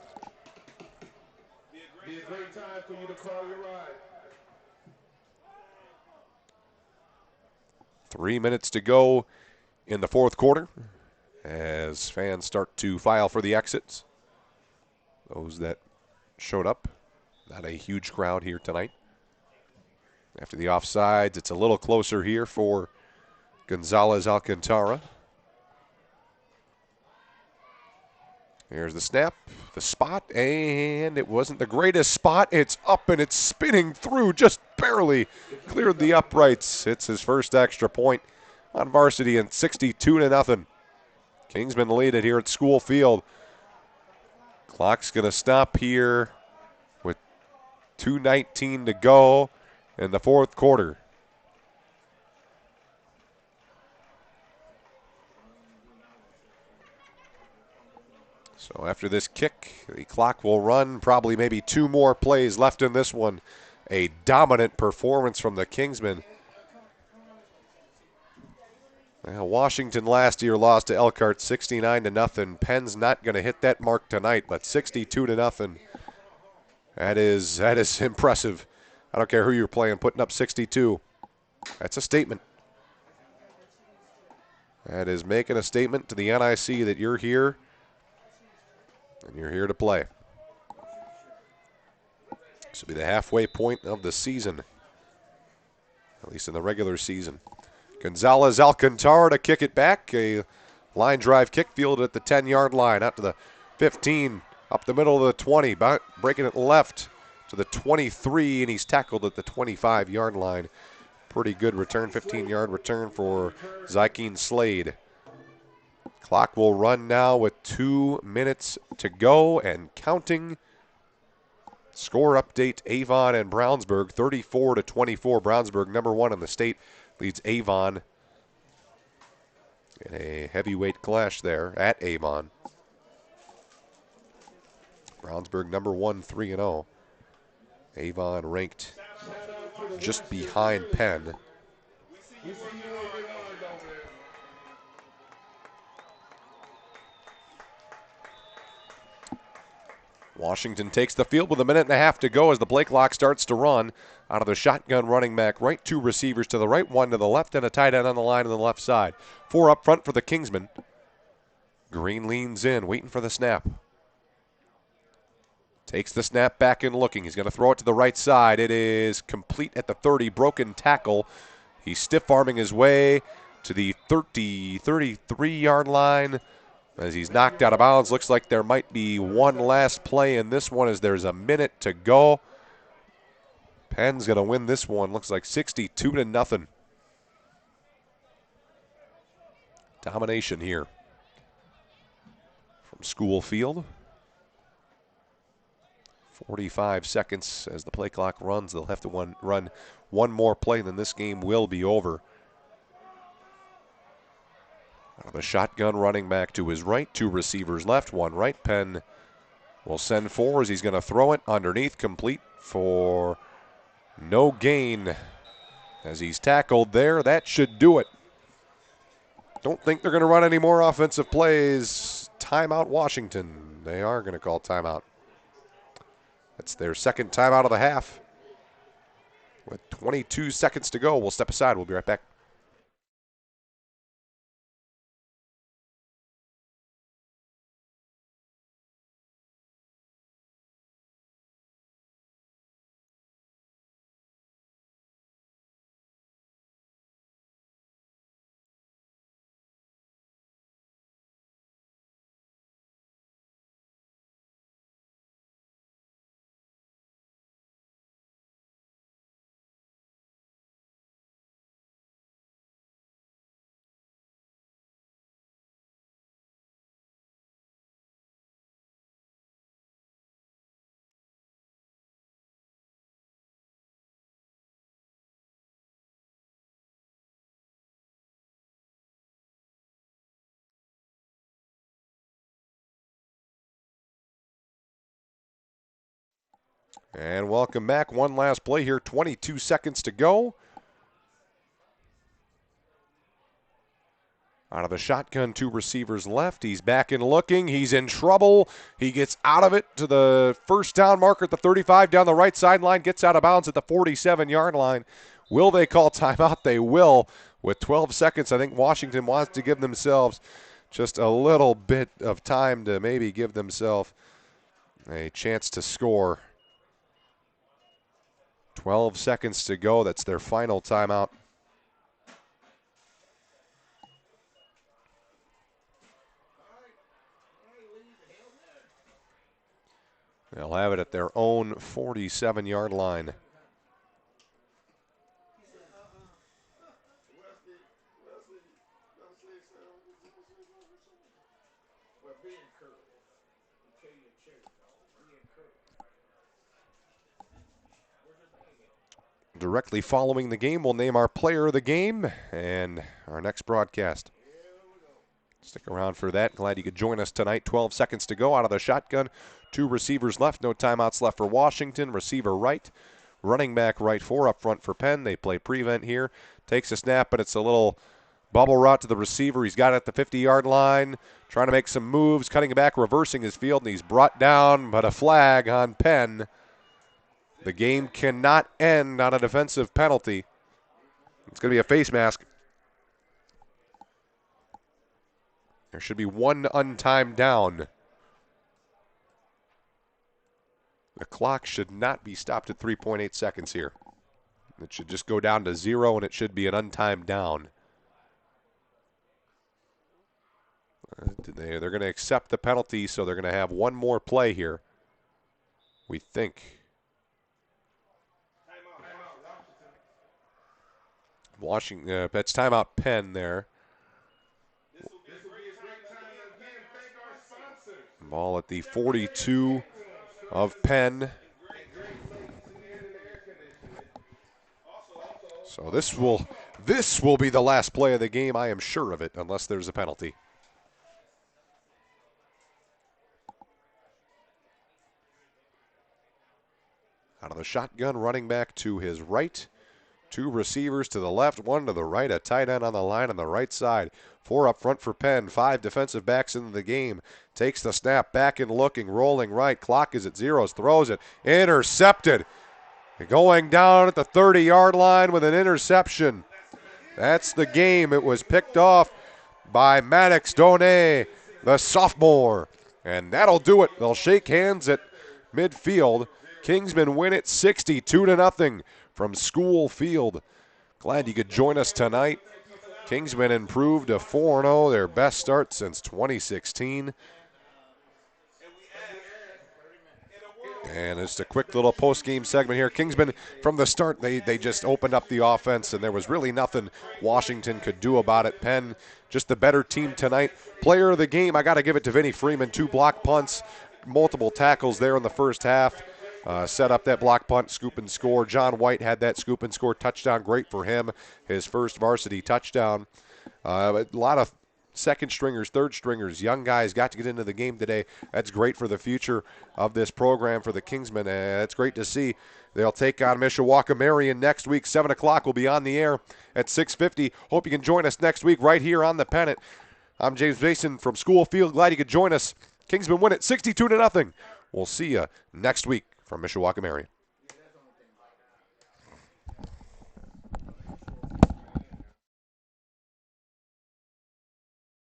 3 minutes to go in the fourth quarter as fans start to file for the exits. Those that showed up. Not a huge crowd here tonight. After the offsides, it's a little closer here for Gonzalez Alcantara. Here's the snap, the spot, and it wasn't the greatest spot. It's up and it's spinning through, just barely cleared the uprights. It's his first extra point on Varsity, and 62-0. Kingsmen lead it here at School Field. Clock's going to stop here with 2:19 to go in the fourth quarter. So after this kick, the clock will run. Probably maybe 2 more plays left in this one. A dominant performance from the Kingsmen. Well, Washington last year lost to Elkhart 69-0. Penn's not going to hit that mark tonight, but 62-0. That is impressive. I don't care who you're playing, putting up 62. That's a statement. That is making a statement to the NIC that you're here. And you're here to play. This will be the halfway point of the season, at least in the regular season. Gonzalez Alcantara to kick it back. A line drive kick fielded at the 10-yard line, out to the 15, up the middle of the 20, breaking it left to the 23, and he's tackled at the 25-yard line. Pretty good return, 15-yard return for Zykeen Slade. Clock will run now with 2 minutes to go and counting. Score update, Avon and Brownsburg, 34-24. Brownsburg, number 1 in the state, leads Avon in a heavyweight clash there at Avon. Brownsburg, number 1, 3-0. Avon ranked just behind Penn. Washington takes the field with 1.5 minutes to go as the play clock starts to run. Out of the shotgun running back, right 2 receivers to the right, 1 to the left, and a tight end on the line on the left side. 4 up front for the Kingsmen. Green leans in, waiting for the snap. Takes the snap back and looking. He's going to throw it to the right side. It is complete at the 30, broken tackle. He's stiff-arming his way to the 33-yard line. As he's knocked out of bounds, looks like there might be one last play in this one as there's 1 minute to go. Penn's going to win this one. Looks like 62-0. Domination here from School Field. 45 seconds as the play clock runs. They'll have to run one more play, then this game will be over. The shotgun running back to his right, 2 receivers left, 1 right. Penn will send 4 as he's going to throw it underneath, complete for no gain. As he's tackled there, that should do it. Don't think they're going to run any more offensive plays. timeout Washington. They are going to call timeout. That's their second timeout of the half. With 22 seconds to go, we'll step aside. We'll be right back. And welcome back. One last play here, 22 seconds to go. Out of the shotgun, 2 receivers left. He's back and looking. He's in trouble. He gets out of it to the first down marker at the 35 down the right sideline, gets out of bounds at the 47-yard line. Will they call timeout? They will. With 12 seconds, I think Washington wants to give themselves just a little bit of time to maybe give themselves a chance to score. 12 seconds to go. That's their final timeout. They'll have it at their own 47-yard line. Directly following the game, we'll name our player of the game and our next broadcast. Stick around for that. Glad you could join us tonight. 12 seconds to go out of the shotgun. 2 receivers left. No timeouts left for Washington. Receiver right. Running back right 4 up front for Penn. They play prevent here. Takes a snap, but it's a little bubble route to the receiver. He's got it at the 50-yard line. Trying to make some moves. Cutting back, reversing his field, and he's brought down, but a flag on Penn. The game cannot end on a defensive penalty. It's going to be a face mask. There should be 1 untimed down. The clock should not be stopped at 3.8 seconds here. It should just go down to 0, and it should be an untimed down. They're going to accept the penalty, so they're going to have 1 more play here, we think. Washington, that's timeout Penn there. Ball at the 42 of Penn. So this will be the last play of the game, I am sure of it, unless there's a penalty. Out of the shotgun, running back to his right. 2 receivers to the left, 1 to the right, a tight end on the line on the right side. 4 up front for Penn, 5 defensive backs into the game. Takes the snap, back and looking, rolling right. Clock is at 0, throws it, intercepted. Going down at the 30-yard line with an interception. That's the game. It was picked off by Maddox Donay, the sophomore. And that'll do it. They'll shake hands at midfield. Kingsmen win it 62-0 from School Field. Glad you could join us tonight. Kingsmen improved to 4-0, their best start since 2016. And just a quick little post-game segment here. Kingsmen, from the start, they just opened up the offense, and there was really nothing Washington could do about it. Penn, just the better team tonight. Player of the game, I got to give it to Vinny Freeman. 2 block punts, multiple tackles there in the first half. Set up that block punt, scoop and score. John White had that scoop and score touchdown. Great for him, his first varsity touchdown. A lot of second stringers, third stringers, young guys got to get into the game today. That's great for the future of this program for the Kingsmen. It's great to see. They'll take on Mishawaka Marion next week. 7 o'clock will be on the air at 6:50. Hope you can join us next week right here on the Pennant. I'm James Mason from School Field. Glad you could join us. Kingsmen win it 62-0. We'll see you next week from Mishawaka, Marion.